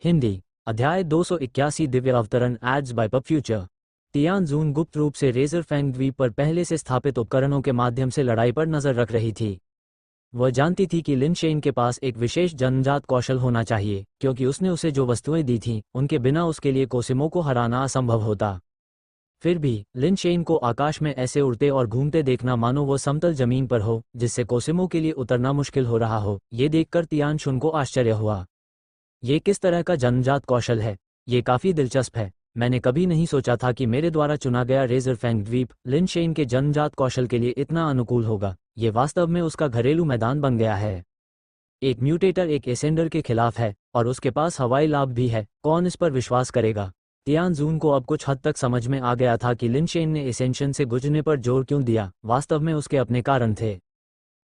हिंदी अध्याय 281 दिव्य अवतरण ads bye पप फ्यूचर। तियानजून गुप्त रूप से रेजर फैंग द्वीप पर पहले से स्थापित उपकरणों के माध्यम से लड़ाई पर नजर रख रही थी। वह जानती थी कि लिन शेन के पास एक विशेष जन्मजात कौशल होना चाहिए, क्योंकि उसने उसे जो वस्तुएं दी थीं उनके बिना उसके लिए कोसिमो को हराना असंभव होता। फिर भी लिन शेन को आकाश में ऐसे उड़ते और घूमते देखना मानो वो समतल जमीन पर हो, जिससे कोसिमो के लिए उतरना मुश्किल हो रहा हो। ये देखकर तियानशुन को आश्चर्य हुआ। ये किस तरह का जन्मजात कौशल है? ये काफी दिलचस्प है। मैंने कभी नहीं सोचा था कि मेरे द्वारा चुना गया रेजर फैंग द्वीप लिन शेन के जन्मजात कौशल के लिए इतना अनुकूल होगा। ये वास्तव में उसका घरेलू मैदान बन गया है। एक म्यूटेटर एक एसेंडर के खिलाफ है और उसके पास हवाई लाभ भी है। कौन इस पर विश्वास करेगा? तियानजून को अब कुछ हद तक समझ में आ गया था कि लिन शेन ने एसेंशन से गुजरने पर जोर क्यों दिया। वास्तव में उसके अपने कारण थे।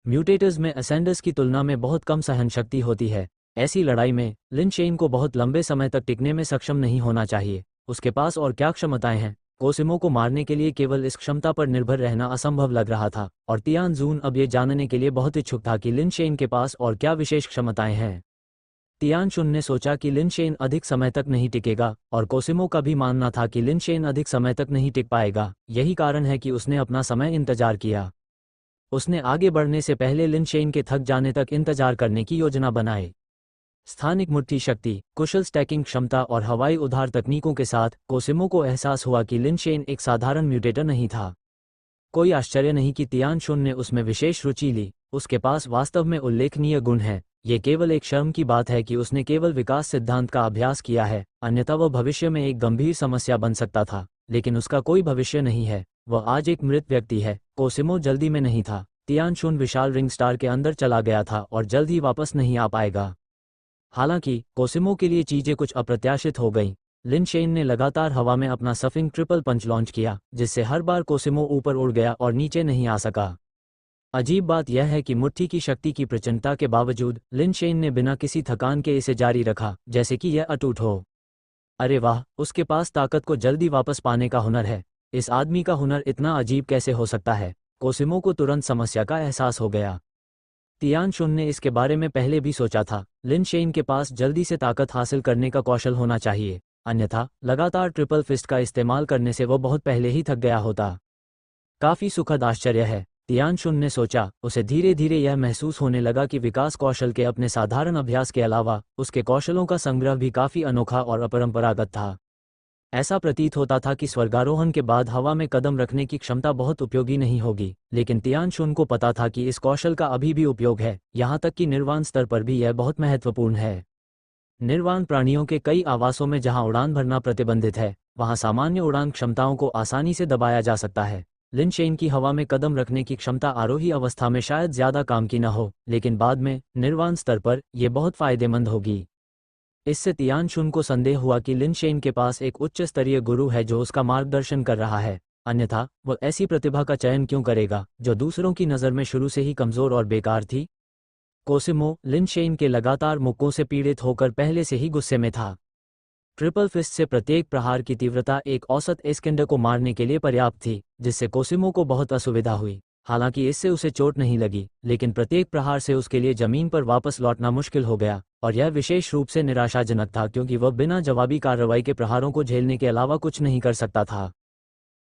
म्यूटेटर्स में असेंडर्स की तुलना में बहुत कम सहनशक्ति होती है। ऐसी लड़ाई में लिन शेन को बहुत लंबे समय तक टिकने में सक्षम नहीं होना चाहिए। उसके पास और क्या क्षमताएं हैं? कोसिमो को मारने के लिए केवल इस क्षमता पर निर्भर रहना असंभव लग रहा था, और तियानजून अब ये जानने के लिए बहुत इच्छुक था कि लिन शेन के पास और क्या विशेष क्षमताएं हैं। तियानशुन ने सोचा कि लिन शेन अधिक समय तक नहीं टिकेगा, और कोसिमो का भी मानना था कि लिन शेन अधिक समय तक नहीं टिक पाएगा। यही कारण है कि उसने अपना समय इंतजार किया। उसने आगे बढ़ने से पहले लिन शेन के थक जाने तक इंतजार करने की योजना बनाई। स्थानिक मुट्ठी शक्ति, कुशल स्टैकिंग क्षमता और हवाई उद्धार तकनीकों के साथ कोसिमो को एहसास हुआ कि लिन शेन एक साधारण म्यूटेटर नहीं था। कोई आश्चर्य नहीं कि तियानशुन ने उसमें विशेष रुचि ली। उसके पास वास्तव में उल्लेखनीय गुण हैं। ये केवल एक शर्म की बात है कि उसने केवल विकास सिद्धांत का अभ्यास किया है, अन्यथा वह भविष्य में एक गंभीर समस्या बन सकता था। लेकिन उसका कोई भविष्य नहीं है। वह आज एक मृत व्यक्ति है। कोसिमो जल्दी में नहीं था। तियानशुन विशाल रिंग स्टार के अंदर चला गया था और जल्द ही वापस नहीं आ पाएगा। हालांकि कोसिमो के लिए चीजें कुछ अप्रत्याशित हो गईं। लिन शेन ने लगातार हवा में अपना सफिंग ट्रिपल पंच लॉन्च किया, जिससे हर बार कोसिमो ऊपर उड़ गया और नीचे नहीं आ सका। अजीब बात यह है कि मुट्ठी की शक्ति की प्रचंडता के बावजूद लिन शेन ने बिना किसी थकान के इसे जारी रखा, जैसे कि यह अटूट हो। अरे वाह, उसके पास ताकत को जल्दी वापस पाने का हुनर है। इस आदमी का हुनर इतना अजीब कैसे हो सकता है? कोसिमो को तुरंत समस्या का एहसास हो गया। तियानशुन ने इसके बारे में पहले भी सोचा था। लिन शेन के पास जल्दी से ताकत हासिल करने का कौशल होना चाहिए, अन्यथा लगातार ट्रिपल फिस्ट का इस्तेमाल करने से वो बहुत पहले ही थक गया होता। काफी सुखद आश्चर्य है, तियानशुन ने सोचा। उसे धीरे धीरे यह महसूस होने लगा कि विकास कौशल के अपने साधारण अभ्यास के अलावा उसके कौशलों का संग्रह भी काफी अनोखा और अपरंपरागत था। ऐसा प्रतीत होता था कि स्वर्गारोहण के बाद हवा में कदम रखने की क्षमता बहुत उपयोगी नहीं होगी, लेकिन तियानशुन को पता था कि इस कौशल का अभी भी उपयोग है। यहाँ तक कि निर्वाण स्तर पर भी यह बहुत महत्वपूर्ण है। निर्वाण प्राणियों के कई आवासों में जहाँ उड़ान भरना प्रतिबंधित है, वहाँ सामान्य उड़ान क्षमताओं को आसानी से दबाया जा सकता है। लिन शेन की हवा में कदम रखने की क्षमता आरोही अवस्था में शायद ज्यादा काम की न हो, लेकिन बाद में निर्वाण स्तर पर यह बहुत फायदेमंद होगी। इससे तियानशुन को संदेह हुआ कि लिन शेन के पास एक उच्च स्तरीय गुरु है जो उसका मार्गदर्शन कर रहा है, अन्यथा वह ऐसी प्रतिभा का चयन क्यों करेगा जो दूसरों की नज़र में शुरू से ही कमज़ोर और बेकार थी। कोसिमो लिन शेन के लगातार मुक्कों से पीड़ित होकर पहले से ही गुस्से में था। ट्रिपल फिस्ट से प्रत्येक प्रहार की तीव्रता एक औसत एस्केंडर को मारने के लिए पर्याप्त थी, जिससे कोसिमो को बहुत असुविधा हुई। हालांकि इससे उसे चोट नहीं लगी, लेकिन प्रत्येक प्रहार से उसके लिए जमीन पर वापस लौटना मुश्किल हो गया, और यह विशेष रूप से निराशाजनक था क्योंकि वह बिना जवाबी कार्रवाई के प्रहारों को झेलने के अलावा कुछ नहीं कर सकता था।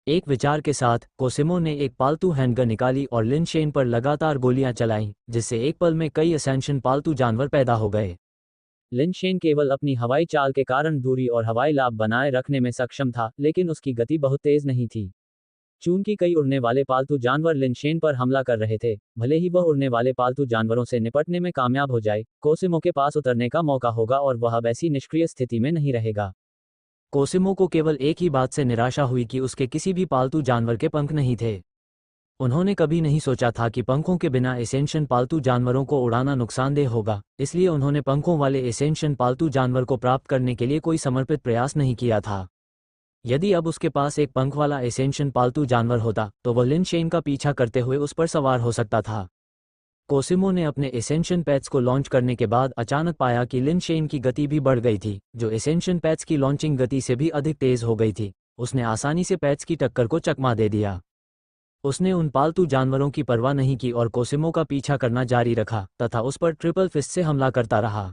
एक विचार के साथ कोसिमो ने एक पालतू हैंडगन निकाली और लिन शेन पर लगातार गोलियां चलाईं, जिससे एक पल में कई असेंशन पालतू जानवर पैदा हो गए। लिन शेन केवल अपनी हवाई चाल के कारण दूरी और हवाई लाभ बनाए रखने में सक्षम था, लेकिन उसकी गति बहुत तेज नहीं थी। चूंकि कई उड़ने वाले पालतू जानवर लिन शेन पर हमला कर रहे थे, भले ही वह उड़ने वाले पालतू जानवरों से निपटने में कामयाब हो जाए, कोसिमो के पास उतरने का मौका होगा और वह अब ऐसी निष्क्रिय स्थिति में नहीं रहेगा। कोसिमो को केवल एक ही बात से निराशा हुई कि उसके किसी भी पालतू जानवर के पंख नहीं थे। उन्होंने कभी नहीं सोचा था कि पंखों के बिना एसेंशन पालतू जानवरों को उड़ाना नुकसानदेह होगा, इसलिए उन्होंने पंखों वाले एसेंशन पालतू जानवर को प्राप्त करने के लिए कोई समर्पित प्रयास नहीं किया था। यदि अब उसके पास एक पंख वाला एसेंशन पालतू जानवर होता तो वह लिन शेन का पीछा करते हुए उस पर सवार हो सकता था। कोसिमो ने अपने एसेंशन पैड्स को लॉन्च करने के बाद अचानक पाया कि लिन शेन की गति भी बढ़ गई थी, जो एसेंशन पैड्स की लॉन्चिंग गति से भी अधिक तेज हो गई थी। उसने आसानी से पैड्स की टक्कर को चकमा दे दिया। उसने उन पालतू जानवरों की परवाह नहीं की और कोसिमो का पीछा करना जारी रखा तथा उस पर ट्रिपल फिस्ट से हमला करता रहा।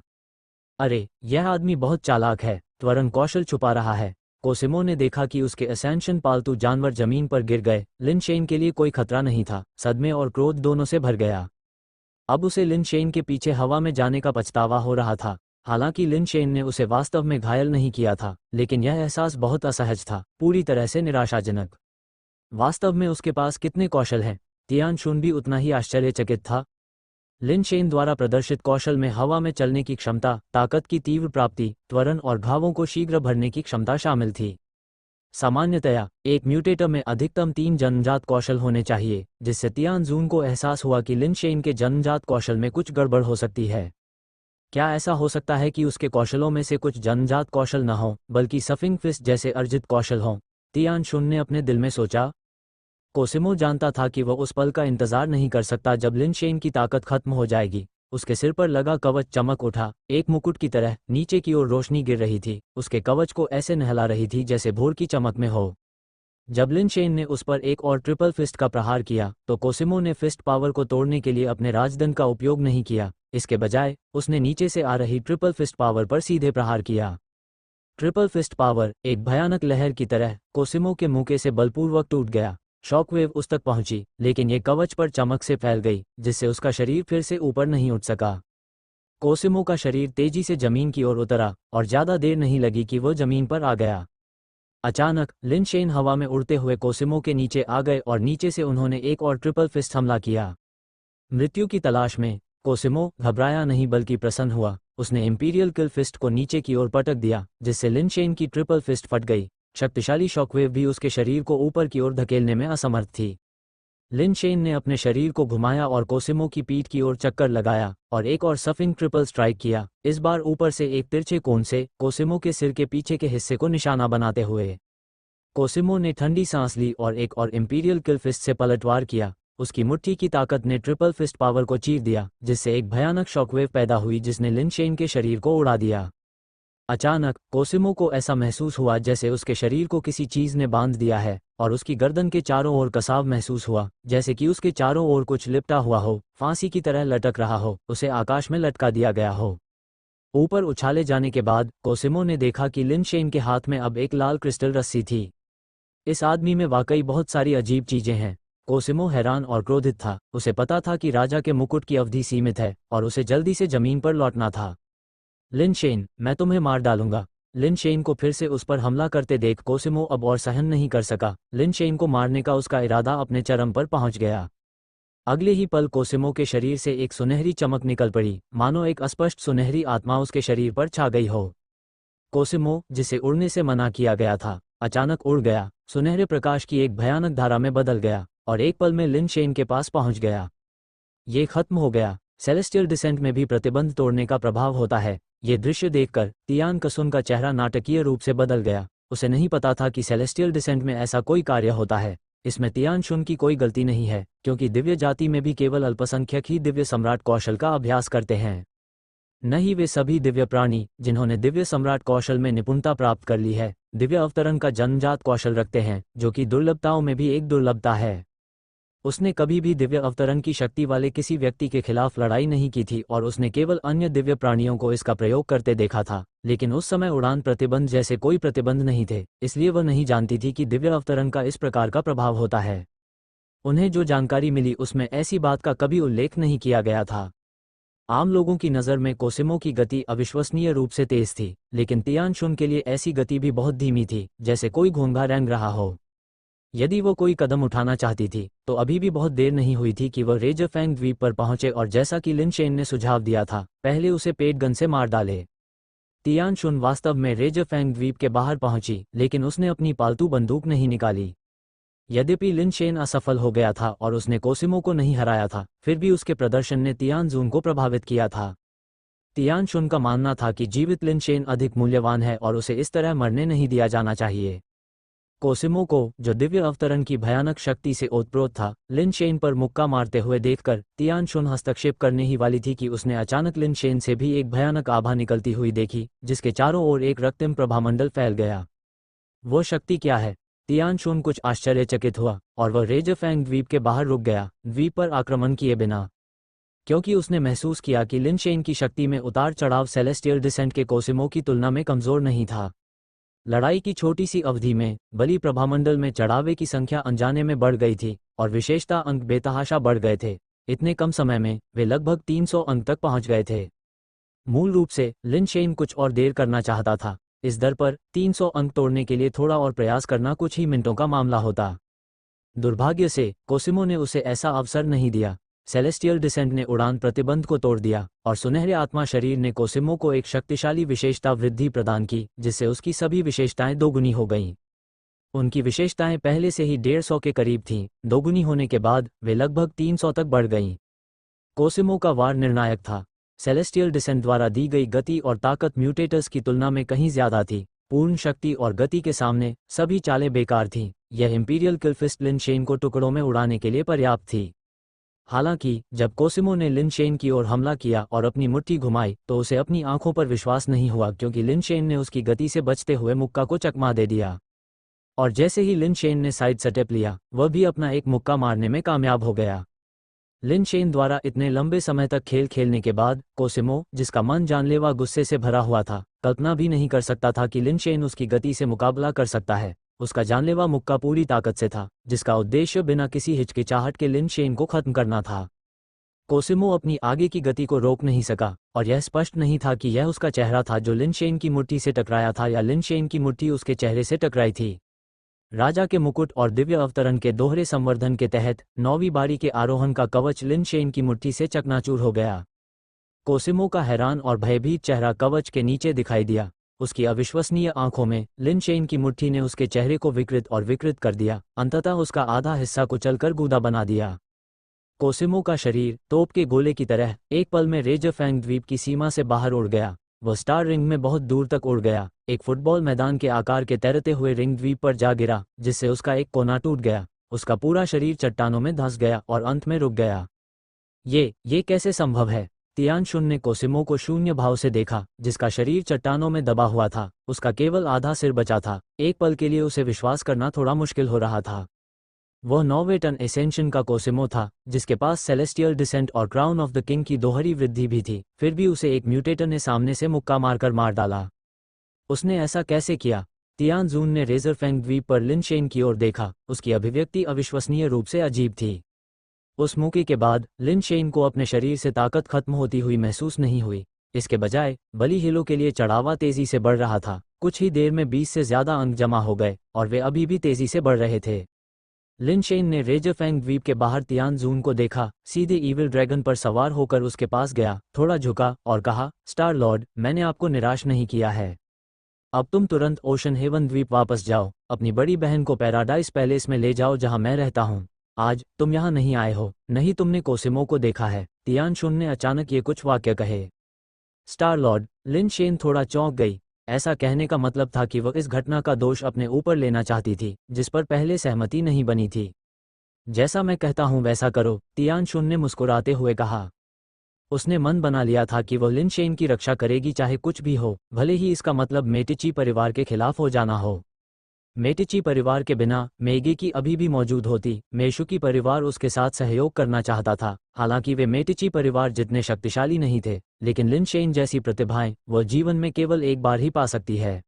अरे, यह आदमी बहुत चालाक है, त्वरण कौशल छुपा रहा है। कोसिमो ने देखा कि उसके असेंशन पालतू जानवर जमीन पर गिर गए। लिन शेन के लिए कोई खतरा नहीं था, सदमे और क्रोध दोनों से भर गया। अब उसे लिन शेन के पीछे हवा में जाने का पछतावा हो रहा था। हालांकि लिन शेन ने उसे वास्तव में घायल नहीं किया था, लेकिन यह एहसास बहुत असहज था, पूरी तरह से निराशाजनक। वास्तव में उसके पास कितने कौशल हैं? तियान शुन भी उतना ही आश्चर्यचकित था। लिन शेन द्वारा प्रदर्शित कौशल में हवा में चलने की क्षमता, ताकत की तीव्र प्राप्ति, त्वरण और घावों को शीघ्र भरने की क्षमता शामिल थी। सामान्यतया एक म्यूटेटर में अधिकतम 3 जन्मजात कौशल होने चाहिए, जिससे तियान जून को एहसास हुआ कि लिन शेन के जन्मजात कौशल में कुछ गड़बड़ हो सकती है। क्या ऐसा हो सकता है कि उसके कौशलों में से कुछ जन्मजात कौशल न हों, बल्कि सफिंग फिस्ट जैसे अर्जित कौशल हों? तियान शुन ने अपने दिल में सोचा। कोसिमो जानता था कि वह उस पल का इंतजार नहीं कर सकता जब लिन शेन की ताकत खत्म हो जाएगी। उसके सिर पर लगा कवच चमक उठा, एक मुकुट की तरह नीचे की ओर रोशनी गिर रही थी, उसके कवच को ऐसे नहला रही थी जैसे भोर की चमक में हो। जब लिन शेन ने उस पर एक और ट्रिपल फिस्ट का प्रहार किया, तो कोसिमो ने फिस्ट पावर को तोड़ने के लिए अपने राजदंड का उपयोग नहीं किया। इसके बजाय उसने नीचे से आ रही ट्रिपल फिस्ट पावर पर सीधे प्रहार किया। ट्रिपल फिस्ट पावर एक भयानक लहर की तरह कोसिमो के मुके से बलपूर्वक टूट गया। शॉकवेव उस तक पहुंची, लेकिन ये कवच पर चमक से फैल गई, जिससे उसका शरीर फिर से ऊपर नहीं उठ सका। कोसिमो का शरीर तेजी से जमीन की ओर उतरा, और ज्यादा देर नहीं लगी कि वो जमीन पर आ गया। अचानक लिन शेन हवा में उड़ते हुए कोसिमो के नीचे आ गए और नीचे से उन्होंने एक और ट्रिपल फिस्ट हमला किया। मृत्यु की तलाश में कोसिमो घबराया नहीं बल्कि प्रसन्न हुआ। उसने इंपीरियल किल फिस्ट को नीचे की ओर पटक दिया, जिससे लिन शेन की ट्रिपल फिस्ट फट गई। शक्तिशाली शॉकवेव भी उसके शरीर को ऊपर की ओर धकेलने में असमर्थ थी। लिन शेन ने अपने शरीर को घुमाया और कोसिमो की पीठ की ओर चक्कर लगाया और एक और सफिंग ट्रिपल स्ट्राइक किया, इस बार ऊपर से एक तिरछे कोण से, कोसिमो के सिर के पीछे के हिस्से को निशाना बनाते हुए। कोसिमो ने ठंडी सांस ली और एक और इंपीरियल किल फिस्ट से पलटवार किया। उसकी मुट्ठी की ताकत ने ट्रिपल फिस्ट पावर को चीर दिया, जिससे एक भयानक शॉकवेव पैदा हुई जिसने लिन शेन के शरीर को उड़ा दिया। अचानक कोसिमो को ऐसा महसूस हुआ जैसे उसके शरीर को किसी चीज ने बांध दिया है, और उसकी गर्दन के चारों ओर कसाव महसूस हुआ, जैसे कि उसके चारों ओर कुछ लिपटा हुआ हो, फांसी की तरह लटक रहा हो, उसे आकाश में लटका दिया गया हो। ऊपर उछाले जाने के बाद कोसिमो ने देखा कि लिन शेन के हाथ में अब एक लाल क्रिस्टल रस्सी थी। इस आदमी में वाकई बहुत सारी अजीब चीजें हैं। कोसिमो हैरान और क्रोधित था। उसे पता था कि राजा के मुकुट की अवधि सीमित है और उसे जल्दी से जमीन पर लौटना था। लिन शेन, मैं तुम्हें मार डालूंगा। लिन शेन को फिर से उस पर हमला करते देख कोसिमो अब और सहन नहीं कर सका। लिन शेन को मारने का उसका इरादा अपने चरम पर पहुंच गया। अगले ही पल कोसिमो के शरीर से एक सुनहरी चमक निकल पड़ी, मानो एक अस्पष्ट सुनहरी आत्मा उसके शरीर पर छा गई हो। कोसिमो, जिसे उड़ने से मना किया गया था, अचानक उड़ गया, सुनहरे प्रकाश की एक भयानक धारा में बदल गया और एक पल में लिन शेन के पास पहुंच गया। ये खत्म हो गया। सेलेस्टियल डिसेंट में भी प्रतिबंध तोड़ने का प्रभाव होता है। ये दृश्य देखकर तियान कसुन का चेहरा नाटकीय रूप से बदल गया। उसे नहीं पता था कि सेलेस्टियल डिसेंट में ऐसा कोई कार्य होता है। इसमें तियान शुन की कोई गलती नहीं है, क्योंकि दिव्य जाति में भी केवल अल्पसंख्यक ही दिव्य सम्राट कौशल का अभ्यास करते हैं। न ही वे सभी दिव्य प्राणी, जिन्होंने दिव्य सम्राट कौशल में निपुणता प्राप्त कर ली है, दिव्य अवतरण का जन्मजात कौशल रखते हैं, जो कि दुर्लभताओं में भी एक दुर्लभता है। उसने कभी भी दिव्य अवतरण की शक्ति वाले किसी व्यक्ति के खिलाफ लड़ाई नहीं की थी और उसने केवल अन्य दिव्य प्राणियों को इसका प्रयोग करते देखा था, लेकिन उस समय उड़ान प्रतिबंध जैसे कोई प्रतिबंध नहीं थे, इसलिए वह नहीं जानती थी कि दिव्य अवतरण का इस प्रकार का प्रभाव होता है। उन्हें जो जानकारी मिली उसमें ऐसी बात का कभी उल्लेख नहीं किया गया था। आम लोगों की नज़र में कोसिमो की गति अविश्वसनीय रूप से तेज थी, लेकिन तियान शुन के लिए ऐसी गति भी बहुत धीमी थी, जैसे कोई घोंघा रेंग रहा हो। यदि वो कोई कदम उठाना चाहती थी, तो अभी भी बहुत देर नहीं हुई थी कि वह रेजरफैंग द्वीप पर पहुंचे और जैसा कि लिन शेन ने सुझाव दिया था, पहले उसे पेट गन से मार डाले। तियान शुन वास्तव में रेजरफैंग द्वीप के बाहर पहुंची, लेकिन उसने अपनी पालतू बंदूक नहीं निकाली। यद्यपि लिन शेन असफल हो गया था और उसने कोसिमो को नहीं हराया था, फिर भी उसके प्रदर्शन ने तियान जून को प्रभावित किया था। तियान शुन का मानना था कि जीवित लिन शेन अधिक मूल्यवान है और उसे इस तरह मरने नहीं दिया जाना चाहिए। कोसिमो को, जो दिव्य अवतरण की भयानक शक्ति से ओतप्रोत था, लिन शेन पर मुक्का मारते हुए देखकर तियान शुन हस्तक्षेप करने ही वाली थी कि उसने अचानक लिन शेन से भी एक भयानक आभा निकलती हुई देखी, जिसके चारों ओर एक रक्तिम प्रभामंडल फैल गया। वो शक्ति क्या है? तियान शुन कुछ आश्चर्यचकित हुआ और वह रेजरफैंग द्वीप के बाहर रुक गया, द्वीप पर आक्रमण किए बिना। क्योंकि उसने महसूस किया कि लिन शेन की शक्ति में उतार चढ़ाव सेलेस्टियल डिसेंट के कोसिमो की तुलना में कमज़ोर नहीं था। लड़ाई की छोटी सी अवधि में बलि प्रभामंडल में चढ़ावे की संख्या अनजाने में बढ़ गई थी और विशेषता अंक बेतहाशा बढ़ गए थे। इतने कम समय में वे लगभग 300 अंक तक पहुंच गए थे। मूल रूप से लिन शेन कुछ और देर करना चाहता था। इस दर पर 300 अंक तोड़ने के लिए थोड़ा और प्रयास करना कुछ ही मिनटों का मामला होता। दुर्भाग्य से कोसिमो ने उसे ऐसा अवसर नहीं दिया। सेलेस्टियल डिसेंट ने उड़ान प्रतिबंध को तोड़ दिया और सुनहरे आत्मा शरीर ने कोसिमो को एक शक्तिशाली विशेषता वृद्धि प्रदान की, जिससे उसकी सभी विशेषताएं दोगुनी हो गईं। उनकी विशेषताएं पहले से ही 150 के करीब थीं, दोगुनी होने के बाद वे लगभग 300 तक बढ़ गईं। कोसिमो का वार निर्णायक था। सेलेस्टियल डिसेंट द्वारा दी गई गति और ताकत म्यूटेटर्स की तुलना में कहीं ज्यादा थी। पूर्ण शक्ति और गति के सामने सभी चालें बेकार थीं। यह इंपीरियल किलफिस्ट लिन शेन को टुकड़ों में उड़ाने के लिए पर्याप्त थी। हालांकि जब कोसिमो ने लिन शेन की ओर हमला किया और अपनी मुट्ठी घुमाई तो उसे अपनी आंखों पर विश्वास नहीं हुआ, क्योंकि लिन शेन ने उसकी गति से बचते हुए मुक्का को चकमा दे दिया। और जैसे ही लिन शेन ने साइड स्टेप लिया, वह भी अपना एक मुक्का मारने में कामयाब हो गया। लिन शेन द्वारा इतने लंबे समय तक खेल खेलने के बाद कोसिमो, जिसका मन जानलेवा गुस्से से भरा हुआ था, कल्पना भी नहीं कर सकता था कि लिन शेन उसकी गति से मुकाबला कर सकता है। उसका जानलेवा मुक्का पूरी ताकत से था, जिसका उद्देश्य बिना किसी हिचकिचाहट के लिन शेन को खत्म करना था। कोसिमो अपनी आगे की गति को रोक नहीं सका और यह स्पष्ट नहीं था कि यह उसका चेहरा था जो लिन शेन की मुट्ठी से टकराया था या लिन शेन की मुट्ठी उसके चेहरे से टकराई थी। राजा के मुकुट और दिव्य अवतरण के दोहरे संवर्धन के तहत 9वीं बारी के आरोहण का कवच लिन शेन की मुट्ठी से चकनाचूर हो गया। कोसिमो का हैरान और भयभीत चेहरा कवच के नीचे दिखाई दिया। उसकी अविश्वसनीय आंखों में लिन शेन की मुट्ठी ने उसके चेहरे को विकृत और विकृत कर दिया, अंततः उसका आधा हिस्सा कुचलकर गूदा बना दिया। कोसिमो का शरीर तोप के गोले की तरह एक पल में रेजरफैंग द्वीप की सीमा से बाहर उड़ गया। वह स्टार रिंग में बहुत दूर तक उड़ गया, एक फुटबॉल मैदान के आकार के तैरते हुए रिंग द्वीप पर जा गिरा, जिससे उसका एक कोना टूट गया। उसका पूरा शरीर चट्टानों में धंस गया और अंत में रुक गया। ये कैसे संभव है? तियानशुन ने कोसिमो को शून्य भाव से देखा, जिसका शरीर चट्टानों में दबा हुआ था। उसका केवल आधा सिर बचा था। एक पल के लिए उसे विश्वास करना थोड़ा मुश्किल हो रहा था। वह 9वें टन एसेंशन का कोसिमो था, जिसके पास सेलेस्टियल डिसेंट और क्राउन ऑफ द किंग की दोहरी वृद्धि भी थी। फिर भी उसे एक म्यूटेटर ने सामने से मुक्का मारकर मार डाला। उसने ऐसा कैसे किया? तियानजून ने रेजरफैंग द्वीप पर लिन शेन की ओर देखा। उसकी अभिव्यक्ति अविश्वसनीय रूप से अजीब थी। उस मौके के बाद लिन शेन को अपने शरीर से ताकत खत्म होती हुई महसूस नहीं हुई। इसके बजाय बली हिलों के लिए चढ़ावा तेजी से बढ़ रहा था। कुछ ही देर में 20 से ज्यादा अंक जमा हो गए और वे अभी भी तेजी से बढ़ रहे थे। लिन शेन ने रेजरफैंग द्वीप के बाहर तियानजून को देखा, सीधे ईविल ड्रैगन पर सवार होकर उसके पास गया, थोड़ा झुका और कहा, स्टार लॉर्ड, मैंने आपको निराश नहीं किया है। अब तुम तुरंत ओशन हेवन द्वीप वापस जाओ। अपनी बड़ी बहन को पैराडाइज पैलेस में ले जाओ जहां मैं रहता हूं। आज तुम यहाँ नहीं आए हो, नहीं तुमने कोसिमो को देखा है। तियानशुन ने अचानक ये कुछ वाक्य कहे। स्टार लॉर्ड, लिन शेन थोड़ा चौंक गई। ऐसा कहने का मतलब था कि वह इस घटना का दोष अपने ऊपर लेना चाहती थी, जिस पर पहले सहमति नहीं बनी थी। जैसा मैं कहता हूं वैसा करो, तियानशुन ने मुस्कुराते हुए कहा। उसने मन बना लिया था कि वह लिन शेन की रक्षा करेगी, चाहे कुछ भी हो, भले ही इसका मतलब मेटिची परिवार के खिलाफ हो जाना हो। मेटिची परिवार के बिना मेगेकी अभी भी मौजूद होती। मेशुकी परिवार उसके साथ सहयोग करना चाहता था। हालांकि वे मेटिची परिवार जितने शक्तिशाली नहीं थे, लेकिन लिन शेन जैसी प्रतिभाएं वह जीवन में केवल एक बार ही पा सकती है।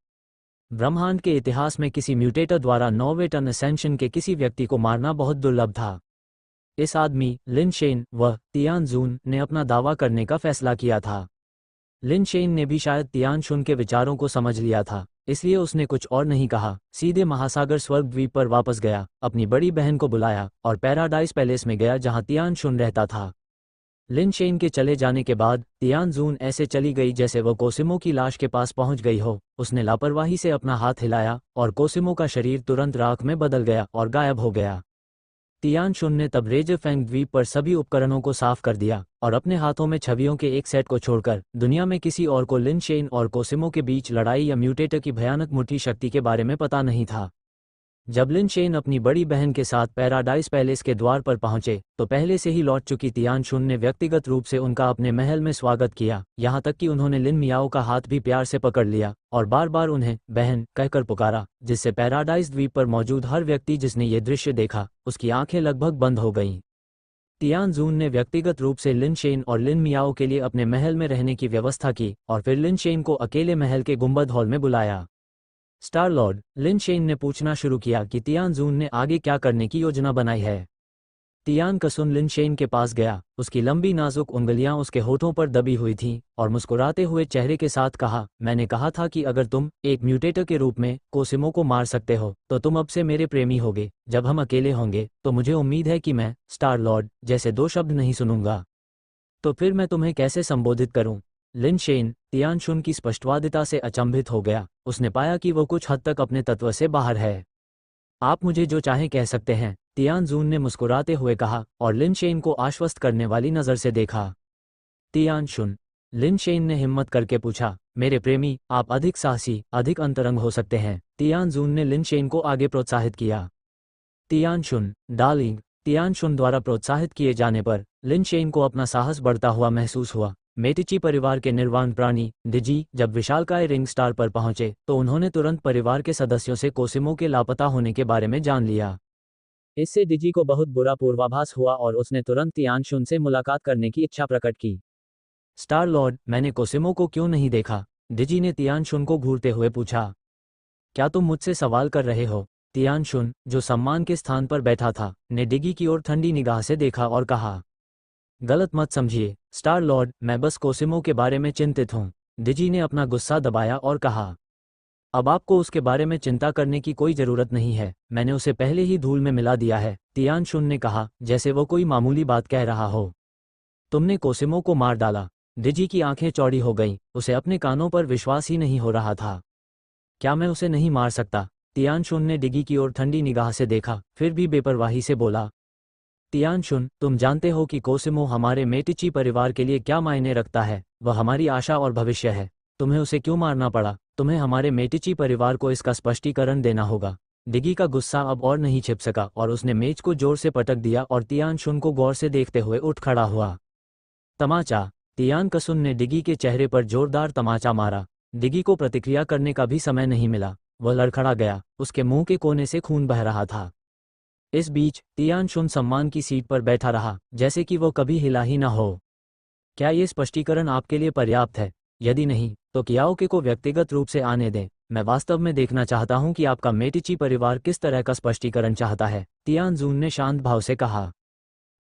ब्रह्मांड के इतिहास में किसी म्यूटेटर द्वारा 9वें टन असेंशन के किसी व्यक्ति को मारना बहुत दुर्लभ था। इस आदमी लिन शेन व तियानजून ने अपना दावा करने का फैसला किया था। लिन शेन ने भी शायद तियानशुन के विचारों को समझ लिया था, इसलिए उसने कुछ और नहीं कहा। सीधे महासागर स्वर्ग द्वीप पर वापस गया, अपनी बड़ी बहन को बुलाया और पैराडाइज पैलेस में गया जहां तियानशुन रहता था। लिन शेन के चले जाने के बाद तियानजून ऐसे चली गई जैसे वह कोसिमो की लाश के पास पहुंच गई हो। उसने लापरवाही से अपना हाथ हिलाया और कोसिमो का शरीर तुरंत राख में बदल गया और गायब हो गया। तियानशुन ने तब रेजरफैंग द्वीप पर सभी उपकरणों को साफ कर दिया और अपने हाथों में छवियों के एक सेट को छोड़कर दुनिया में किसी और को लिन शेन और कोसिमो के बीच लड़ाई या म्यूटेटर की भयानक मुट्ठी शक्ति के बारे में पता नहीं था। जब लिन शेन अपनी बड़ी बहन के साथ पैराडाइज पैलेस के द्वार पर पहुंचे तो पहले से ही लौट चुकी तियानशुन ने व्यक्तिगत रूप से उनका अपने महल में स्वागत किया, यहाँ तक कि उन्होंने लिन मियाओ का हाथ भी प्यार से पकड़ लिया और बार बार उन्हें बहन कहकर पुकारा, जिससे पैराडाइज द्वीप पर मौजूद हर व्यक्ति जिसने ये दृश्य देखा उसकी आंखें लगभग बंद हो गईं। तियान जून ने व्यक्तिगत रूप से लिन शेन और लिन मियाओ के लिए अपने महल में रहने की व्यवस्था की और फिर लिन शेन को अकेले महल के गुंबद हॉल में बुलाया। स्टार लॉर्ड, लिन शेन ने पूछना शुरू किया कि तियान जून ने आगे क्या करने की योजना बनाई है। तियान कसुन लिन शेन के पास गया, उसकी लंबी नाजुक उंगलियां उसके होठों पर दबी हुई थीं और मुस्कुराते हुए चेहरे के साथ कहा, मैंने कहा था कि अगर तुम एक म्यूटेटर के रूप में कोसिमो को मार सकते हो तो तुम अब से मेरे प्रेमी होगे। जब हम अकेले होंगे तो मुझे उम्मीद है कि मैं स्टार लॉर्ड जैसे 2 शब्द नहीं सुनूंगा। तो फिर मैं तुम्हें कैसे संबोधित करूं? लिन शेन तियान शुन की स्पष्टवादिता से अचंभित हो गया। उसने पाया कि वो कुछ हद तक अपने तत्व से बाहर है। आप मुझे जो चाहें कह सकते हैं, तियान जून ने मुस्कुराते हुए कहा और लिन शेन को आश्वस्त करने वाली नज़र से देखा। तियान शुन, लिन शेन ने हिम्मत करके पूछा, मेरे प्रेमी, आप अधिक साहसी, अधिक अंतरंग हो सकते हैं। तियान जून ने लिन शेन को आगे प्रोत्साहित किया। Tian Shun, darling. Tian Shun द्वारा प्रोत्साहित किए जाने पर लिन शेन को अपना साहस बढ़ता हुआ महसूस हुआ। मेटिची परिवार के निर्वाण प्राणी डिजी जब विशालकाय रिंग स्टार पर पहुंचे तो उन्होंने तुरंत परिवार के सदस्यों से कोसिमो के लापता होने के बारे में जान लिया। इससे डिजी को बहुत बुरा पूर्वाभास हुआ और उसने तुरंत तियान शुन से मुलाकात करने की इच्छा प्रकट की। स्टार लॉर्ड, मैंने कोसिमो को क्यों नहीं देखा? डिजी ने तियान शुन को घूरते हुए पूछा। क्या तुम मुझसे सवाल कर रहे हो? तियान शुन, जो सम्मान के स्थान पर बैठा था, ने डिगी की ओर ठंडी निगाह से देखा और कहा, गलत मत समझिए स्टार लॉर्ड, मैं बस कोसिमो के बारे में चिंतित हूँ। डिजी ने अपना गुस्सा दबाया और कहा, अब आपको उसके बारे में चिंता करने की कोई जरूरत नहीं है, मैंने उसे पहले ही धूल में मिला दिया है। तियान शुन ने कहा, जैसे वो कोई मामूली बात कह रहा हो। तुमने कोसिमो को मार डाला। डिजी की आंखें चौड़ी हो गईं, उसे अपने कानों पर विश्वास ही नहीं हो रहा था। क्या मैं उसे नहीं मार सकता? तियान शुन ने डिगी की ओर ठंडी निगाह से देखा, फिर भी बेपरवाही से बोला, तियान शुन, तुम जानते हो कि कोसिमो हमारे मेटिची परिवार के लिए क्या मायने रखता है। वह हमारी आशा और भविष्य है। तुम्हें उसे क्यों मारना पड़ा? तुम्हें हमारे मेटिची परिवार को इसका स्पष्टीकरण देना होगा। डिगी का गुस्सा अब और नहीं छिप सका और उसने मेज को जोर से पटक दिया और तियान शुन को गौर से देखते हुए उठ खड़ा हुआ। तमाचा। तियान कसुन ने डिगी के चेहरे पर जोरदार तमाचा मारा। डिगी को प्रतिक्रिया करने का भी समय नहीं मिला। वह लड़खड़ा गया, उसके मुंह के कोने से खून बह रहा था। इस बीच तियान शुन सम्मान की सीट पर बैठा रहा, जैसे कि वो कभी हिला ही न हो। क्या ये स्पष्टीकरण आपके लिए पर्याप्त है? यदि नहीं, तो कियाओके को व्यक्तिगत रूप से आने दें। मैं वास्तव में देखना चाहता हूं कि आपका मेटिची परिवार किस तरह का स्पष्टीकरण चाहता है। तियान जून ने शांत भाव से कहा।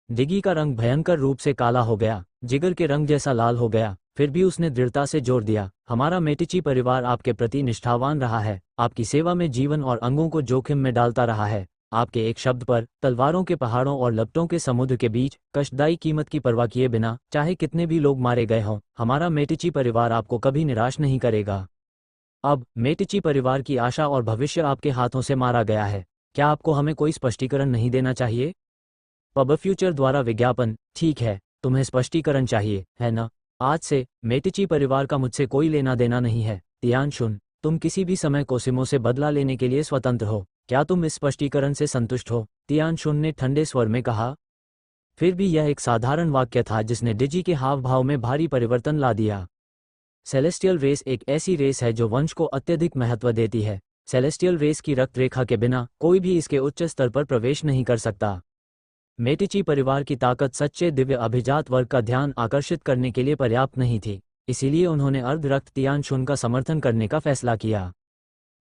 डिगी का रंग भयंकर रूप से काला हो गया, जिगर के रंग जैसा लाल हो गया। फिर भी उसने दृढ़ता से जोर दिया, हमारा मेटिची परिवार आपके प्रति निष्ठावान रहा है, आपकी सेवा में जीवन और अंगों को जोखिम में डालता रहा है। आपके एक शब्द पर तलवारों के पहाड़ों और लपटों के समुद्र के बीच कष्टदायी कीमत की परवाह किए बिना, चाहे कितने भी लोग मारे गए हों, हमारा मेटिची परिवार आपको कभी निराश नहीं करेगा। अब मेटिची परिवार की आशा और भविष्य आपके हाथों से मारा गया है। क्या आपको हमें कोई स्पष्टीकरण नहीं देना चाहिए? पब फ्यूचर द्वारा विज्ञापन, ठीक है, तुम्हें स्पष्टीकरण चाहिए, है न? आज से मेटिची परिवार का मुझसे कोई लेना देना नहीं है। तियान शुन, तुम किसी भी समय कोसिमो से बदला लेने के लिए स्वतंत्र हो। क्या तुम इस स्पष्टीकरण से संतुष्ट हो? तियान शुन ने ठंडे स्वर में कहा। फिर भी यह एक साधारण वाक्य था जिसने डिजी के हाव भाव में भारी परिवर्तन ला दिया। सेलेस्टियल रेस एक ऐसी रेस है जो वंश को अत्यधिक महत्व देती है। सेलेस्टियल रेस की रक्त रेखा के बिना कोई भी इसके उच्च स्तर पर प्रवेश नहीं कर सकता। मेटिची परिवार की ताकत सच्चे दिव्य अभिजात वर्ग का ध्यान आकर्षित करने के लिए पर्याप्त नहीं थी, इसीलिए उन्होंने अर्ध रक्त तियान शुन का समर्थन करने का फैसला किया।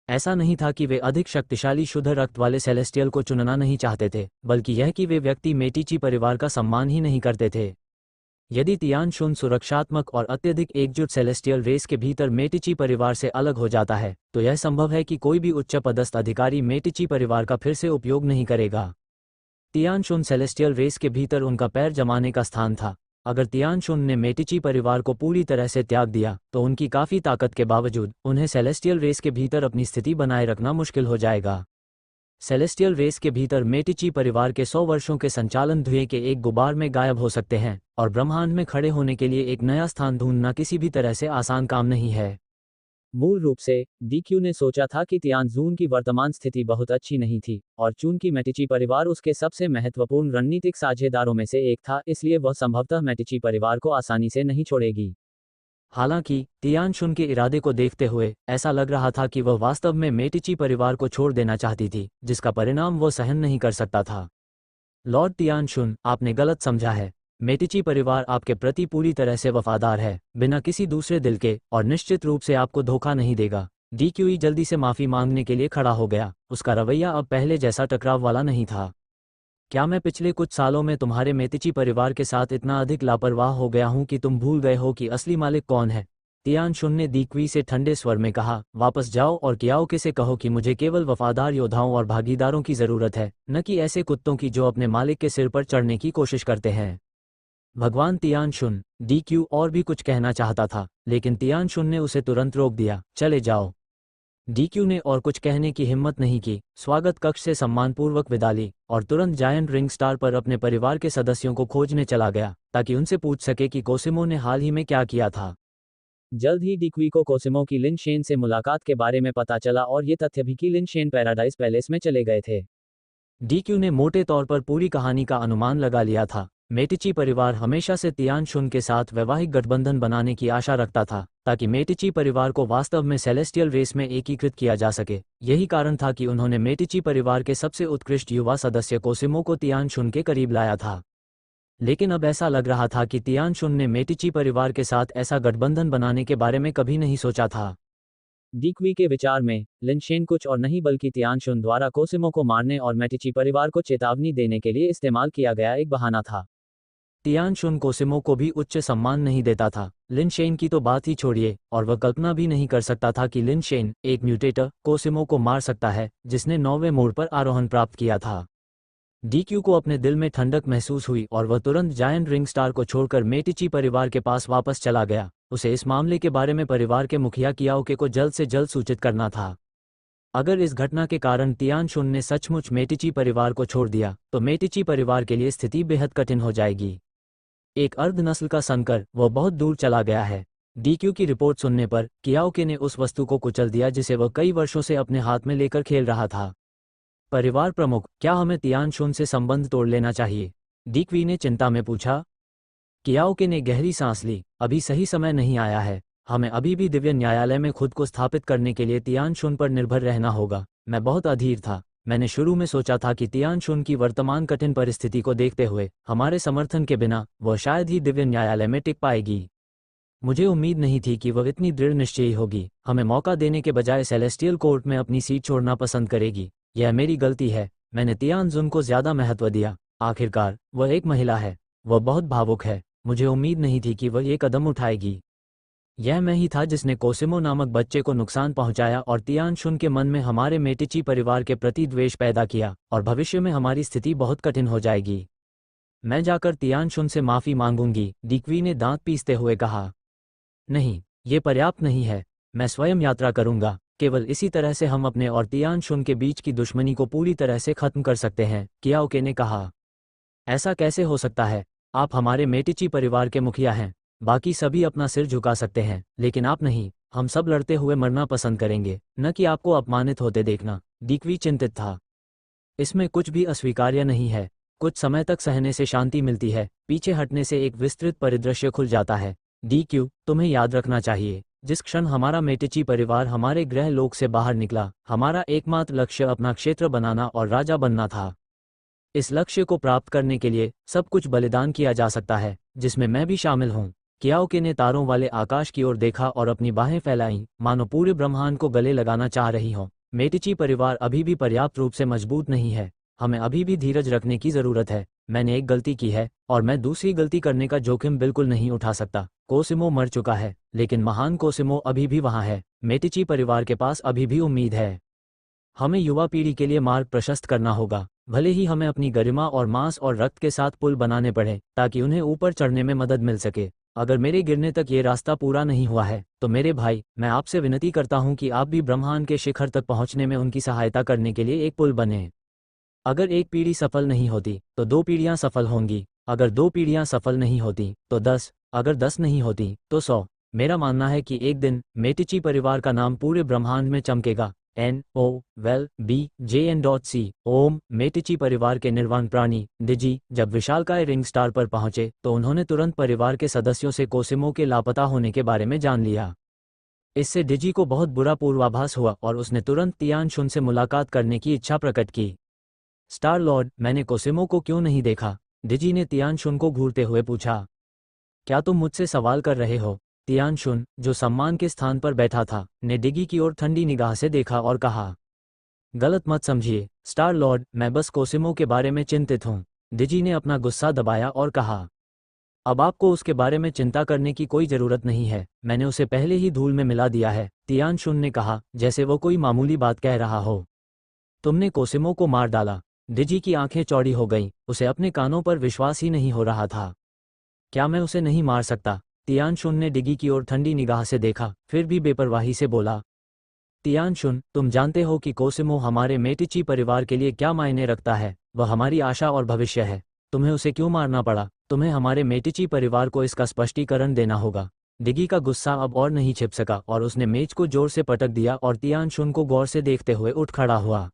ऐसा नहीं था कि वे अधिक शक्तिशाली शुद्ध रक्त वाले सेलेस्टियल को चुनना नहीं चाहते थे, बल्कि यह कि वे व्यक्ति मेटिची परिवार का सम्मान ही नहीं करते थे। यदि तियान शुन सुरक्षात्मक और अत्यधिक एकजुट सेलेस्टियल रेस के भीतर मेटिची परिवार से अलग हो जाता है, तो यह संभव है कि कोई भी उच्च पदस्थ अधिकारी मेटिची परिवार का फिर से उपयोग नहीं करेगा। तियान शुन सेलेस्टियल रेस के भीतर उनका पैर जमाने का स्थान था। अगर तियान शुन ने मेटिची परिवार को पूरी तरह से त्याग दिया तो उनकी काफ़ी ताकत के बावजूद उन्हें सेलेस्टियल रेस के भीतर अपनी स्थिति बनाए रखना मुश्किल हो जाएगा। सेलेस्टियल रेस के भीतर मेटिची परिवार के 100 वर्षों के संचालन धुएं के एक गुबार में गायब हो सकते हैं, और ब्रह्मांड में खड़े होने के लिए एक नया स्थान ढूंढना किसी भी तरह से आसान काम नहीं है। मूल रूप से डीक्यू ने सोचा था कि तियान जून की वर्तमान स्थिति बहुत अच्छी नहीं थी, और चूंकि मेटिची परिवार उसके सबसे महत्वपूर्ण रणनीतिक साझेदारों में से एक था, इसलिए वह संभवतः मेटिची परिवार को आसानी से नहीं छोड़ेगी। हालांकि तियान शुन के इरादे को देखते हुए ऐसा लग रहा था कि वह वास्तव में मेटिची परिवार को छोड़ देना चाहती थी, जिसका परिणाम वह सहन नहीं कर सकता था। लॉर्ड तियान शुन, आपने गलत समझा है। मेटिची परिवार आपके प्रति पूरी तरह से वफादार है, बिना किसी दूसरे दिल के, और निश्चित रूप से आपको धोखा नहीं देगा। डीक्यूई जल्दी से माफी मांगने के लिए खड़ा हो गया। उसका रवैया अब पहले जैसा टकराव वाला नहीं था। क्या मैं पिछले कुछ सालों में तुम्हारे मेटिची परिवार के साथ इतना अधिक लापरवाह हो गया हूं कि तुम भूल गए हो कि असली मालिक कौन है? तियान शुन ने डीक्वी से ठंडे स्वर में कहा, वापस जाओ और कियाओके से कहो कि मुझे केवल वफादार योद्धाओं और भागीदारों की जरूरत है, न कि ऐसे कुत्तों की जो अपने मालिक के सिर पर चढ़ने की कोशिश करते हैं। भगवान तियान शुन, डीक्यू और भी कुछ कहना चाहता था, लेकिन तियान शुन ने उसे तुरंत रोक दिया। चले जाओ। डीक्यू ने और कुछ कहने की हिम्मत नहीं की, स्वागत कक्ष से सम्मानपूर्वक विदा ली और तुरंत जायंट रिंग स्टार पर अपने परिवार के सदस्यों को खोजने चला गया, ताकि उनसे पूछ सके कि कोसिमो ने हाल ही में क्या किया था। जल्द ही डीक्वी को कोसिमो की लिन शेन से मुलाकात के बारे में पता चला और ये तथ्य भी कि लिन शेन पैराडाइज पैलेस में चले गए थे। डीक्यू ने मोटे तौर पर पूरी कहानी का अनुमान लगा लिया था। मेटिची परिवार हमेशा से तियान शुन के साथ वैवाहिक गठबंधन बनाने की आशा रखता था, ताकि मेटिची परिवार को वास्तव में सेलेस्टियल रेस में एकीकृत किया जा सके। यही कारण था कि उन्होंने मेटिची परिवार के सबसे उत्कृष्ट युवा सदस्य कोसिमो को तियान शुन के करीब लाया था। लेकिन अब ऐसा लग रहा था कि तियान शुन ने मेटिची परिवार के साथ ऐसा गठबंधन बनाने के बारे में कभी नहीं सोचा था। डीक्वी के विचार में लिन शेन कुछ और नहीं बल्कि तियान शुन द्वारा कोसिमो को मारने और मेटिची परिवार को चेतावनी देने के लिए इस्तेमाल किया गया एक बहाना था। तियान शुन कोसिमो को भी उच्च सम्मान नहीं देता था। लिन शेन की तो बात ही छोड़िए, और वह कल्पना भी नहीं कर सकता था कि लिन शेन, एक म्यूटेटर, कोसिमो को मार सकता है, जिसने 9वें मोड़ पर आरोहण प्राप्त किया था। डीक्यू को अपने दिल में ठंडक महसूस हुई और वह तुरंत जायंट रिंग स्टार को छोड़कर मेटिची परिवार के पास वापस चला गया। उसे इस मामले के बारे में परिवार के मुखिया कियाओके को जल्द से जल्द सूचित करना था। अगर इस घटना के कारण तियान शुन ने सचमुच मेटिची परिवार को छोड़ दिया, तो मेटिची परिवार के लिए स्थिति बेहद कठिन हो जाएगी। एक अर्ध नस्ल का संकर, वह बहुत दूर चला गया है। डीक्यू की रिपोर्ट सुनने पर कियाओके ने उस वस्तु को कुचल दिया जिसे वह कई वर्षों से अपने हाथ में लेकर खेल रहा था। परिवार प्रमुख, क्या हमें तियान शुन से संबंध तोड़ लेना चाहिए? डीक्वी ने चिंता में पूछा। कियाओके ने गहरी सांस ली। अभी सही समय नहीं आया है। हमें अभी भी दिव्य न्यायालय में खुद को स्थापित करने के लिए तियान शुन पर निर्भर रहना होगा। मैं बहुत अधीर था। मैंने शुरू में सोचा था कि तियान शुन की वर्तमान कठिन परिस्थिति को देखते हुए हमारे समर्थन के बिना वह शायद ही दिव्य न्यायालय में टिक पाएगी। मुझे उम्मीद नहीं थी कि वह इतनी दृढ़ निश्चयी होगी। हमें मौका देने के बजाय सेलेस्टियल कोर्ट में अपनी सीट छोड़ना पसंद करेगी। यह मेरी गलती है। मैंने तियान जुन को ज्यादा महत्व दिया। आखिरकार वह एक महिला है। वह बहुत भावुक है। मुझे उम्मीद नहीं थी कि वह ये कदम उठाएगी। यह मैं ही था जिसने कोसिमो नामक बच्चे को नुकसान पहुंचाया और तियान शुन के मन में हमारे मेटिची परिवार के प्रति द्वेष पैदा किया, और भविष्य में हमारी स्थिति बहुत कठिन हो जाएगी। मैं जाकर तियान शुन से माफी मांगूंगी, डीक्वी ने दांत पीसते हुए कहा। नहीं, ये पर्याप्त नहीं है। मैं स्वयं यात्रा करूंगा। केवल इसी तरह से हम अपने और तियान शुन के बीच की दुश्मनी को पूरी तरह से खत्म कर सकते हैं, कियाओके ने कहा। ऐसा कैसे हो सकता है? आप हमारे मेटिची परिवार के मुखिया हैं। बाकी सभी अपना सिर झुका सकते हैं, लेकिन आप नहीं। हम सब लड़ते हुए मरना पसंद करेंगे, न कि आपको अपमानित होते देखना। डीक्वी चिंतित था। इसमें कुछ भी अस्वीकार्य नहीं है। कुछ समय तक सहने से शांति मिलती है, पीछे हटने से एक विस्तृत परिदृश्य खुल जाता है। डीक्यू, तुम्हें याद रखना चाहिए, जिस क्षण हमारा मेटिची परिवार हमारे ग्रह लोक से बाहर निकला, हमारा एकमात्र लक्ष्य अपना क्षेत्र बनाना और राजा बनना था। इस लक्ष्य को प्राप्त करने के लिए सब कुछ बलिदान किया जा सकता है, जिसमें मैं भी शामिल हूँ। कियाओके ने तारों वाले आकाश की ओर देखा और अपनी बाहें फैलाईं, मानो पूरे ब्रह्मांड को गले लगाना चाह रही हों। मेटिची परिवार अभी भी पर्याप्त रूप से मजबूत नहीं है। हमें अभी भी धीरज रखने की जरूरत है। मैंने एक गलती की है, और मैं दूसरी गलती करने का जोखिम बिल्कुल नहीं उठा सकता। कोसिमो मर चुका है, लेकिन महान कोसिमो अभी भी वहाँ है। मेटिची परिवार के पास अभी भी उम्मीद है। हमें युवा पीढ़ी के लिए मार्ग प्रशस्त करना होगा, भले ही हमें अपनी गरिमा और मांस और रक्त के साथ पुल बनाने पड़े, ताकि उन्हें ऊपर चढ़ने में मदद मिल सके। अगर मेरे गिरने तक ये रास्ता पूरा नहीं हुआ है, तो मेरे भाई, मैं आपसे विनती करता हूँ कि आप भी ब्रह्मांड के शिखर तक पहुँचने में उनकी सहायता करने के लिए एक पुल बने। अगर एक पीढ़ी सफल नहीं होती, तो 2 पीढ़ियाँ सफल होंगी। अगर 2 पीढ़ियाँ सफल नहीं होती, तो 10। अगर 10 नहीं होती, तो 100। मेरा मानना है कि एक दिन मेटिची परिवार का नाम पूरे ब्रह्मांड में चमकेगा। NOVELBJN.C। ओम। मेटिची परिवार के निर्वाण प्राणी डिजी जब विशालकाय रिंग स्टार पर पहुंचे, तो उन्होंने तुरंत परिवार के सदस्यों से कोसिमो के लापता होने के बारे में जान लिया। इससे डिजी को बहुत बुरा पूर्वाभास हुआ और उसने तुरंत तियान शुन से मुलाकात करने की इच्छा प्रकट की। स्टार लॉर्ड, मैंने कोसिमो को क्यों नहीं देखा? डिजी ने तियानशुन को घूरते हुए पूछा। क्या तुम मुझसे सवाल कर रहे हो? तियानशुन, जो सम्मान के स्थान पर बैठा था, ने डिगी की ओर ठंडी निगाह से देखा और कहा, गलत मत समझिए स्टार लॉर्ड, मैं बस कोसिमो के बारे में चिंतित हूँ। डिजी ने अपना गुस्सा दबाया और कहा, अब आपको उसके बारे में चिंता करने की कोई जरूरत नहीं है, मैंने उसे पहले ही धूल में मिला दिया है। तियानशुन ने कहा, जैसे वो कोई मामूली बात कह रहा हो। तुमने कोसिमो को मार डाला। डिजी की आंखें चौड़ी हो गईं, उसे अपने कानों पर विश्वास ही नहीं हो रहा था। क्या मैं उसे नहीं मार सकता? तियानशुन ने डिगी की ओर ठंडी निगाह से देखा, फिर भी बेपरवाही से बोला, तियानशुन, तुम जानते हो कि कोसिमो हमारे मेटिची परिवार के लिए क्या मायने रखता है, वह हमारी आशा और भविष्य है। तुम्हें उसे क्यों मारना पड़ा? तुम्हें हमारे मेटिची परिवार को इसका स्पष्टीकरण देना होगा। डिगी का गुस्सा अब और नहीं छिप सका और उसने मेज को जोर से पटक दिया और तियानशुन को गौर से देखते हुए उठ खड़ा हुआ।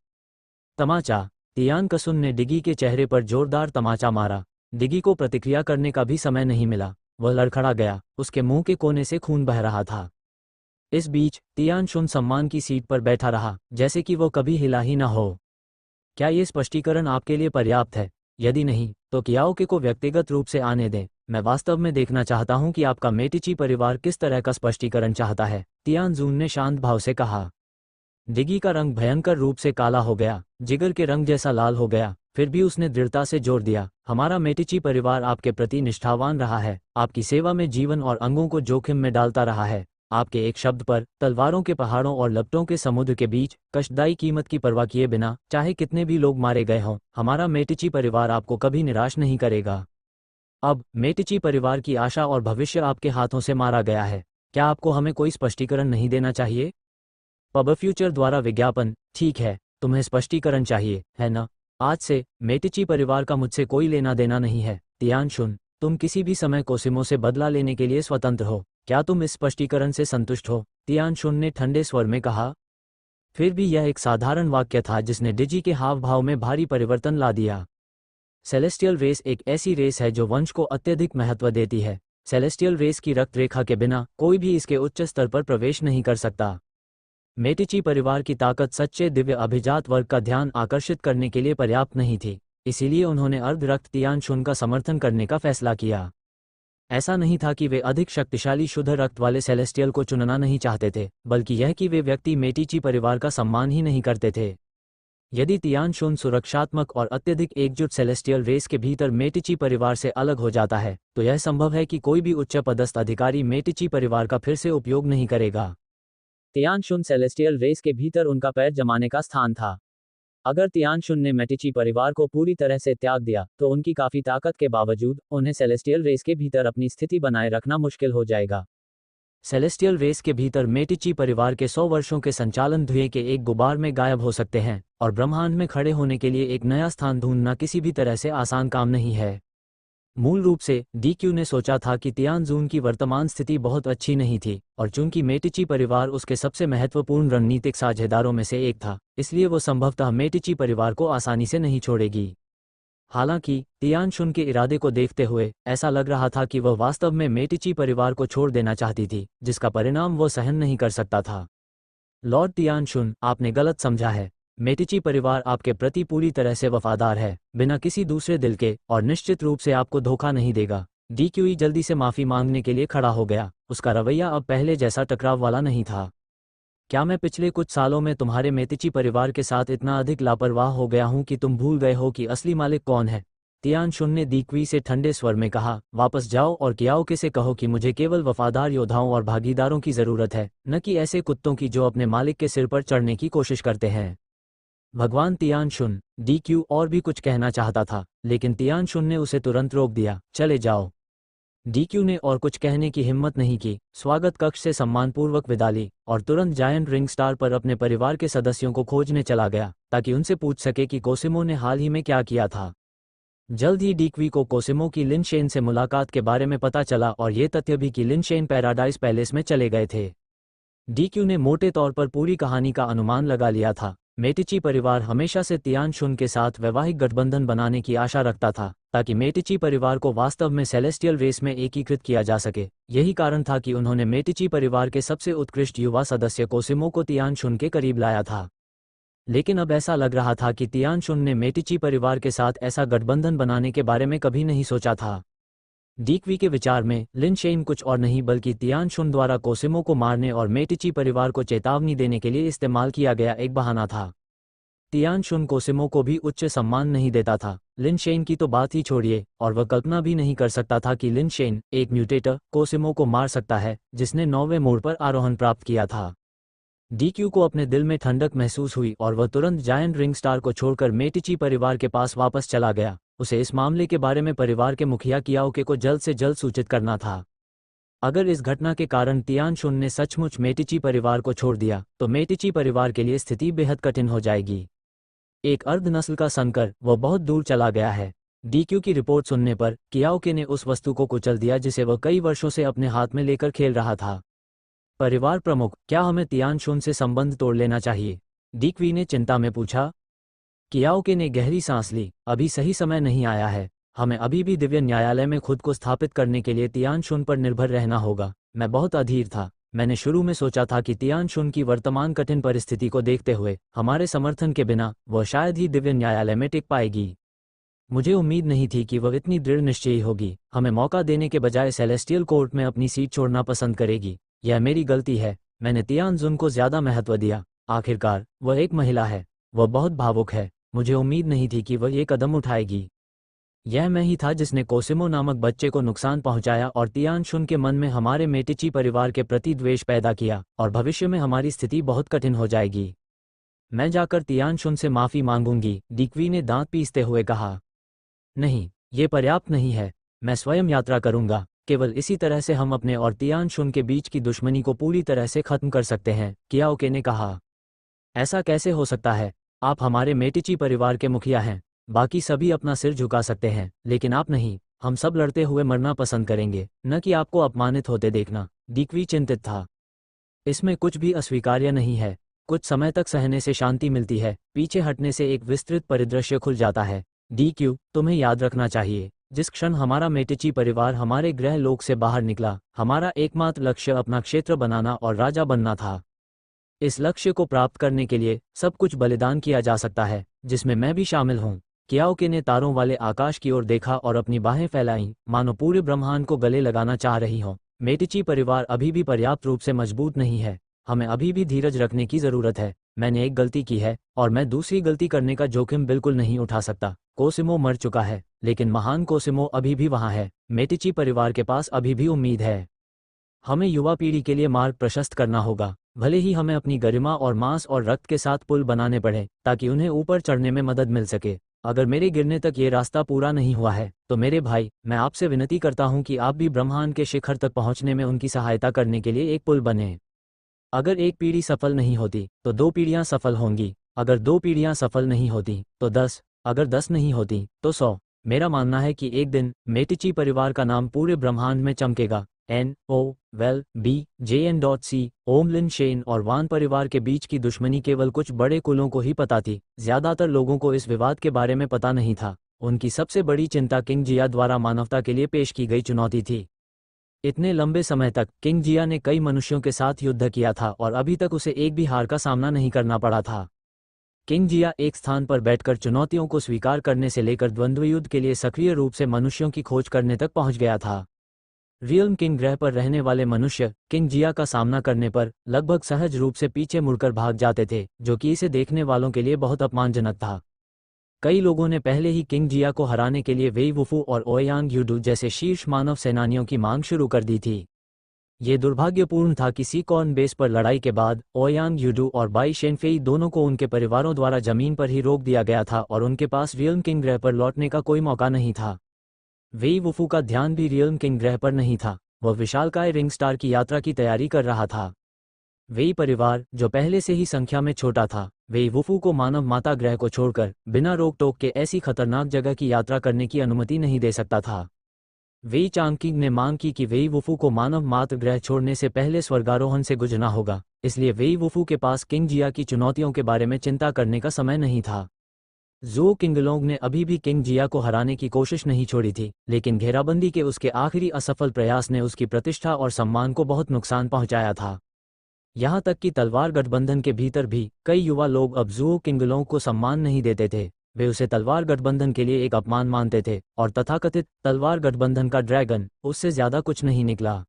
तमाचा। तियानकसुन ने डिगी के चेहरे पर जोरदार तमाचा मारा। डिगी को प्रतिक्रिया करने का भी समय नहीं मिला, वह लड़खड़ा गया, उसके मुंह के कोने से खून बह रहा था। इस बीच तियानशुन सम्मान की सीट पर बैठा रहा, जैसे कि वो कभी हिला ही ना हो। क्या ये स्पष्टीकरण आपके लिए पर्याप्त है? यदि नहीं, तो कियाओके को व्यक्तिगत रूप से आने दें। मैं वास्तव में देखना चाहता हूं कि आपका मेटिची परिवार किस तरह का स्पष्टीकरण चाहता है। तियानजून ने शांत भाव से कहा। डिगी का रंग भयंकर रूप से काला हो गया, जिगर के रंग जैसा लाल हो गया, फिर भी उसने दृढ़ता से जोर दिया, हमारा मेटिची परिवार आपके प्रति निष्ठावान रहा है, आपकी सेवा में जीवन और अंगों को जोखिम में डालता रहा है। आपके एक शब्द पर, तलवारों के पहाड़ों और लपटों के समुद्र के बीच, कष्टदायी कीमत की परवाह किए बिना, चाहे कितने भी लोग मारे गए हों, हमारा मेटिची परिवार आपको कभी निराश नहीं करेगा। अब मेटिची परिवार की आशा और भविष्य आपके हाथों से मारा गया है। क्या आपको हमें कोई स्पष्टीकरण नहीं देना चाहिए? पब फ्यूचर द्वारा विज्ञापन, ठीक है, तुम्हें स्पष्टीकरण चाहिए, है ना? आज से मेटिची परिवार का मुझसे कोई लेना देना नहीं है। तियानशुन, तुम किसी भी समय कोसिमो से बदला लेने के लिए स्वतंत्र हो। क्या तुम इस स्पष्टीकरण से संतुष्ट हो? तियानशुन ने ठंडे स्वर में कहा। फिर भी यह एक साधारण वाक्य था जिसने डिजी के हाव भाव में भारी परिवर्तन ला दिया। सेलेस्टियल रेस एक ऐसी रेस है जो वंश को अत्यधिक महत्व देती है। सेलेस्टियल रेस की रक्त रेखा के बिना कोई भी इसके उच्च स्तर पर प्रवेश नहीं कर सकता। मेटिची परिवार की ताकत सच्चे दिव्य अभिजात वर्ग का ध्यान आकर्षित करने के लिए पर्याप्त नहीं थी, इसीलिए उन्होंने अर्ध रक्त तियानशुन का समर्थन करने का फैसला किया। ऐसा नहीं था कि वे अधिक शक्तिशाली शुद्ध रक्त वाले सेलेस्टियल को चुनना नहीं चाहते थे, बल्कि यह कि वे व्यक्ति मेटिची परिवार का सम्मान ही नहीं करते थे। यदि तियानशुन सुरक्षात्मक और अत्यधिक एकजुट सेलेस्टियल रेस के भीतर मेटिची परिवार से अलग हो जाता है, तो यह संभव है कि कोई भी उच्च पदस्थ अधिकारी मेटिची परिवार का फिर से उपयोग नहीं करेगा। तियानशुन सेलेस्टियल रेस के भीतर उनका पैर जमाने का स्थान था। अगर तियानशुन ने मेटिची परिवार को पूरी तरह से त्याग दिया, तो उनकी काफी ताकत के बावजूद उन्हें सेलेस्टियल रेस के भीतर अपनी स्थिति बनाए रखना मुश्किल हो जाएगा। सेलेस्टियल रेस के भीतर मेटिची परिवार के 100 वर्षों के संचालन धुएं के एक गुबार में गायब हो सकते हैं, और ब्रह्मांड में खड़े होने के लिए एक नया स्थान ढूंढना किसी भी तरह से आसान काम नहीं है। मूल रूप से डीक्यू ने सोचा था कि तियानजून की वर्तमान स्थिति बहुत अच्छी नहीं थी, और चूंकि मेटिची परिवार उसके सबसे महत्वपूर्ण रणनीतिक साझेदारों में से एक था, इसलिए वो संभवतः मेटिची परिवार को आसानी से नहीं छोड़ेगी। हालांकि तियानशुन के इरादे को देखते हुए ऐसा लग रहा था कि वह वास्तव में मेटिची परिवार को छोड़ देना चाहती थी, जिसका परिणाम वो सहन नहीं कर सकता था। लॉर्ड तियानशुन, आपने गलत समझा है। मेटिची परिवार आपके प्रति पूरी तरह से वफादार है, बिना किसी दूसरे दिल के, और निश्चित रूप से आपको धोखा नहीं देगा। डीक्यूई जल्दी से माफी मांगने के लिए खड़ा हो गया, उसका रवैया अब पहले जैसा टकराव वाला नहीं था। क्या मैं पिछले कुछ सालों में तुम्हारे मेटिची परिवार के साथ इतना अधिक लापरवाह हो गया हूं कि तुम भूल गए हो कि असली मालिक कौन है? तियानशुन ने डीक्वी से ठंडे स्वर में कहा, वापस जाओ और कियाओके से कहो कि मुझे केवल वफादार योद्धाओं और भागीदारों की जरूरत है, न कि ऐसे कुत्तों की जो अपने मालिक के सिर पर चढ़ने की कोशिश करते हैं। भगवान तियानशुन, डीक्यू और भी कुछ कहना चाहता था, लेकिन तियानशुन ने उसे तुरंत रोक दिया, चले जाओ। डीक्यू ने और कुछ कहने की हिम्मत नहीं की, स्वागत कक्ष से सम्मानपूर्वक विदा ली, और तुरंत जायंट रिंग स्टार पर अपने परिवार के सदस्यों को खोजने चला गया, ताकि उनसे पूछ सके कि कोसिमो ने हाल ही में क्या किया था। जल्द ही डीक्वी को कोसिमो की लिन शेन से मुलाकात के बारे में पता चला, और ये तथ्य भी कि लिन शेन पैराडाइज पैलेस में चले गए थे। डीक्यू ने मोटे तौर पर पूरी कहानी का अनुमान लगा लिया था। मेटिची परिवार हमेशा से तियानशुन के साथ वैवाहिक गठबंधन बनाने की आशा रखता था, ताकि मेटिची परिवार को वास्तव में सेलेस्टियल रेस में एकीकृत किया जा सके। यही कारण था कि उन्होंने मेटिची परिवार के सबसे उत्कृष्ट युवा सदस्य कोसिमो को तियानशुन के करीब लाया था। लेकिन अब ऐसा लग रहा था कि तियानशुन ने मेटिची परिवार के साथ ऐसा गठबंधन बनाने के बारे में कभी नहीं सोचा था। डीक्वी के विचार में लिन शेन कुछ और नहीं बल्कि तियानशुन द्वारा कोसिमो को मारने और मेटिची परिवार को चेतावनी देने के लिए इस्तेमाल किया गया एक बहाना था। तियानशुन कोसिमो को भी उच्च सम्मान नहीं देता था, लिन शेन की तो बात ही छोड़िए, और वह कल्पना भी नहीं कर सकता था कि लिन शेन, एक म्यूटेटर, कोसिमो को मार सकता है जिसने 9वें मोड़ पर आरोहण प्राप्त किया था। डीक्यू को अपने दिल में ठंडक महसूस हुई और वह तुरंत जायंट रिंग स्टार को छोड़कर मेटिची परिवार के पास वापस चला गया। उसे इस मामले के बारे में परिवार के मुखिया कियाओके को जल्द से जल्द सूचित करना था। अगर इस घटना के कारण तियानशुन ने सचमुच मेटिची परिवार को छोड़ दिया तो मेटिची परिवार के लिए स्थिति बेहद कठिन हो जाएगी। एक अर्ध नस्ल का संकर, वह बहुत दूर चला गया है। डीक्यू की रिपोर्ट सुनने पर कियाओके ने उस वस्तु को कुचल दिया जिसे वह कई वर्षों से अपने हाथ में लेकर खेल रहा था। परिवार प्रमुख, क्या हमें तियानशुन से संबंध तोड़ लेना चाहिए? डीक्वी ने चिंता में पूछा। कियाओके ने गहरी सांस ली। अभी सही समय नहीं आया है। हमें अभी भी दिव्य न्यायालय में खुद को स्थापित करने के लिए तियानशुन पर निर्भर रहना होगा। मैं बहुत अधीर था। मैंने शुरू में सोचा था कि तियानशुन की वर्तमान कठिन परिस्थिति को देखते हुए हमारे समर्थन के बिना वह शायद ही दिव्य न्यायालय में टिक पाएगी। मुझे उम्मीद नहीं थी कि वह इतनी दृढ़ निश्चयी होगी। हमें मौका देने के बजाय सेलेस्टियल कोर्ट में अपनी सीट छोड़ना पसंद करेगी। यह मेरी गलती है। मैंने तियानजुन को ज्यादा महत्व दिया। आखिरकार वह एक महिला है। वह बहुत भावुक है। मुझे उम्मीद नहीं थी कि वह ये कदम उठाएगी। यह मैं ही था जिसने कोसिमो नामक बच्चे को नुकसान पहुंचाया और तियानशुन के मन में हमारे मेटिची परिवार के प्रति द्वेष पैदा किया, और भविष्य में हमारी स्थिति बहुत कठिन हो जाएगी। मैं जाकर तियानशुन से माफी मांगूंगी, डीक्वी ने दांत पीसते हुए कहा। नहीं, ये पर्याप्त नहीं है। मैं स्वयं यात्रा करूंगा। केवल इसी तरह से हम अपने और तियानशुन के बीच की दुश्मनी को पूरी तरह से खत्म कर सकते हैं, कियाओके ने कहा। ऐसा कैसे हो सकता है? आप हमारे मेटिची परिवार के मुखिया हैं। बाकी सभी अपना सिर झुका सकते हैं, लेकिन आप नहीं। हम सब लड़ते हुए मरना पसंद करेंगे, न कि आपको अपमानित होते देखना। डीक्वी चिंतित था। इसमें कुछ भी अस्वीकार्य नहीं है। कुछ समय तक सहने से शांति मिलती है, पीछे हटने से एक विस्तृत परिदृश्य खुल जाता है। डीक्यू, तुम्हें याद रखना चाहिए, जिस क्षण हमारा मेटिची परिवार हमारे ग्रह लोक से बाहर निकला, हमारा एकमात्र लक्ष्य अपना क्षेत्र बनाना और राजा बनना था। इस लक्ष्य को प्राप्त करने के लिए सब कुछ बलिदान किया जा सकता है, जिसमें मैं भी शामिल हूँ। कियाओके ने तारों वाले आकाश की ओर देखा और अपनी बाहें फैलाईं, मानो पूरे ब्रह्मांड को गले लगाना चाह रही हों। मेटिची परिवार अभी भी पर्याप्त रूप से मजबूत नहीं है। हमें अभी भी धीरज रखने की जरूरत है। मैंने एक गलती की है और मैं दूसरी गलती करने का जोखिम बिल्कुल नहीं उठा सकता। कोसिमो मर चुका है, लेकिन महान कोसिमो अभी भी वहां है। मेटिची परिवार के पास अभी भी उम्मीद है। हमें युवा पीढ़ी के लिए मार्ग प्रशस्त करना होगा, भले ही हमें अपनी गरिमा और मांस और रक्त के साथ पुल बनाने पड़े, ताकि उन्हें ऊपर चढ़ने में मदद मिल सके। अगर मेरे गिरने तक ये रास्ता पूरा नहीं हुआ है तो मेरे भाई, मैं आपसे विनती करता हूं कि आप भी ब्रह्मांड के शिखर तक पहुंचने में उनकी सहायता करने के लिए एक पुल बने। अगर एक पीढ़ी सफल नहीं होती तो 2 पीढ़ियां सफल होंगी। अगर 2 पीढ़ियां सफल नहीं होती तो 10, अगर 10 नहीं होती तो 100। मेरा मानना है कि एक दिन मेटिची परिवार का नाम पूरे ब्रह्मांड में चमकेगा। NOVELBJN.C। ओम लिन शेन और वान परिवार के बीच की दुश्मनी केवल कुछ बड़े कुलों को ही पता थी। ज्यादातर लोगों को इस विवाद के बारे में पता नहीं था। उनकी सबसे बड़ी चिंता किंग जिया द्वारा मानवता के लिए पेश की गई चुनौती थी। इतने लंबे समय तक किंग जिया ने कई मनुष्यों के साथ युद्ध किया था और अभी तक उसे एक भी हार का सामना नहीं करना पड़ा था। किंग जिया एक स्थान पर बैठकर चुनौतियों को स्वीकार करने से लेकर द्वंद्व युद्ध के लिए सक्रिय रूप से मनुष्यों की खोज करने तक पहुंच गया था। रियल्म किंग ग्रह पर रहने वाले मनुष्य किंग जिया का सामना करने पर लगभग सहज रूप से पीछे मुड़कर भाग जाते थे, जो कि इसे देखने वालों के लिए बहुत अपमानजनक था। कई लोगों ने पहले ही किंग जिया को हराने के लिए वेई वुफू और ओयांग यूडू जैसे शीर्ष मानव सेनानियों की मांग शुरू कर दी थी। ये दुर्भाग्यपूर्ण था कि सीकॉर्न बेस पर लड़ाई के बाद ओयांग यूडू और बाई शेनफेई दोनों को उनके परिवारों द्वारा जमीन पर ही रोक दिया गया था और उनके पास रियल्म किंग ग्रह पर लौटने का कोई मौका नहीं था। वेई वुफू का ध्यान भी रियल्म किंग ग्रह पर नहीं था। वह विशालकाय रिंग स्टार की यात्रा की तैयारी कर रहा था। वेई परिवार, जो पहले से ही संख्या में छोटा था, वेई वुफू को मानव माता ग्रह को छोड़कर बिना रोक टोक के ऐसी खतरनाक जगह की यात्रा करने की अनुमति नहीं दे सकता था। वेई चांगकिंग ने मांग की कि वेई वुफू को मानव मात्र ग्रह छोड़ने से पहले स्वर्गारोहण से गुजरना होगा, इसलिए वेई वुफू के पास किंग जिया की चुनौतियों के बारे में चिंता करने का समय नहीं था। ज़ो किंगलोंग ने अभी भी किंग जिया को हराने की कोशिश नहीं छोड़ी थी, लेकिन घेराबंदी के उसके आखिरी असफल प्रयास ने उसकी प्रतिष्ठा और सम्मान को बहुत नुकसान पहुंचाया था। यहाँ तक कि तलवार गठबंधन के भीतर भी कई युवा लोग अब जुओ किंगलोंग को सम्मान नहीं देते थे। वे उसे तलवार गठबंधन के लिए एक अपमान मानते थे और तथाकथित तलवार गठबंधन का ड्रैगन उससे ज्यादा कुछ नहीं निकला।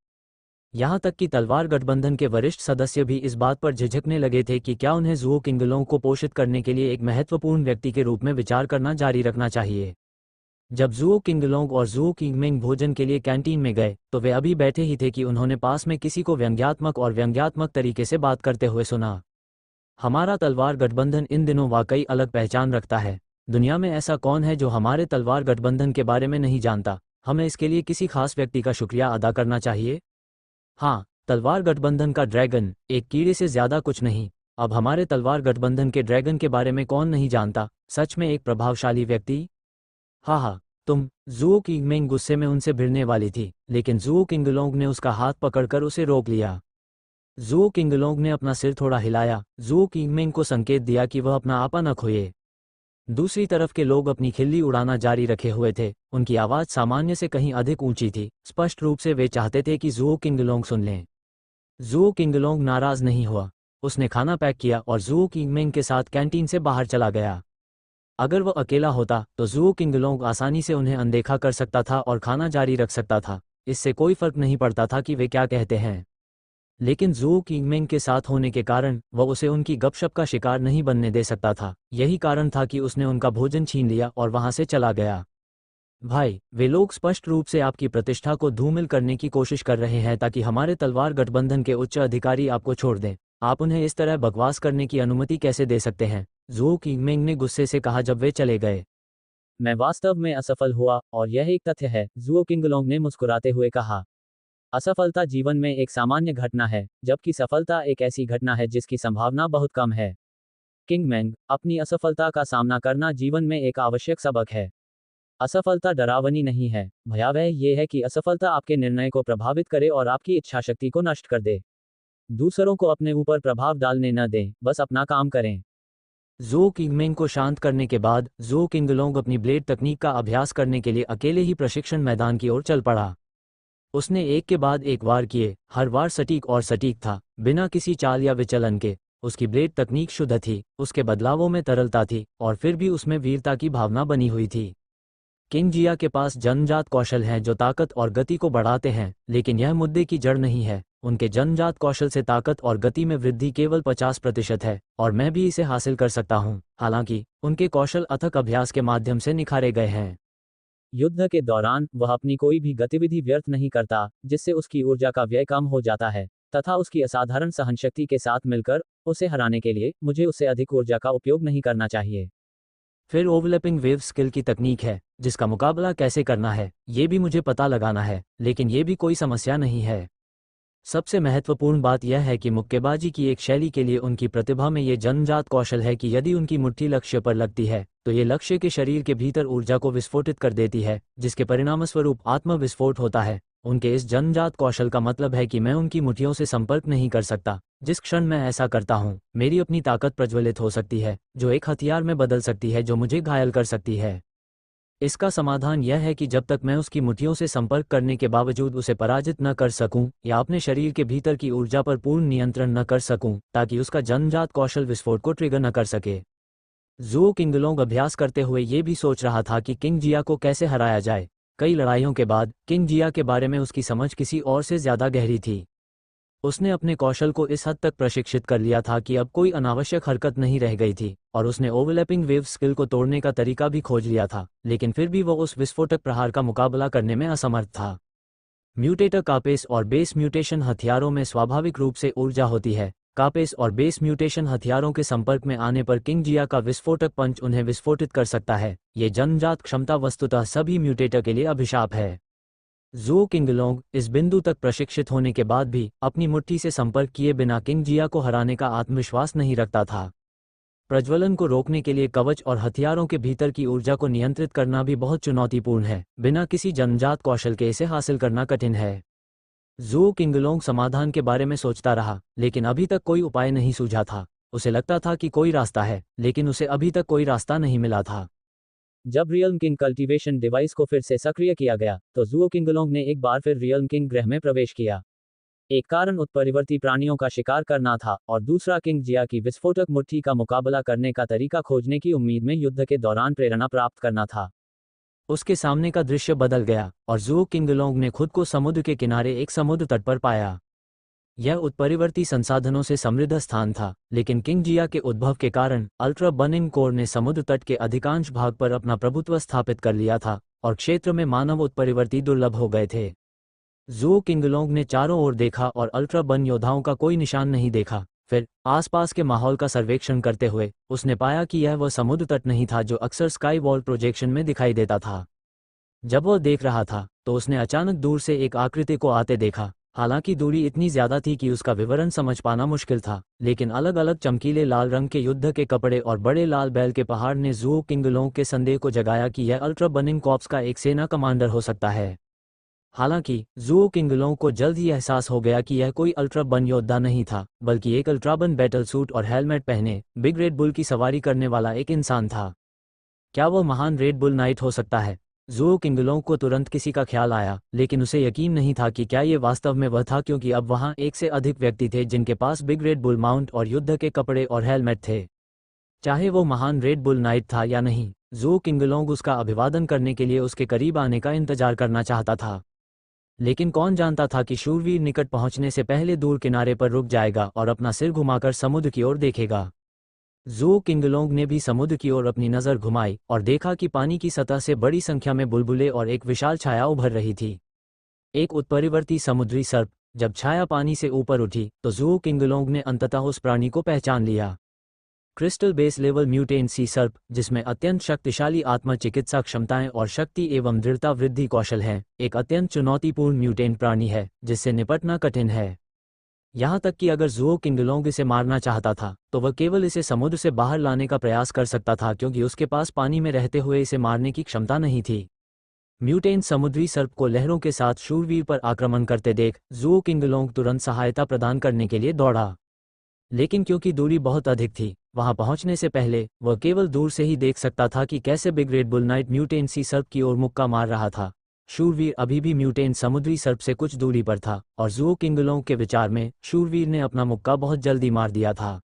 यहाँ तक कि तलवार गठबंधन के वरिष्ठ सदस्य भी इस बात पर झिझकने लगे थे कि क्या उन्हें जुओ किंगलोंग को पोषित करने के लिए एक महत्वपूर्ण व्यक्ति के रूप में विचार करना जारी रखना चाहिए। जब जुओ किंगलोंग और जुओ किंगमिंग भोजन के लिए कैंटीन में गए तो वे अभी बैठे ही थे कि उन्होंने पास में किसी को व्यंग्यात्मक तरीके से बात करते हुए सुना। हमारा तलवार गठबंधन इन दिनों वाकई अलग पहचान रखता है। दुनिया में ऐसा कौन है जो हमारे तलवार गठबंधन के बारे में नहीं जानता? हमें इसके लिए किसी खास व्यक्ति का शुक्रिया अदा करना चाहिए। हाँ, तलवार गठबंधन का ड्रैगन एक कीड़े से ज्यादा कुछ नहीं। अब हमारे तलवार गठबंधन के ड्रैगन के बारे में कौन नहीं जानता? सच में एक प्रभावशाली व्यक्ति। हाँ, जुओ किंगमिंग गुस्से में उनसे भिड़ने वाली थी, लेकिन जुओ किंगलोंग ने उसका हाथ पकड़कर उसे रोक लिया। जुओ किंगलोंग ने अपना सिर थोड़ा हिलाया, जुओ किंगमिंग को संकेत दिया कि वह अपना आपा न खोए। दूसरी तरफ के लोग अपनी खिल्ली उड़ाना जारी रखे हुए थे। उनकी आवाज सामान्य से कहीं अधिक ऊंची थी। स्पष्ट रूप से वे चाहते थे कि जुओ किंगलोंग सुन लें। जुओ किंगलोंग नाराज नहीं हुआ। उसने खाना पैक किया और जुओ किंगमिंग के साथ कैंटीन से बाहर चला गया। अगर वह अकेला होता तो जुओ किंगलोंग आसानी से उन्हें अनदेखा कर सकता था और खाना जारी रख सकता था। इससे कोई फर्क नहीं पड़ता था कि वे क्या कहते हैं। लेकिन जुओ किंगमिंग के साथ होने के कारण वह उसे उनकी गपशप का शिकार नहीं बनने दे सकता था। यही कारण था कि उसने उनका भोजन छीन लिया और वहां से चला गया। भाई, वे लोग स्पष्ट रूप से आपकी प्रतिष्ठा को धूमिल करने की कोशिश कर रहे हैं ताकि हमारे तलवार गठबंधन के उच्च अधिकारी आपको छोड़ दें। आप उन्हें इस तरह बकवास करने की अनुमति कैसे दे सकते हैं? जुओ किंगमिंग ने गुस्से से कहा जब वे चले गए। मैं वास्तव में असफल हुआ और यह एक तथ्य है, जुओ किंगलोंग ने मुस्कुराते हुए कहा। असफलता जीवन में एक सामान्य घटना है, जबकि सफलता एक ऐसी घटना है जिसकी संभावना बहुत कम है। किंगमेंग, अपनी असफलता का सामना करना जीवन में एक आवश्यक सबक है। असफलता डरावनी नहीं है, भयावह ये है कि असफलता आपके निर्णय को प्रभावित करे और आपकी इच्छाशक्ति को नष्ट कर दे। दूसरों को अपने ऊपर प्रभाव डालने न दें, बस अपना काम करें। जुओ किंगमिंग को शांत करने के बाद जुओ किंगलोंग अपनी ब्लेड तकनीक का अभ्यास करने के लिए अकेले ही प्रशिक्षण मैदान की ओर चल पड़ा। उसने एक के बाद एक वार किए, हर वार सटीक और सटीक था, बिना किसी चाल या विचलन के। उसकी ब्लेड तकनीक शुद्ध थी, उसके बदलावों में तरलता थी और फिर भी उसमें वीरता की भावना बनी हुई थी। किंग जिया के पास जन्मजात कौशल हैं जो ताकत और गति को बढ़ाते हैं, लेकिन यह मुद्दे की जड़ नहीं है। उनके जन्मजात कौशल से ताकत और गति में वृद्धि केवल 50% है और मैं भी इसे हासिल कर सकता हूं। हालांकि उनके कौशल अथक अभ्यास के माध्यम से निखारे गए हैं। युद्ध के दौरान वह अपनी कोई भी गतिविधि व्यर्थ नहीं करता, जिससे उसकी ऊर्जा का व्यय कम हो जाता है, तथा उसकी असाधारण सहनशक्ति के साथ मिलकर उसे हराने के लिए मुझे उससे अधिक ऊर्जा का उपयोग नहीं करना चाहिए। फिर ओवरलैपिंग वेव स्किल की तकनीक है, जिसका मुकाबला कैसे करना है ये भी मुझे पता लगाना है, लेकिन ये भी कोई समस्या नहीं है। सबसे महत्वपूर्ण बात यह है कि मुक्केबाजी की एक शैली के लिए उनकी प्रतिभा में ये जन्मजात कौशल है कि यदि उनकी मुट्ठी लक्ष्य पर लगती है तो ये लक्ष्य के शरीर के भीतर ऊर्जा को विस्फोटित कर देती है, जिसके परिणामस्वरूप आत्म विस्फोट होता है। उनके इस जन्मजात कौशल का मतलब है कि मैं उनकी मुट्ठियों से संपर्क नहीं कर सकता। जिस क्षण मैं ऐसा करता हूँ, मेरी अपनी ताकत प्रज्वलित हो सकती है, जो एक हथियार में बदल सकती है जो मुझे घायल कर सकती है। इसका समाधान यह है कि जब तक मैं उसकी मुट्ठियों से संपर्क करने के बावजूद उसे पराजित न कर सकूं या अपने शरीर के भीतर की ऊर्जा पर पूर्ण नियंत्रण न कर सकूं, ताकि उसका जन्मजात कौशल विस्फोट को ट्रिगर न कर सके। जुओ किंगलोंग अभ्यास करते हुए ये भी सोच रहा था कि किंग जिया को कैसे हराया जाए। कई लड़ाइयों के बाद किंग जिया के बारे में उसकी समझ किसी और से ज्यादा गहरी थी। उसने अपने कौशल को इस हद तक प्रशिक्षित कर लिया था कि अब कोई अनावश्यक हरकत नहीं रह गई थी और उसने ओवरलैपिंग वेव स्किल को तोड़ने का तरीका भी खोज लिया था, लेकिन फिर भी वह उस विस्फोटक प्रहार का मुकाबला करने में असमर्थ था। म्यूटेटर कापेस और बेस म्यूटेशन हथियारों में स्वाभाविक रूप से ऊर्जा होती है। कापेस और बेस म्यूटेशन हथियारों के संपर्क में आने पर किंग जिया का विस्फोटक पंच उन्हें विस्फोटित कर सकता है। ये जन्मजात क्षमता वस्तुतः सभी म्यूटेटर के लिए अभिशाप है। जुओ किंगलोंग इस बिंदु तक प्रशिक्षित होने के बाद भी अपनी मुट्ठी से संपर्क किए बिना किंग जिया को हराने का आत्मविश्वास नहीं रखता था। प्रज्वलन को रोकने के लिए कवच और हथियारों के भीतर की ऊर्जा को नियंत्रित करना भी बहुत चुनौतीपूर्ण है। बिना किसी जन्मजात कौशल के इसे हासिल करना कठिन है। जुओ किंगलोंग समाधान के बारे में सोचता रहा, लेकिन अभी तक कोई उपाय नहीं सूझा था। उसे लगता था कि कोई रास्ता है, लेकिन उसे अभी तक कोई रास्ता नहीं मिला था। जब रियल्म किंग कल्टीवेशन डिवाइस को फिर से सक्रिय किया गया तो जुओ किंगलोंग ने एक बार फिर रियल्म किंग ग्रह में प्रवेश किया। एक कारण उत्परिवर्ती प्राणियों का शिकार करना था और दूसरा किंग जिया की विस्फोटक मुट्ठी का मुकाबला करने का तरीका खोजने की उम्मीद में युद्ध के दौरान प्रेरणा प्राप्त करना था। उसके सामने का दृश्य बदल गया और ज़ुओ किंगलोंग ने खुद को समुद्र के किनारे एक समुद्र तट पर पाया। यह उत्परिवर्ती संसाधनों से समृद्ध स्थान था, लेकिन किंग जिया के उद्भव के कारण अल्ट्रा बर्निंग कोर ने समुद्र तट के अधिकांश भाग पर अपना प्रभुत्व स्थापित कर लिया था और क्षेत्र में मानव उत्परिवर्ती दुर्लभ हो गए थे। ज़ुओ किंगलोंग ने चारों ओर देखा और अल्ट्रा बन योद्धाओं का कोई निशान नहीं देखा। फिर आसपास के माहौल का सर्वेक्षण करते हुए उसने पाया कि यह वह समुद्र तट नहीं था जो अक्सर स्काई वॉल प्रोजेक्शन में दिखाई देता था। जब वह देख रहा था तो उसने अचानक दूर से एक आकृति को आते देखा। हालांकि दूरी इतनी ज्यादा थी कि उसका विवरण समझ पाना मुश्किल था, लेकिन अलग अलग चमकीले लाल रंग के युद्ध के कपड़े और बड़े लाल बैल के पहाड़ ने ज़ुओ किंगलोंग के संदेह को जगाया कि यह अल्ट्रा बर्निंग कॉर्प्स का एक सेना कमांडर हो सकता है। हालांकि ज़ुओ किंगलोंग को जल्द ही एहसास हो गया कि यह कोई अल्ट्रा बन योद्धा नहीं था, बल्कि एक अल्ट्राबन बैटल सूट और हेलमेट पहने बिग रेड बुल की सवारी करने वाला एक इंसान था। क्या वह महान रेड बुल नाइट हो सकता है? ज़ुओ किंगलोंग को तुरंत किसी का ख्याल आया, लेकिन उसे यकीन नहीं था कि क्या ये वास्तव में वह था, क्योंकि अब वहां एक से अधिक व्यक्ति थे जिनके पास बिग रेड बुल माउंट और युद्ध के कपड़े और हेलमेट थे। चाहे वो महान रेड बुल नाइट था या नहीं, ज़ुओ किंगलोंग उसका अभिवादन करने के लिए उसके करीब आने का इंतजार करना चाहता था। लेकिन कौन जानता था कि शूरवीर निकट पहुंचने से पहले दूर किनारे पर रुक जाएगा और अपना सिर घुमाकर समुद्र की ओर देखेगा। ज़ुओ किंगलोंग ने भी समुद्र की ओर अपनी नज़र घुमाई और देखा कि पानी की सतह से बड़ी संख्या में बुलबुले और एक विशाल छाया उभर रही थी। एक उत्परिवर्ती समुद्री सर्प। जब छाया पानी से ऊपर उठी तो ज़ुओ किंगलोंग ने अंततः उस प्राणी को पहचान लिया। Crystal base level mutant sea सर्प, जिसमें अत्यंत शक्तिशाली आत्म चिकित्सा क्षमताएं और शक्ति एवं दृढ़ता वृद्धि कौशल हैं, एक अत्यंत चुनौतीपूर्ण म्यूटेंट प्राणी है जिससे निपटना कठिन है। यहाँ तक कि अगर ज़ुओ किंगलोंग इसे मारना चाहता था तो वह केवल इसे समुद्र से बाहर लाने का प्रयास कर सकता था, क्योंकि उसके पास पानी में रहते हुए इसे मारने की क्षमता नहीं थी। म्यूटेंट समुद्री सर्प को लहरों के साथ शूरवीर पर आक्रमण करते देख ज़ुओ किंगलोंग तुरंत सहायता प्रदान करने के लिए दौड़ा। लेकिन क्योंकि दूरी बहुत अधिक थी, वहां पहुंचने से पहले वह केवल दूर से ही देख सकता था कि कैसे big red bull knight mutant sea सर्प की ओर मुक्का मार रहा था। शूरवीर अभी भी म्यूटेंट समुद्री सर्प से कुछ दूरी पर था और ज़ुओ किंगलोंग के विचार में शूरवीर ने अपना मुक्का बहुत जल्दी मार दिया था।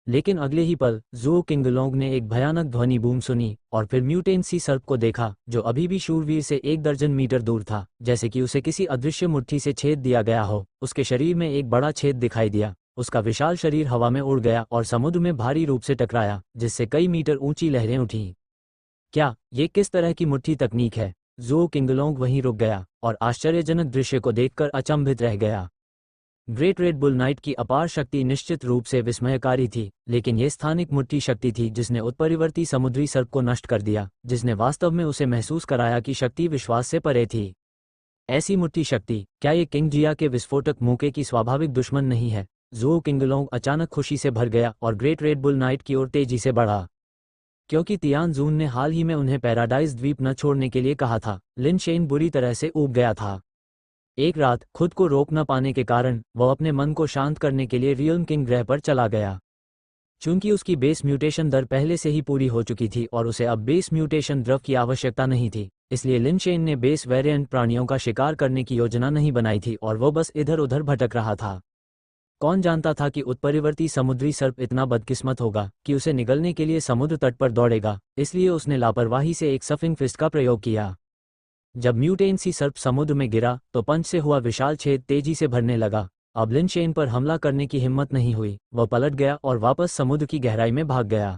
लेकिन अगले ही पल ज़ुओ किंगलोंग ने एक भयानक ध्वनि बूम सुनी और फिर म्यूटेंट सी सर्प को देखा, जो अभी भी शूरवीर से 1 दर्जन मीटर दूर था, जैसे कि उसे किसी अदृश्य मुट्ठी से छेद दिया गया हो। उसके शरीर में एक बड़ा छेद दिखाई दिया। उसका विशाल शरीर हवा में उड़ गया और समुद्र में भारी रूप से टकराया, जिससे कई मीटर ऊंची लहरें उठीं। क्या ये किस तरह की मुट्ठी तकनीक है? ज़ुओ किंगलोंग वहीं रुक गया और आश्चर्यजनक दृश्य को देखकर अचंभित रह गया। ग्रेट रेड बुल नाइट की अपार शक्ति निश्चित रूप से विस्मयकारी थी, लेकिन यह स्थानिक मुट्ठी शक्ति थी जिसने उत्परिवर्ती समुद्री सर्प को नष्ट कर दिया, जिसने वास्तव में उसे महसूस कराया कि शक्ति विश्वास से परे थी। ऐसी मुट्ठी शक्ति, क्या ये किंग जिया के विस्फोटक मूके की स्वाभाविक दुश्मन नहीं है? ज़ुओ किंगलोंग अचानक खुशी से भर गया और ग्रेट रेड बुल नाइट की ओर तेजी से बढ़ा। क्योंकि तियानजून ने हाल ही में उन्हें पैराडाइज द्वीप न छोड़ने के लिए कहा था, लिन शेन बुरी तरह से ऊब गया था। एक रात खुद को रोक न पाने के कारण वह अपने मन को शांत करने के लिए रियल्म किंग ग्रह पर चला गया। चूंकि उसकी बेस म्यूटेशन दर पहले से ही पूरी हो चुकी थी और उसे अब बेस म्यूटेशन द्रव की आवश्यकता नहीं थी, इसलिए लिन शेन ने बेस वेरिएंट प्राणियों का शिकार करने की योजना नहीं बनाई थी और वह बस इधर उधर भटक रहा था। कौन जानता था कि उत्परिवर्ती समुद्री सर्प इतना बदकिस्मत होगा कि उसे निगलने के लिए समुद्र तट पर दौड़ेगा, इसलिए उसने लापरवाही से एक सफिंग फिस्ट का प्रयोग किया। जब म्यूटेंट सी सर्प समुद्र में गिरा तो पंच से हुआ विशाल छेद तेजी से भरने लगा। अब लिन शेन पर हमला करने की हिम्मत नहीं हुई, वह पलट गया और वापस समुद्र की गहराई में भाग गया।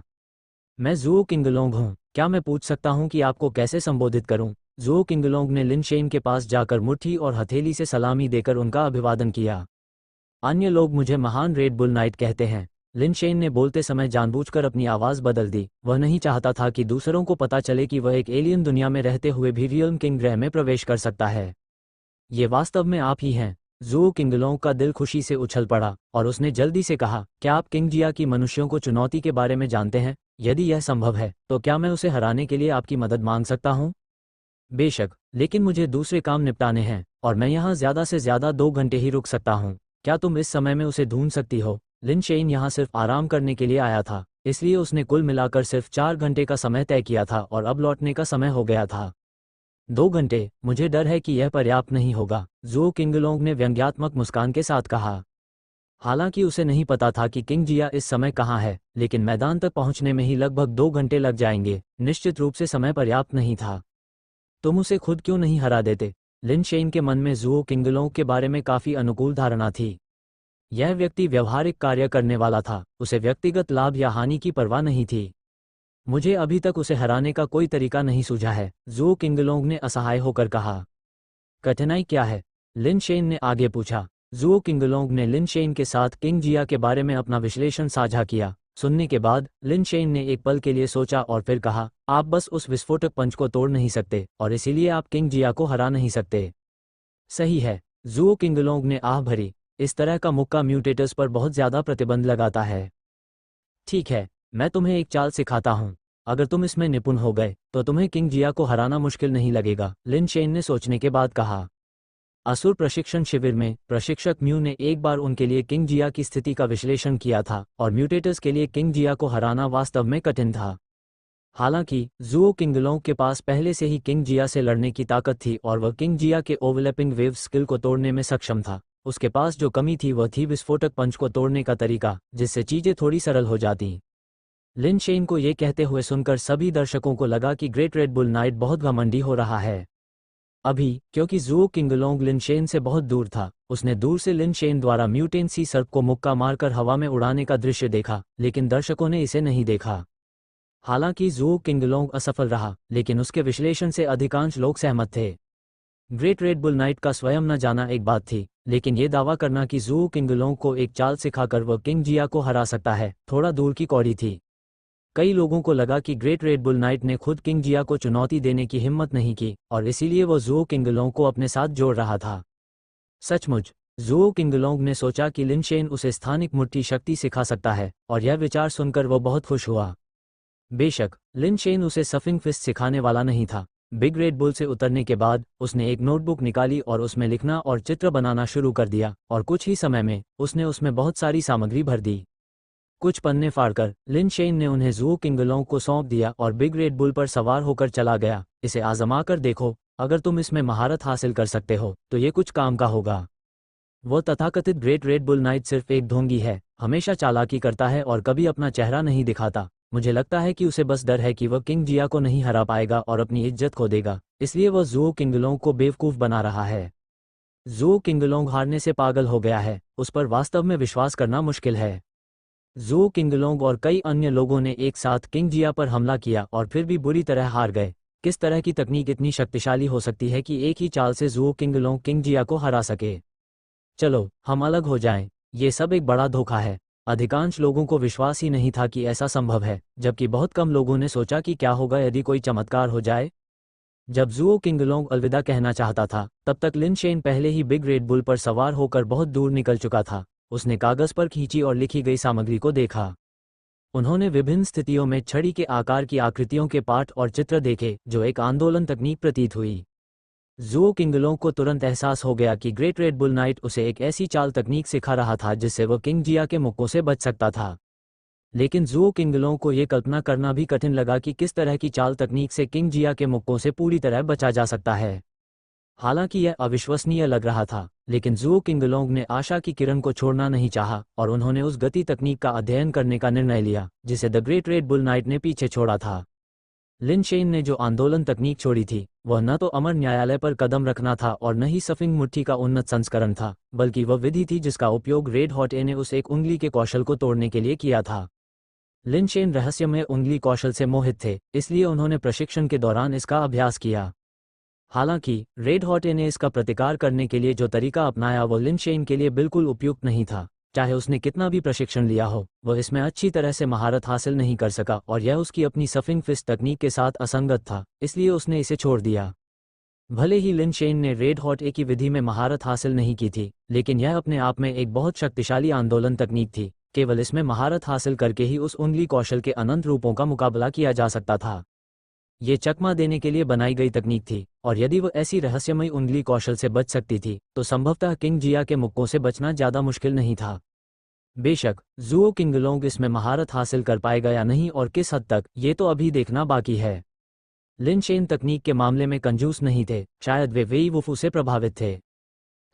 मैं ज़ुओ किंगलोंग हूँ, क्या मैं पूछ सकता हूँ कि आपको कैसे संबोधित करूँ? ज़ुओ किंगलोंग ने लिन शेन के पास जाकर मुट्ठी और हथेली से सलामी देकर उनका अभिवादन किया। अन्य लोग मुझे महान रेड बुल नाइट कहते हैं। लिन शेन ने बोलते समय जानबूझकर अपनी आवाज़ बदल दी। वह नहीं चाहता था कि दूसरों को पता चले कि वह एक एलियन दुनिया में रहते हुए भी रियल्म किंग ग्रह में प्रवेश कर सकता है। ये वास्तव में आप ही हैं। ज़ुओ किंगलोंग का दिल खुशी से उछल पड़ा और उसने जल्दी से कहा, क्या आप किंग जिया की मनुष्यों को चुनौती के बारे में जानते हैं? यदि यह संभव है तो क्या मैं उसे हराने के लिए आपकी मदद मांग सकता हूँ? बेशक, लेकिन मुझे दूसरे काम निपटाने हैं और मैं यहाँ ज़्यादा से ज़्यादा 2 घंटे ही रुक सकता हूँ। क्या तुम इस समय में उसे ढूंढ सकती हो? लिन शेन यहाँ सिर्फ आराम करने के लिए आया था, इसलिए उसने कुल मिलाकर सिर्फ 4 घंटे का समय तय किया था और अब लौटने का समय हो गया था। 2 घंटे, मुझे डर है कि यह पर्याप्त नहीं होगा, ज़ुओ किंगलोंग ने व्यंग्यात्मक मुस्कान के साथ कहा। हालांकि उसे नहीं पता था कि किंग जिया इस समय कहाँ है, लेकिन मैदान तक पहुंचने में ही लगभग 2 घंटे लग जाएंगे, निश्चित रूप से समय पर्याप्त नहीं था। तुम उसे खुद क्यों नहीं हरा देते? लिन शेन के मन में ज़ुओ किंगलोंग के बारे में काफ़ी अनुकूल धारणा थी। यह व्यक्ति व्यवहारिक कार्य करने वाला था, उसे व्यक्तिगत लाभ या हानि की परवाह नहीं थी। मुझे अभी तक उसे हराने का कोई तरीका नहीं सूझा है, ज़ुओ किंगलोंग ने असहाय होकर कहा। कठिनाई क्या है? लिन शेन ने आगे पूछा। ज़ुओ किंगलोंग ने लिन शेन के साथ किंग जिया के बारे में अपना विश्लेषण साझा किया। सुनने के बाद लिन शेन ने एक पल के लिए सोचा और फिर कहा, आप बस उस विस्फोटक पंच को तोड़ नहीं सकते और इसीलिए आप किंग जिया को हरा नहीं सकते। सही है, ज़ुओ किंगलोंग ने आह भरी। इस तरह का मुक्का म्यूटेटर्स पर बहुत ज़्यादा प्रतिबंध लगाता है। ठीक है, मैं तुम्हें एक चाल सिखाता हूँ। अगर तुम इसमें निपुण हो गए तो तुम्हें किंग जिया को हराना मुश्किल नहीं लगेगा, लिन शेन ने सोचने के बाद कहा। असुर प्रशिक्षण शिविर में प्रशिक्षक म्यू ने एक बार उनके लिए किंग जिया की स्थिति का विश्लेषण किया था और म्यूटेटर्स के लिए किंग जिया को हराना वास्तव में कठिन था। हालांकि ज़ुओ किंगलोंग के पास पहले से ही किंग जिया से लड़ने की ताकत थी और वह किंग जिया के ओवरलैपिंग वेव स्किल को तोड़ने में सक्षम था। उसके पास जो कमी थी वह थी विस्फोटक पंच को तोड़ने का तरीका, जिससे चीजें थोड़ी सरल हो जाती। लिन शेन को ये कहते हुए सुनकर सभी दर्शकों को लगा कि ग्रेट रेड बुल नाइट बहुत घमंडी हो रहा है। अभी, क्योंकि ज़ुओ किंगलोंग लिन शेन से बहुत दूर था, उसने दूर से लिन शेन द्वारा म्यूटेंसी सर्प को मुक्का मारकर हवा में उड़ाने का दृश्य देखा, लेकिन दर्शकों ने इसे नहीं देखा। हालांकि ज़ुओ किंगलोंग असफल रहा, लेकिन उसके विश्लेषण से अधिकांश लोग सहमत थे। ग्रेट रेड बुल नाइट का स्वयं न जाना एक बात थी, लेकिन ये दावा करना कि ज़ुओ किंगलोंग को एक चाल सिखाकर वह किंग जिया को हरा सकता है, थोड़ा दूर की कौड़ी थी। कई लोगों को लगा कि ग्रेट रेड बुल नाइट ने खुद किंग जिया को चुनौती देने की हिम्मत नहीं की और इसीलिए वो ज़ुओ किंगलोंग को अपने साथ जोड़ रहा था। सचमुच, ज़ुओ किंगलोंग ने सोचा कि लिन शेन उसे स्थानिक मुट्ठी शक्ति सिखा सकता है और यह विचार सुनकर वो बहुत खुश हुआ। बेशक, लिन शेन उसे सफिंग फिस्ट सिखाने वाला नहीं था। बिग रेड बुल से उतरने के बाद उसने एक नोटबुक निकाली और उसमें लिखना और चित्र बनाना शुरू कर दिया और कुछ ही समय में उसने उसमें बहुत सारी सामग्री भर दी। कुछ पन्ने फाड़कर लिन शेन ने उन्हें ज़ुओ किंगलोंग को सौंप दिया और बिग रेड बुल पर सवार होकर चला गया। इसे आजमा कर देखो, अगर तुम इसमें महारत हासिल कर सकते हो तो ये कुछ काम का होगा। वो तथाकथित ग्रेट रेड बुल नाइट सिर्फ एक ढोंगी है, हमेशा चालाकी करता है और कभी अपना चेहरा नहीं दिखाता। मुझे लगता है कि उसे बस डर है कि वह किंग जिया को नहीं हरा पाएगा और अपनी इज्जत खो देगा, इसलिए वह ज़ुओ किंगलोंग को बेवकूफ़ बना रहा है। ज़ुओ किंगलोंग हारने से पागल हो गया है, उस पर वास्तव में विश्वास करना मुश्किल है। ज़ुओ किंगलोंग और कई अन्य लोगों ने एक साथ किंग जिया पर हमला किया और फिर भी बुरी तरह हार गए। किस तरह की तकनीक इतनी शक्तिशाली हो सकती है कि एक ही चाल से ज़ुओ किंगलोंग किंग जिया को हरा सके? चलो, हम अलग हो जाएं। ये सब एक बड़ा धोखा है। अधिकांश लोगों को विश्वास ही नहीं था कि ऐसा संभव है, जबकि बहुत कम लोगों ने सोचा कि क्या होगा यदि कोई चमत्कार हो जाए। जब ज़ुओ किंगलोंग अलविदा कहना चाहता था, तब तक लिन शेन पहले ही बिग रेड बुल पर सवार होकर बहुत दूर निकल चुका था। उसने कागज पर खींची और लिखी गई सामग्री को देखा। उन्होंने विभिन्न स्थितियों में छड़ी के आकार की आकृतियों के पाठ और चित्र देखे, जो एक आंदोलन तकनीक प्रतीत हुई। ज़ुओ किंगलोंग को तुरंत एहसास हो गया कि ग्रेट रेड बुल नाइट उसे एक ऐसी चाल तकनीक सिखा रहा था जिससे वह किंग जिया के मुक्कों से बच सकता था। लेकिन ज़ुओ किंगलोंग को यह कल्पना करना भी कठिन लगा कि किस तरह की चाल तकनीक से किंग जिया के मुक्कों से पूरी तरह बचा जा सकता है। हालांकि यह अविश्वसनीय लग रहा था, लेकिन ज़ुओ किंगलोंग ने आशा की किरण को छोड़ना नहीं चाहा और उन्होंने उस गति तकनीक का अध्ययन करने का निर्णय लिया जिसे the great red bull night ने पीछे छोड़ा था। लिन शेन ने जो आंदोलन तकनीक छोड़ी थी, वह न तो अमर न्यायालय पर कदम रखना था और न ही सफिंग मुट्ठी का उन्नत संस्करण था, बल्कि वह विधि थी जिसका उपयोग रेड हॉट ए ने उस एक उंगली के कौशल को तोड़ने के लिए किया था। लिन शेन रहस्यमय उंगली कौशल से मोहित थे, इसलिए उन्होंने प्रशिक्षण के दौरान इसका अभ्यास किया। हालांकि रेड हॉट ए ने इसका प्रतिकार करने के लिए जो तरीका अपनाया वह लिन शेन के लिए बिल्कुल उपयुक्त नहीं था। चाहे उसने कितना भी प्रशिक्षण लिया हो, वह इसमें अच्छी तरह से महारत हासिल नहीं कर सका और यह उसकी अपनी सफिंग फिस्ट तकनीक के साथ असंगत था, इसलिए उसने इसे छोड़ दिया। भले ही लिन शेन ने रेड हॉट ए की विधि में महारत हासिल नहीं की थी, लेकिन यह अपने आप में एक बहुत शक्तिशाली आंदोलन तकनीक थी। केवल इसमें महारत हासिल करके ही उस उंगली कौशल के अनंत रूपों का मुकाबला किया जा सकता था। ये चकमा देने के लिए बनाई गई तकनीक थी, और यदि वह ऐसी रहस्यमयी उंगली कौशल से बच सकती थी, तो संभवतः किंग जिया के मुक्कों से बचना ज़्यादा मुश्किल नहीं था। बेशक, ज़ुओ किंगलोंग इसमें महारत हासिल कर पाएगा या नहीं और किस हद तक, ये तो अभी देखना बाकी है। लिन शेन तकनीक के मामले में कंजूस नहीं थे, शायद वे वेई वुफू से प्रभावित थे।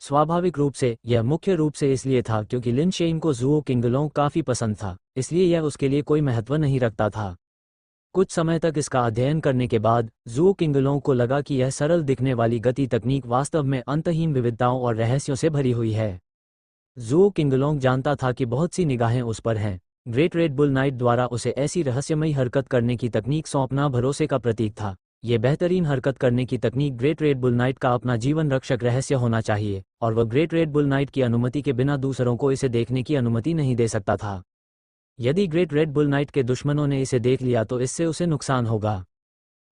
स्वाभाविक रूप से यह मुख्य रूप से इसलिए था क्योंकि लिन शेन को ज़ुओ किंगलोंग काफ़ी पसंद था, इसलिए यह उसके लिए कोई महत्व नहीं रखता था। कुछ समय तक इसका अध्ययन करने के बाद ज़ुओ किंगलोंग को लगा कि यह सरल दिखने वाली गति तकनीक वास्तव में अंतहीन विविधताओं और रहस्यों से भरी हुई है। ज़ुओ किंगलोंग जानता था कि बहुत सी निगाहें उस पर हैं। ग्रेट रेड बुल नाइट द्वारा उसे ऐसी रहस्यमयी हरकत करने की तकनीक सौंपना भरोसे का प्रतीक था। ये बेहतरीन हरकत करने की तकनीक ग्रेट रेड बुल नाइट का अपना जीवन रक्षक रहस्य होना चाहिए, और वह ग्रेट रेड बुल नाइट की अनुमति के बिना दूसरों को इसे देखने की अनुमति नहीं दे सकता था। यदि ग्रेट रेड बुल नाइट के दुश्मनों ने इसे देख लिया तो इससे उसे नुकसान होगा।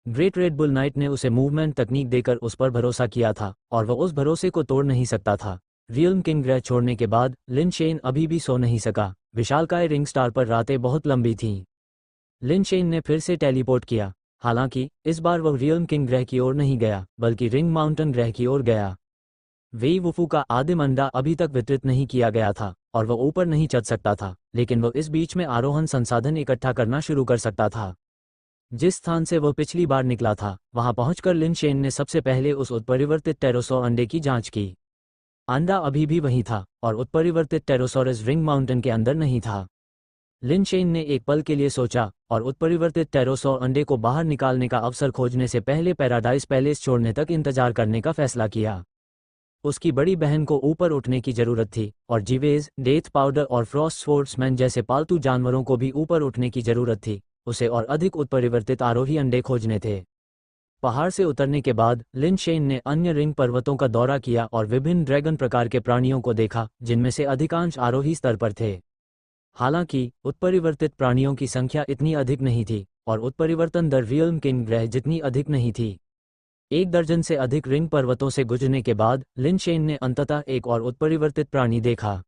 ग्रेट रेड बुल नाइट ने उसे मूवमेंट तकनीक देकर उस पर भरोसा किया था, और वह उस भरोसे को तोड़ नहीं सकता था। रियल्म किंग ग्रह छोड़ने के बाद लिन शेन अभी भी सो नहीं सका। विशालकाय रिंग स्टार पर रातें बहुत लंबी थीं। लिन शेन ने फिर से टेलीपोर्ट किया, हालांकि इस बार वह रियल्म किंग ग्रह की ओर नहीं गया बल्कि रिंग माउंटेन ग्रह की ओर गया। वेई वुफू का आदिम अंडा अभी तक वितरित नहीं किया गया था और वह ऊपर नहीं चढ़ सकता था, लेकिन वह इस बीच में आरोहण संसाधन इकट्ठा करना शुरू कर सकता था। जिस स्थान से वह पिछली बार निकला था वहां पहुंचकर लिन शेन ने सबसे पहले उस उत्परिवर्तित टेरोसॉर अंडे की जांच की। अंडा अभी भी वही था और उत्परिवर्तित टेरोसॉरस रिंग माउंटेन के अंदर नहीं था। लिन शेन ने एक पल के लिए सोचा और उत्परिवर्तित टेरोसॉर अंडे को बाहर निकालने का अवसर खोजने से पहले पैराडाइज पैलेस छोड़ने तक इंतजार करने का फैसला किया। उसकी बड़ी बहन को ऊपर उठने की जरूरत थी और जीवेज, डेथ पाउडर और फ्रॉस्ट स्पोर्ट्समैन जैसे पालतू जानवरों को भी ऊपर उठने की जरूरत थी। उसे और अधिक उत्परिवर्तित आरोही अंडे खोजने थे। पहाड़ से उतरने के बाद लिन शेन ने अन्य रिंग पर्वतों का दौरा किया और विभिन्न ड्रैगन प्रकार के प्राणियों को देखा, जिनमें से अधिकांश आरोही स्तर पर थे। हालांकि उत्परिवर्तित प्राणियों की संख्या इतनी अधिक नहीं थी और उत्परिवर्तन दर रियल्म किंग ग्रह जितनी अधिक नहीं थी। 1 दर्जन से अधिक रिंग पर्वतों से गुजरने के बाद लिन शेन ने अंततः एक और उत्परिवर्तित प्राणी देखा।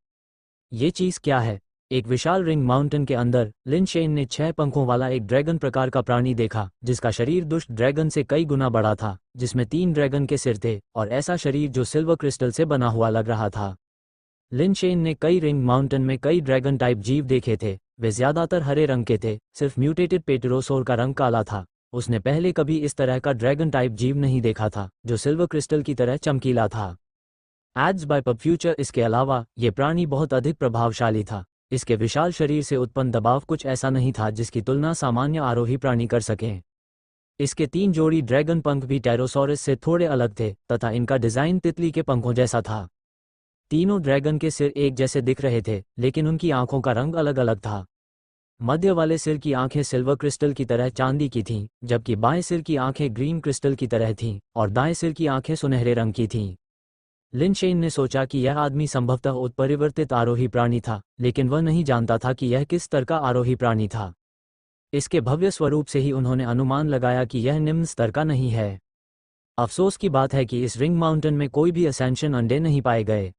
ये चीज़ क्या है? एक विशाल रिंग माउंटेन के अंदर लिन शेन ने 6 पंखों वाला एक ड्रैगन प्रकार का प्राणी देखा, जिसका शरीर दुष्ट ड्रैगन से कई गुना बड़ा था, जिसमें 3 ड्रैगन के सिर थे और ऐसा शरीर जो सिल्वर क्रिस्टल से बना हुआ लग रहा था। लिन शेन ने कई रिंग माउंटेन में कई ड्रैगन टाइप जीव देखे थे। वे ज्यादातर हरे रंग के थे, सिर्फ म्यूटेटेड पेटेरोसोर का रंग काला था। उसने पहले कभी इस तरह का ड्रैगन टाइप जीव नहीं देखा था जो सिल्वर क्रिस्टल की तरह चमकीला था। Ads by Pub Future. इसके अलावा ये प्राणी बहुत अधिक प्रभावशाली था। इसके विशाल शरीर से उत्पन्न दबाव कुछ ऐसा नहीं था जिसकी तुलना सामान्य आरोही प्राणी कर सकें। इसके 3 जोड़ी ड्रैगन पंख भी टेरोसॉरस से थोड़े अलग थे तथा इनका डिजाइन तितली के पंखों जैसा था। तीनों ड्रैगन के सिर एक जैसे दिख रहे थे, लेकिन उनकी आंखों का रंग अलग अलग था। मध्य वाले सिर की आंखें सिल्वर क्रिस्टल की तरह चांदी की थीं, जबकि बाएं सिर की आंखें ग्रीन क्रिस्टल की तरह थीं और दाएं सिर की आंखें सुनहरे रंग की थीं। लिन शेन ने सोचा कि यह आदमी संभवतः उत्परिवर्तित आरोही प्राणी था, लेकिन वह नहीं जानता था कि यह किस स्तर का आरोही प्राणी था। इसके भव्य स्वरूप से ही उन्होंने अनुमान लगाया कि यह निम्न स्तर का नहीं है। अफसोस की बात है कि इस रिंग माउंटेन में कोई भी असेंशन अंडे नहीं पाए गए।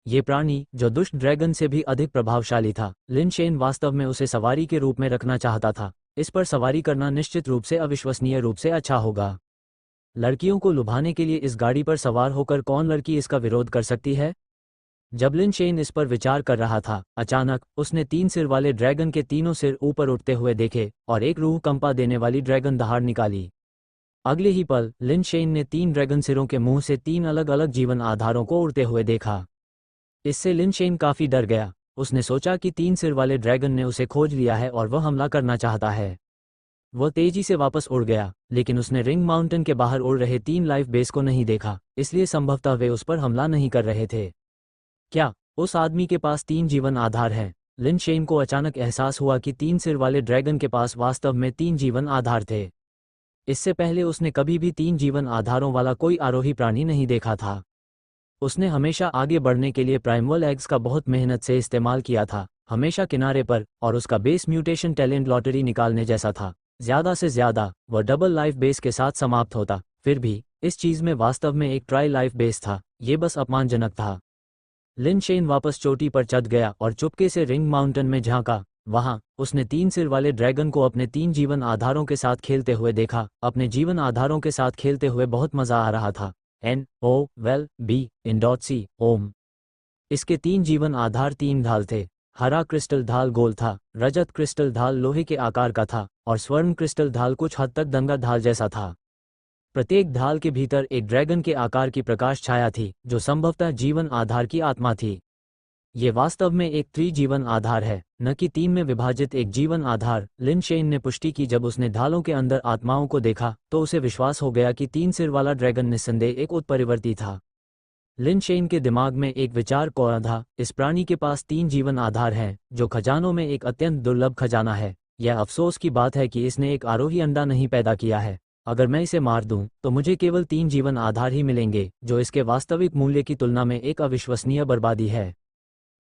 ये प्राणी, जो दुष्ट ड्रैगन से भी अधिक प्रभावशाली था, लिन शेन वास्तव में उसे सवारी के रूप में रखना चाहता था। इस पर सवारी करना निश्चित रूप से अविश्वसनीय रूप से अच्छा होगा। लड़कियों को लुभाने के लिए इस गाड़ी पर सवार होकर कौन लड़की इसका विरोध कर सकती है? जब लिन शेन इस पर विचार कर रहा था, अचानक उसने 3 सिर वाले ड्रैगन के तीनों सिर ऊपर उठते हुए देखे और एक रूह कंपा देने वाली ड्रैगन दहाड़ निकाली। अगले ही पल लिन शेन ने 3 ड्रैगन सिरों के मुंह से 3 अलग अलग जीवन आधारों को उड़ते हुए देखा। इससे लिन शेन काफी डर गया। उसने सोचा कि 3 सिर वाले ड्रैगन ने उसे खोज लिया है और वह हमला करना चाहता है। वह तेजी से वापस उड़ गया, लेकिन उसने रिंग माउंटेन के बाहर उड़ रहे 3 लाइफ बेस को नहीं देखा, इसलिए संभवतः वे उस पर हमला नहीं कर रहे थे। क्या उस आदमी के पास 3 जीवन आधार हैं? लिन शेन को अचानक एहसास हुआ कि 3 सिर वाले ड्रैगन के पास वास्तव में 3 जीवन आधार थे। इससे पहले उसने कभी भी 3 जीवन आधारों वाला कोई आरोही प्राणी नहीं देखा था। उसने हमेशा आगे बढ़ने के लिए प्राइमल एग्स का बहुत मेहनत से इस्तेमाल किया था, हमेशा किनारे पर, और उसका बेस म्यूटेशन टैलेंट लॉटरी निकालने जैसा था। ज्यादा से ज्यादा वह डबल लाइफ बेस के साथ समाप्त होता। फिर भी इस चीज में वास्तव में एक ट्राई लाइफ बेस था। ये बस अपमानजनक था। लिन शेन वापस चोटी पर चढ़ गया और चुपके से रिंग माउंटेन में झांका। वहां उसने 3 सिर वाले ड्रैगन को अपने 3 जीवन आधारों के साथ खेलते हुए देखा। अपने जीवन आधारों के साथ खेलते हुए बहुत मजा आ रहा था। NO वेल B IN.C ओम। इसके 3 जीवन आधार 3 ढाल थे। हरा क्रिस्टल ढाल गोल था, रजत क्रिस्टल ढाल लोहे के आकार का था और स्वर्ण क्रिस्टल ढाल कुछ हद तक गंगा ढाल जैसा था। प्रत्येक ढाल के भीतर एक ड्रैगन के आकार की प्रकाश छाया थी, जो संभवतः जीवन आधार की आत्मा थी। ये वास्तव में एक त्रिजीवन आधार है, न कि तीन में विभाजित एक जीवन आधार। लिन शेन ने पुष्टि की जब उसने ढालों के अंदर आत्माओं को देखा तो उसे विश्वास हो गया कि तीन सिर वाला ड्रैगन निस्संदेह एक उत्परिवर्ती था। लिन शेन के दिमाग में एक विचार कौड़ा था, इस प्राणी के पास तीन जीवन आधार हैं, जो खजानों में एक अत्यंत दुर्लभ खजाना है। यह अफसोस की बात है कि इसने एक आरोही अंडा नहीं पैदा किया है। अगर मैं इसे मार दूं तो मुझे केवल तीन जीवन आधार ही मिलेंगे, जो इसके वास्तविक मूल्य की तुलना में एक अविश्वसनीय बर्बादी है।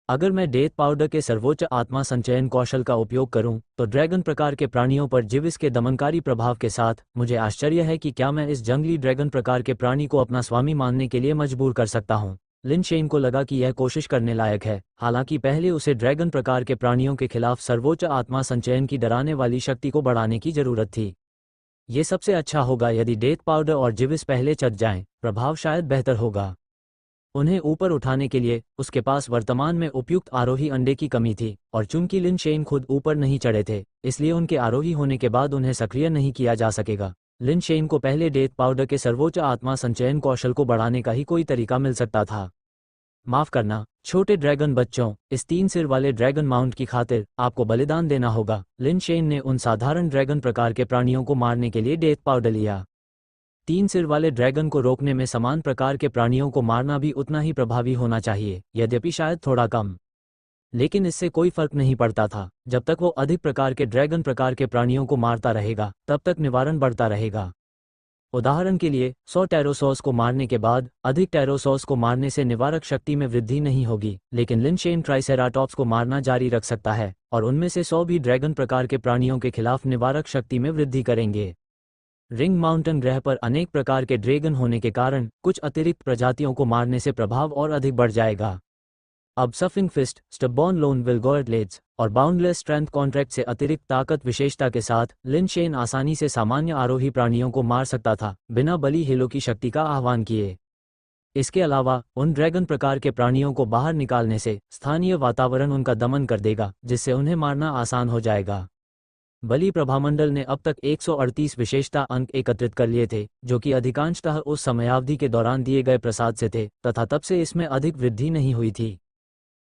अगर मैं डेथ पाउडर के सर्वोच्च आत्मा संचयन कौशल का उपयोग करूं, तो ड्रैगन प्रकार के प्राणियों पर जिविस के दमनकारी प्रभाव के साथ, मुझे आश्चर्य है कि क्या मैं इस जंगली ड्रैगन प्रकार के प्राणी को अपना स्वामी मानने के लिए मजबूर कर सकता हूं। लिन शेन को लगा कि यह कोशिश करने लायक है, हालांकि पहले उसे ड्रैगन प्रकार के प्राणियों के खिलाफ सर्वोच्च आत्मा संचयन की डराने वाली शक्ति को बढ़ाने की जरूरत थी। ये सबसे अच्छा होगा यदि डेथ पाउडर और जिविस पहले चढ़ जाएं, प्रभाव शायद बेहतर होगा। उन्हें ऊपर उठाने के लिए उसके पास वर्तमान में उपयुक्त आरोही अंडे की कमी थी, और चूंकि लिन शेन खुद ऊपर नहीं चढ़े थे, इसलिए उनके आरोही होने के बाद उन्हें सक्रिय नहीं किया जा सकेगा। लिन शेन को पहले डेथ पाउडर के सर्वोच्च आत्मा संचयन कौशल को बढ़ाने का ही कोई तरीका मिल सकता था। माफ करना, छोटे ड्रैगन बच्चों, इस तीन सिर वाले ड्रैगन माउंट की खातिर आपको बलिदान देना होगा। लिन शेन ने उन साधारण ड्रैगन प्रकार के प्राणियों को मारने के लिए डेथ पाउडर लिया। तीन सिर वाले ड्रैगन को रोकने में समान प्रकार के प्राणियों को मारना भी उतना ही प्रभावी होना चाहिए, यद्यपि शायद थोड़ा कम। लेकिन इससे कोई फर्क नहीं पड़ता था। जब तक वो अधिक प्रकार के ड्रैगन प्रकार के प्राणियों को मारता रहेगा, तब तक निवारण बढ़ता रहेगा। उदाहरण के लिए 100 टेरोसॉस को मारने के बाद अधिक टेरोसॉस को मारने से निवारक शक्ति में वृद्धि नहीं होगी, लेकिन लिन शेन ट्राइसेराटॉप्स को मारना जारी रख सकता है और उनमें से 100 भी ड्रैगन प्रकार के प्राणियों के खिलाफ निवारक शक्ति में वृद्धि करेंगे। रिंग माउंटेन ग्रह पर अनेक प्रकार के ड्रैगन होने के कारण कुछ अतिरिक्त प्रजातियों को मारने से प्रभाव और अधिक बढ़ जाएगा। अब सफिंग फिस्ट, स्टबॉर्न लोन विलगॉर्डलेट्स और बाउंडलेस स्ट्रेंथ कॉन्ट्रैक्ट से अतिरिक्त ताकत विशेषता के साथ लिन शेन आसानी से सामान्य आरोही प्राणियों को मार सकता था, बिना बली हेलो की शक्ति का आह्वान किए। इसके अलावा उन ड्रैगन प्रकार के प्राणियों को बाहर निकालने से स्थानीय वातावरण उनका दमन कर देगा, जिससे उन्हें मारना आसान हो जाएगा। बलि प्रभामंडल ने अब तक 138 विशेषता अंक एकत्रित कर लिए थे, जो कि अधिकांशतः उस समयावधि के दौरान दिए गए प्रसाद से थे, तथा तब से इसमें अधिक वृद्धि नहीं हुई थी।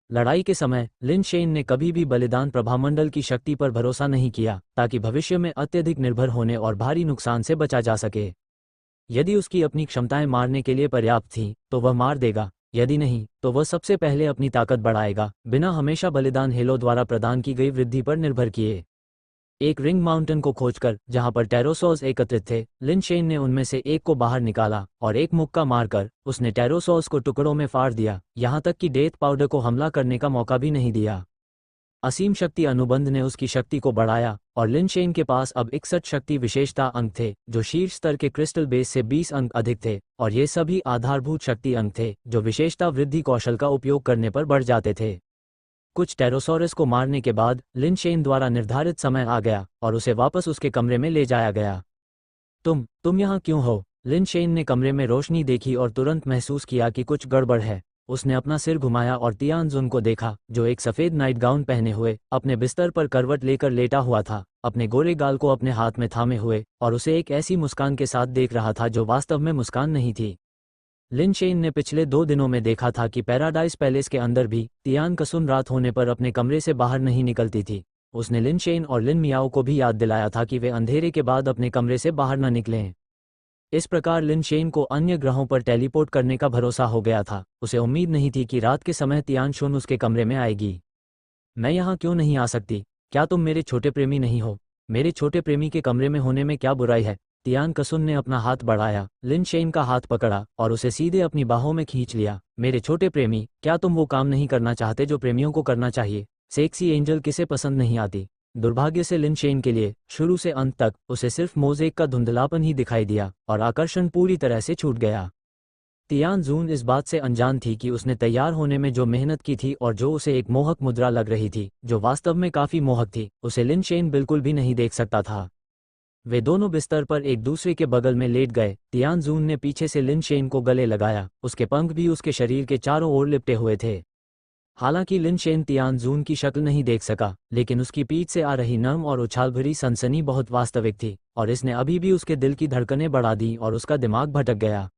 लड़ाई के समय लिन शेन ने कभी भी बलिदान प्रभामंडल की शक्ति पर भरोसा नहीं किया, ताकि भविष्य में अत्यधिक निर्भर होने और भारी नुकसान से बचा जा सके। यदि उसकी अपनी क्षमताएं मारने के लिए पर्याप्त थीं, तो वह मार देगा, यदि नहीं तो वह सबसे पहले अपनी ताकत बढ़ाएगा, बिना हमेशा बलिदान हेलो द्वारा प्रदान की गई वृद्धि पर निर्भर किए। एक रिंग माउंटेन को खोजकर जहां पर टेरोसॉस एकत्रित थे, लिन शेन ने उनमें से एक को बाहर निकाला और एक मुक्का मारकर उसने टेरोसॉस को टुकड़ों में फाड़ दिया, यहां तक कि डेथ पाउडर को हमला करने का मौका भी नहीं दिया। असीम शक्ति अनुबंध ने उसकी शक्ति को बढ़ाया और लिन शेन के पास अब 61 शक्ति विशेषता अंक थे, जो शीर्ष स्तर के क्रिस्टल बेस से 20 अंक अधिक थे, और ये सभी आधारभूत शक्ति अंक थे जो विशेषता वृद्धि कौशल का उपयोग करने पर बढ़ जाते थे। कुछ टेरोसॉरस को मारने के बाद लिन शेन द्वारा निर्धारित समय आ गया और उसे वापस उसके कमरे में ले जाया गया। तुम यहाँ क्यों हो? लिन शेन ने कमरे में रोशनी देखी और तुरंत महसूस किया कि कुछ गड़बड़ है। उसने अपना सिर घुमाया और तियानजुन को देखा, जो एक सफेद नाइट गाउन पहने हुए अपने बिस्तर पर करवट लेकर लेटा हुआ था, अपने गोरे गाल को अपने हाथ में थामे हुए, और उसे एक ऐसी मुस्कान के साथ देख रहा था जो वास्तव में मुस्कान नहीं थी। लिन शेन ने पिछले 2 दिनों में देखा था कि पैराडाइज पैलेस के अंदर भी तियान कसुन रात होने पर अपने कमरे से बाहर नहीं निकलती थी। उसने लिन शेन और लिन मियाओ को भी याद दिलाया था कि वे अंधेरे के बाद अपने कमरे से बाहर न निकलें। इस प्रकार लिन शेन को अन्य ग्रहों पर टेलीपोर्ट करने का भरोसा हो गया था। उसे उम्मीद नहीं थी कि रात के समय तियान शुन उसके कमरे में आएगी। मैं यहाँ क्यों नहीं आ सकती? क्या तुम मेरे छोटे प्रेमी नहीं हो? मेरे छोटे प्रेमी के कमरे में होने में क्या बुराई है? तियान कसुन ने अपना हाथ बढ़ाया, लिन शेन का हाथ पकड़ा और उसे सीधे अपनी बाहों में खींच लिया। मेरे छोटे प्रेमी, क्या तुम वो काम नहीं करना चाहते जो प्रेमियों को करना चाहिए? सेक्सी एंजल किसे पसंद नहीं आती? दुर्भाग्य से लिन शेन के लिए शुरू से अंत तक उसे सिर्फ मोज़ेक का धुंधलापन ही दिखाई दिया और आकर्षण पूरी तरह से छूट गया। तियानजुन इस बात से अनजान थी कि उसने तैयार होने में जो मेहनत की थी और जो उसे एक मोहक मुद्रा लग रही थी, जो वास्तव में काफी मोहक थी, उसे लिन शेन बिल्कुल भी नहीं देख सकता था। वे दोनों बिस्तर पर एक दूसरे के बगल में लेट गए। तियानजुन ने पीछे से लिन शेन को गले लगाया, उसके पंख भी उसके शरीर के चारों ओर लिपटे हुए थे। हालांकि लिन शेन तियानजून की शक्ल नहीं देख सका, लेकिन उसकी पीठ से आ रही नर्म और उछाल भरी सनसनी बहुत वास्तविक थी, और इसने अभी भी उसके दिल की धड़कनें बढ़ा दी और उसका दिमाग भटक गया।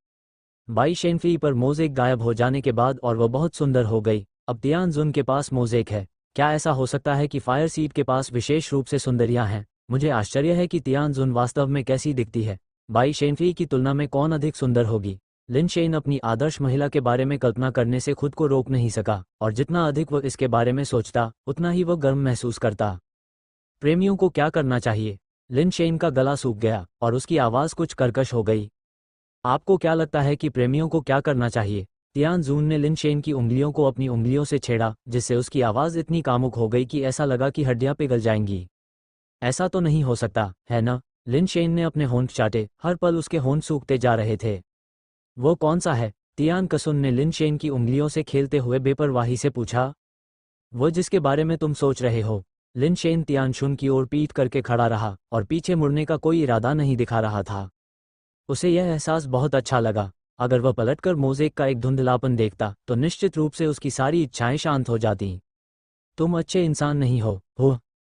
बाई शेनफी पर मोज़ेक गायब हो जाने के बाद और वह बहुत सुंदर हो गई। अब तियानजुन के पास मोज़ेक है। क्या ऐसा हो सकता है कि फायर सीट के पास विशेष रूप से सुंदरियां हैं? मुझे आश्चर्य है कि तियानजुन वास्तव में कैसी दिखती है। बाई शेनफी की तुलना में कौन अधिक सुंदर होगी? लिन शेन अपनी आदर्श महिला के बारे में कल्पना करने से खुद को रोक नहीं सका, और जितना अधिक वह इसके बारे में सोचता उतना ही वह गर्म महसूस करता। प्रेमियों को क्या करना चाहिए? लिन शेन का गला सूख गया और उसकी आवाज़ कुछ कर्कश हो गई। आपको क्या लगता है कि प्रेमियों को क्या करना चाहिए? तियानजून ने लिन शेन की उंगलियों को अपनी उंगलियों से छेड़ा, जिससे उसकी आवाज़ इतनी कामुक हो गई कि ऐसा लगा कि हड्डियां पिघल जाएंगी। ऐसा तो नहीं हो सकता, है ना? लिन शेन ने अपने होंठ चाटे, हर पल उसके होंठ सूखते जा रहे थे। वो कौन सा है? तियान कसुन ने लिन शेन की उंगलियों से खेलते हुए बेपरवाही से पूछा। वो जिसके बारे में तुम सोच रहे हो। लिन शेन तियानशुन की ओर पीठ करके खड़ा रहा और पीछे मुड़ने का कोई इरादा नहीं दिखा रहा था। उसे यह एहसास बहुत अच्छा लगा। अगर वह पलटकर मोज़ेक का एक धुंधलापन देखता तो निश्चित रूप से उसकी सारी इच्छाएं शांत हो जातीं। तुम अच्छे इंसान नहीं हो,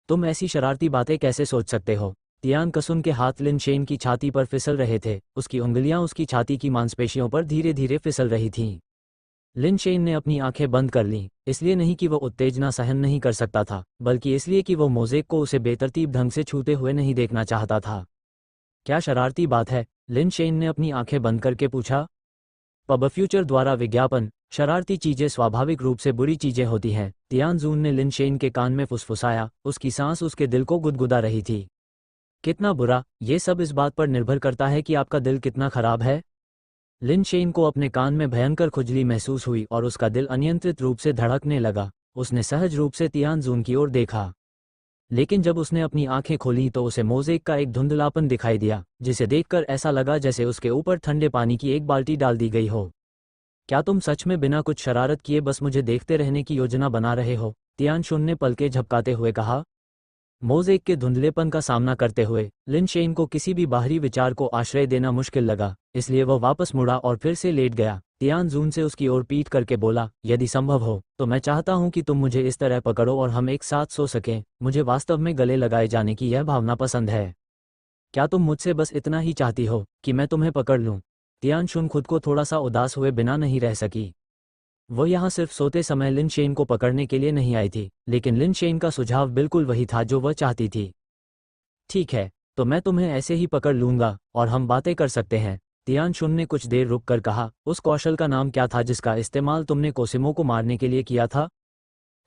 तुम ऐसी शरारती बातें कैसे सोच सकते हो? तियान कसुन के हाथ लिन शेन की छाती पर फिसल रहे थे, उसकी उंगलियां उसकी छाती की मांसपेशियों पर धीरे धीरे फिसल रही थीं। लिन शेन ने अपनी आंखें बंद कर लीं, इसलिए नहीं कि वह उत्तेजना सहन नहीं कर सकता था, बल्कि इसलिए कि वह मोज़ेक को उसे बेतरतीब ढंग से छूते हुए नहीं देखना चाहता था। क्या शरारती बात है? लिन शेन ने अपनी आंखें बंद करके पूछा। पब फ्यूचर द्वारा विज्ञापन। शरारती चीजें स्वाभाविक रूप से बुरी चीजें होती हैं। तियानजून ने लिन शेन के कान में फुसफुसाया, उसकी सांस उसके दिल को गुदगुदा रही थी। कितना बुरा? ये सब इस बात पर निर्भर करता है कि आपका दिल कितना खराब है। लिन शेन को अपने कान में भयंकर खुजली महसूस हुई और उसका दिल अनियंत्रित रूप से धड़कने लगा। उसने सहज रूप से तियानजून की ओर देखा, लेकिन जब उसने अपनी आंखें खोली तो उसे मोज़ेक का एक धुंधलापन दिखाई दिया, जिसे देखकर ऐसा लगा जैसे उसके ऊपर ठंडे पानी की एक बाल्टी डाल दी गई हो। क्या तुम सच में बिना कुछ शरारत किए बस मुझे देखते रहने की योजना बना रहे हो? तियानशुन ने पलकें झपकाते हुए कहा। मोज़ेक के धुंधलेपन का सामना करते हुए लिन शेन को किसी भी बाहरी विचार को आश्रय देना मुश्किल लगा, इसलिए वह वापस मुड़ा और फिर से लेट गया। तियानजून से उसकी ओर पीट करके बोला, यदि संभव हो तो मैं चाहता हूं कि तुम मुझे इस तरह पकड़ो और हम एक साथ सो सकें। मुझे वास्तव में गले लगाए जाने की यह भावना पसंद है। क्या तुम मुझसे बस इतना ही चाहती हो कि मैं तुम्हें पकड़ लूं? तियानशुन खुद को थोड़ा सा उदास हुए बिना नहीं रह सकी। वह यहाँ सिर्फ सोते समय लिन शेन को पकड़ने के लिए नहीं आई थी, लेकिन लिन शेन का सुझाव बिल्कुल वही था जो वह चाहती थी। ठीक है, तो मैं तुम्हें ऐसे ही पकड़ लूंगा और हम बातें कर सकते हैं। तियानशुन ने कुछ देर रुक कर कहा, उस कौशल का नाम क्या था जिसका इस्तेमाल तुमने कोसिमो को मारने के लिए किया था?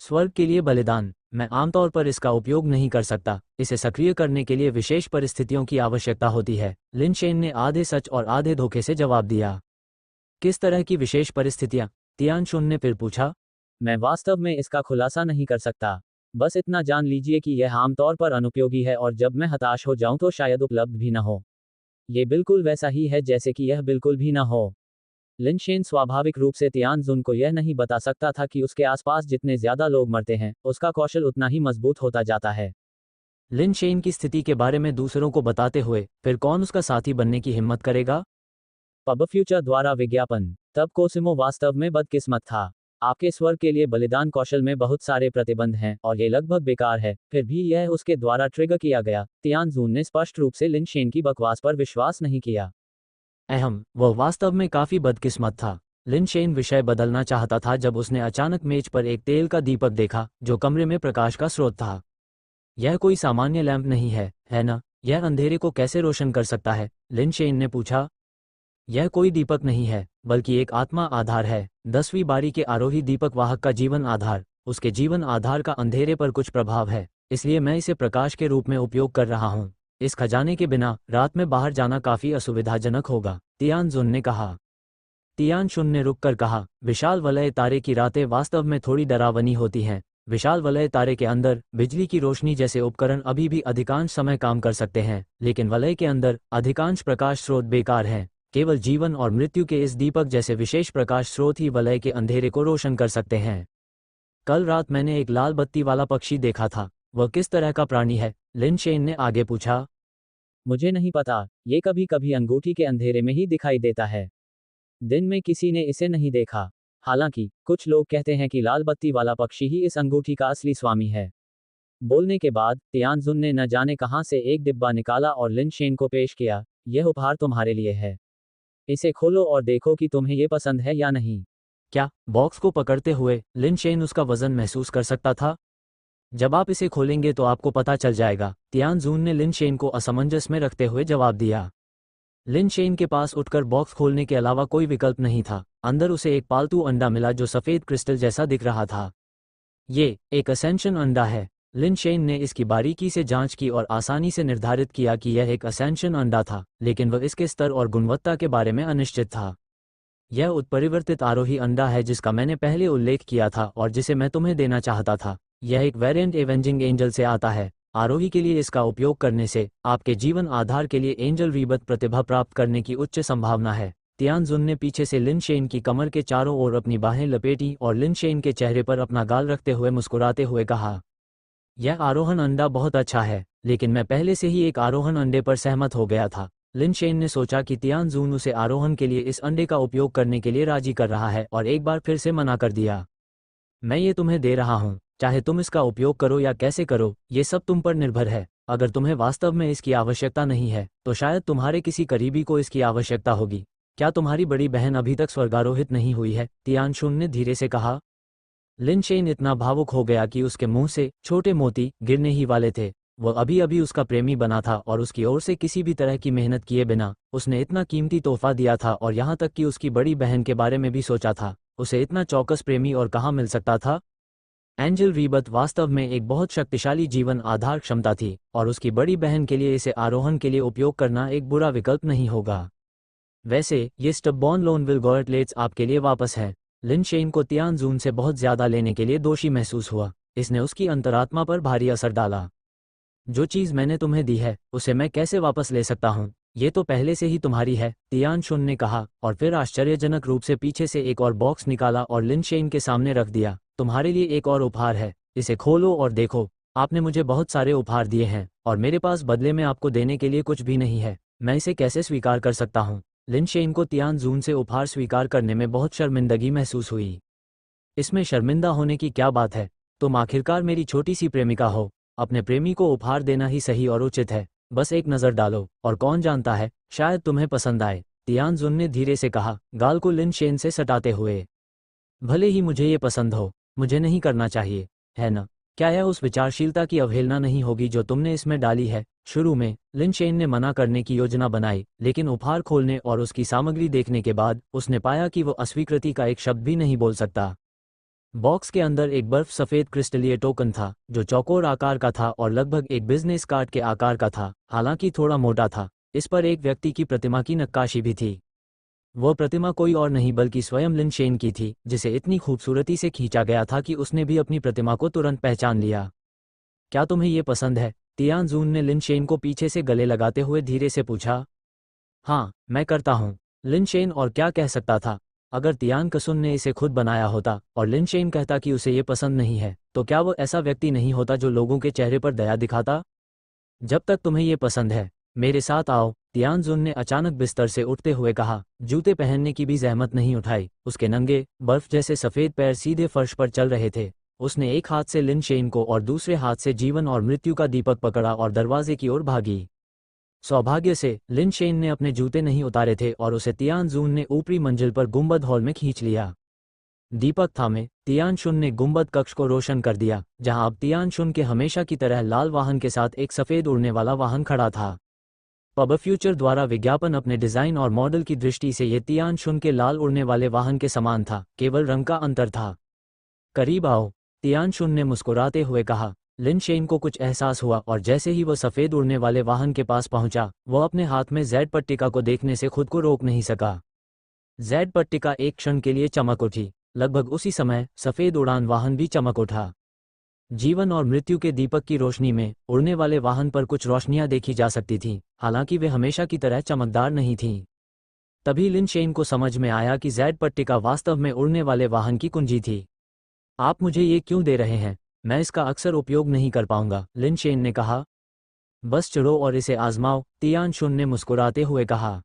स्वर्ग के लिए बलिदान। मैं आमतौर पर इसका उपयोग नहीं कर सकता। इसे सक्रिय करने के लिए विशेष परिस्थितियों की आवश्यकता होती है। लिन शेन ने आधे सच और आधे धोखे से जवाब दिया। किस तरह की विशेष परिस्थितियां? तियानशुन ने फिर पूछा। मैं वास्तव में इसका खुलासा नहीं कर सकता। बस इतना जान लीजिए कि यह आमतौर पर अनुपयोगी है और जब मैं हताश हो जाऊं तो शायद उपलब्ध भी न हो। ये बिल्कुल वैसा ही है जैसे कि यह बिल्कुल भी न हो। लिन शेन स्वाभाविक रूप से तियानजुन को यह नहीं बता सकता था कि उसके आसपास जितने ज्यादा लोग मरते हैं, उसका कौशल उतना ही मजबूत होता जाता है। लिन शेन की स्थिति के बारे में दूसरों को बताते हुए फिर कौन उसका साथी बनने की हिम्मत करेगा? पब फ्यूचर द्वारा विज्ञापन। तब कोसिमो वास्तव में बदकिस्मत था। आपके स्वर के लिए बलिदान कौशल में बहुत सारे प्रतिबंध हैं और ये लगभग बेकार है, फिर भी यह उसके द्वारा ट्रिगर किया गया। तियानजून ने स्पष्ट रूप से लिन शेन की बकवास पर विश्वास नहीं किया। वह वास्तव में काफी बदकिस्मत था। लिन शेन विषय बदलना चाहता था जब उसने अचानक मेज पर एक तेल का दीपक देखा जो कमरे में प्रकाश का स्रोत था। यह कोई सामान्य लैंप नहीं है ना? यह अंधेरे को कैसे रोशन कर सकता है? लिन शेन ने पूछा। यह कोई दीपक नहीं है, बल्कि एक आत्मा आधार है। 10वीं बारी के आरोही दीपक वाहक का जीवन आधार। उसके जीवन आधार का अंधेरे पर कुछ प्रभाव है, इसलिए मैं इसे प्रकाश के रूप में उपयोग कर रहा हूँ। इस खजाने के बिना रात में बाहर जाना काफी असुविधाजनक होगा, तियानजुन ने कहा। तियानशुन ने रुक कर कहा, विशाल वलय तारे की रातें वास्तव में थोड़ी डरावनी होती हैं। विशाल वलय तारे के अंदर बिजली की रोशनी जैसे उपकरण अभी भी अधिकांश समय काम कर सकते हैं, लेकिन वलय के अंदर अधिकांश प्रकाश स्रोत बेकार हैं। केवल जीवन और मृत्यु के इस दीपक जैसे विशेष प्रकाश स्रोत ही वलय के अंधेरे को रोशन कर सकते हैं। कल रात मैंने एक लाल बत्ती वाला पक्षी देखा था। वह किस तरह का प्राणी है? लिन शेन ने आगे पूछा। मुझे नहीं पता, ये कभी कभी अंगूठी के अंधेरे में ही दिखाई देता है। दिन में किसी ने इसे नहीं देखा। हालांकि कुछ लोग कहते हैं कि लाल बत्ती वाला पक्षी ही इस अंगूठी का असली स्वामी है। बोलने के बाद तियानजुन ने न जाने कहां से एक डिब्बा निकाला और लिन शेन को पेश किया। यह उपहार तुम्हारे लिए है। इसे खोलो और देखो कि तुम्हें ये पसंद है या नहीं। क्या बॉक्स को पकड़ते हुए लिन शेन उसका वजन महसूस कर सकता था? जब आप इसे खोलेंगे तो आपको पता चल जाएगा, तियानजुन ने लिन शेन को असमंजस में रखते हुए जवाब दिया। लिन शेन के पास उठकर बॉक्स खोलने के अलावा कोई विकल्प नहीं था। अंदर उसे एक पालतू अंडा मिला जो सफेद क्रिस्टल जैसा दिख रहा था। ये एक असेंशन अंडा है। लिन शेन ने इसकी बारीकी से जांच की और आसानी से निर्धारित किया कि यह एक असेंशन अंडा था, लेकिन वह इसके स्तर और गुणवत्ता के बारे में अनिश्चित था। यह उत्परिवर्तित आरोही अंडा है जिसका मैंने पहले उल्लेख किया था और जिसे मैं तुम्हें देना चाहता था। यह एक वेरिएंट एवेंजिंग एंजल से आता है। आरोही के लिए इसका उपयोग करने से आपके जीवन आधार के लिए एंजल रीबत प्रतिभा प्राप्त करने की उच्च संभावना है। तियानजुन ने पीछे से लिन शेन की कमर के चारों ओर अपनी बाहें लपेटी और लिन शेन के चेहरे पर अपना गाल रखते हुए मुस्कुराते हुए कहा, यह आरोहण अंडा बहुत अच्छा है, लेकिन मैं पहले से ही एक आरोहण अंडे पर सहमत हो गया था। लिन शेन ने सोचा कि तियानजुन उसे आरोहण के लिए इस अंडे का उपयोग करने के लिए राजी कर रहा है और एक बार फिर से मना कर दिया। मैं ये तुम्हें दे रहा हूँ, चाहे तुम इसका उपयोग करो या कैसे करो, ये सब तुम पर निर्भर है। अगर तुम्हें वास्तव में इसकी आवश्यकता नहीं है तो शायद तुम्हारे किसी करीबी को इसकी आवश्यकता होगी। क्या तुम्हारी बड़ी बहन अभी तक स्वर्गारोहित नहीं हुई है? तियानजुन ने धीरे से कहा। लिन शेन इतना भावुक हो गया कि उसके मुंह से छोटे मोती गिरने ही वाले थे। वह अभी अभी उसका प्रेमी बना था और उसकी ओर से किसी भी तरह की मेहनत किए बिना उसने इतना कीमती तोहफा दिया था और यहाँ तक कि उसकी बड़ी बहन के बारे में भी सोचा था। उसे इतना चौकस प्रेमी और कहाँ मिल सकता था? एंजल रीबत वास्तव में एक बहुत शक्तिशाली जीवन आधार क्षमता थी और उसकी बड़ी बहन के लिए इसे आरोहण के लिए उपयोग करना एक बुरा विकल्प नहीं होगा। वैसे ये स्टबबॉर्न लोनविल गॉर्टलेट्स आपके लिए वापस है। लिन शेन को तियानजुन से बहुत ज्यादा लेने के लिए दोषी महसूस हुआ। इसने उसकी अंतरात्मा पर भारी असर डाला। जो चीज मैंने तुम्हें दी है उसे मैं कैसे वापस ले सकता हूँ? ये तो पहले से ही तुम्हारी है, तियानजुन ने कहा और फिर आश्चर्यजनक रूप से पीछे से एक और बॉक्स निकाला और लिन शेन के सामने रख दिया। तुम्हारे लिए एक और उपहार है, इसे खोलो और देखो। आपने मुझे बहुत सारे उपहार दिए हैं और मेरे पास बदले में आपको देने के लिए कुछ भी नहीं है। मैं इसे कैसे स्वीकार कर सकता हूँ? लिन शेन को तियानजुन से उपहार स्वीकार करने में बहुत शर्मिंदगी महसूस हुई। इसमें शर्मिंदा होने की क्या बात है? तुम आखिरकार मेरी छोटी सी प्रेमिका हो। अपने प्रेमी को उपहार देना ही सही और उचित है। बस एक नज़र डालो और कौन जानता है, शायद तुम्हें पसंद आए। तियानजुन ने धीरे से कहा, गाल को लिन शेन से सटाते हुए। भले ही मुझे ये पसंद हो, मुझे नहीं करना चाहिए, है न? क्या यह उस विचारशीलता की अवहेलना नहीं होगी जो तुमने इसमें डाली है? शुरू में लिन शेन ने मना करने की योजना बनाई, लेकिन उपहार खोलने और उसकी सामग्री देखने के बाद उसने पाया कि वो अस्वीकृति का एक शब्द भी नहीं बोल सकता। बॉक्स के अंदर एक बर्फ सफ़ेद क्रिस्टलीय टोकन था जो चौकोर आकार का था और लगभग एक बिजनेस कार्ड के आकार का था, हालांकि थोड़ा मोटा था। इस पर एक व्यक्ति की प्रतिमा की नक्काशी भी थी। वह प्रतिमा कोई और नहीं बल्कि स्वयं लिन शेन की थी, जिसे इतनी खूबसूरती से खींचा गया था कि उसने भी अपनी प्रतिमा को तुरंत पहचान लिया। क्या तुम्हें ये पसंद है? तियानजुन ने लिन शेन को पीछे से गले लगाते हुए धीरे से पूछा। हाँ, मैं करता हूँ, लिन शेन और क्या कह सकता था। अगर तियानकसुन ने इसे खुद बनाया होता और लिन शेन कहता कि उसे ये पसंद नहीं है, तो क्या वो ऐसा व्यक्ति नहीं होता जो लोगों के चेहरे पर दया दिखाता? जब तक तुम्हें ये पसंद है, मेरे साथ आओ, तियानजुन ने अचानक बिस्तर से उठते हुए कहा। जूते पहनने की भी जहमत नहीं उठाई। उसके नंगे बर्फ जैसे सफ़ेद पैर सीधे फर्श पर चल रहे थे। उसने एक हाथ से लिन शेन को और दूसरे हाथ से जीवन और मृत्यु का दीपक पकड़ा और दरवाजे की ओर भागी। सौभाग्य से लिन शेन ने अपने जूते नहीं उतारे थे और उसे तियानजुन ने ऊपरी मंजिल पर गुंबद हॉल में खींच लिया। दीपक थामे तियानशुन ने गुंबद कक्ष को रोशन कर दिया, जहां अब तियानशुन के हमेशा की तरह लाल वाहन के साथ एक सफ़ेद उड़ने वाला वाहन खड़ा था। पब फ्यूचर द्वारा विज्ञापन अपने डिज़ाइन और मॉडल की दृष्टि से ये तियानशुन के लाल उड़ने वाले वाहन के समान था, केवल रंग का अंतर था। करीब आओ, तियानशुन ने मुस्कुराते हुए कहा। लिन शेन को कुछ एहसास हुआ और जैसे ही वह सफ़ेद उड़ने वाले वाहन के पास पहुंचा, वह अपने हाथ में जेड पट्टिका को देखने से खुद को रोक नहीं सका। जेड पट्टिका एक क्षण के लिए चमक उठी। लगभग उसी समय सफ़ेद उड़ान वाहन भी चमक उठा। जीवन और मृत्यु के दीपक की रोशनी में उड़ने वाले वाहन पर कुछ रोशनियां देखी जा सकती थीं, हालांकि वे हमेशा की तरह चमकदार नहीं थीं। तभी लिन शेन को समझ में आया कि जेड पट्टिका वास्तव में उड़ने वाले वाहन की कुंजी थी। आप मुझे ये क्यों दे रहे हैं? मैं इसका अक्सर उपयोग नहीं कर पाऊंगा, लिन शेन ने कहा। बस चढ़ो और इसे आजमाओ, तियानशुन ने मुस्कुराते हुए कहा।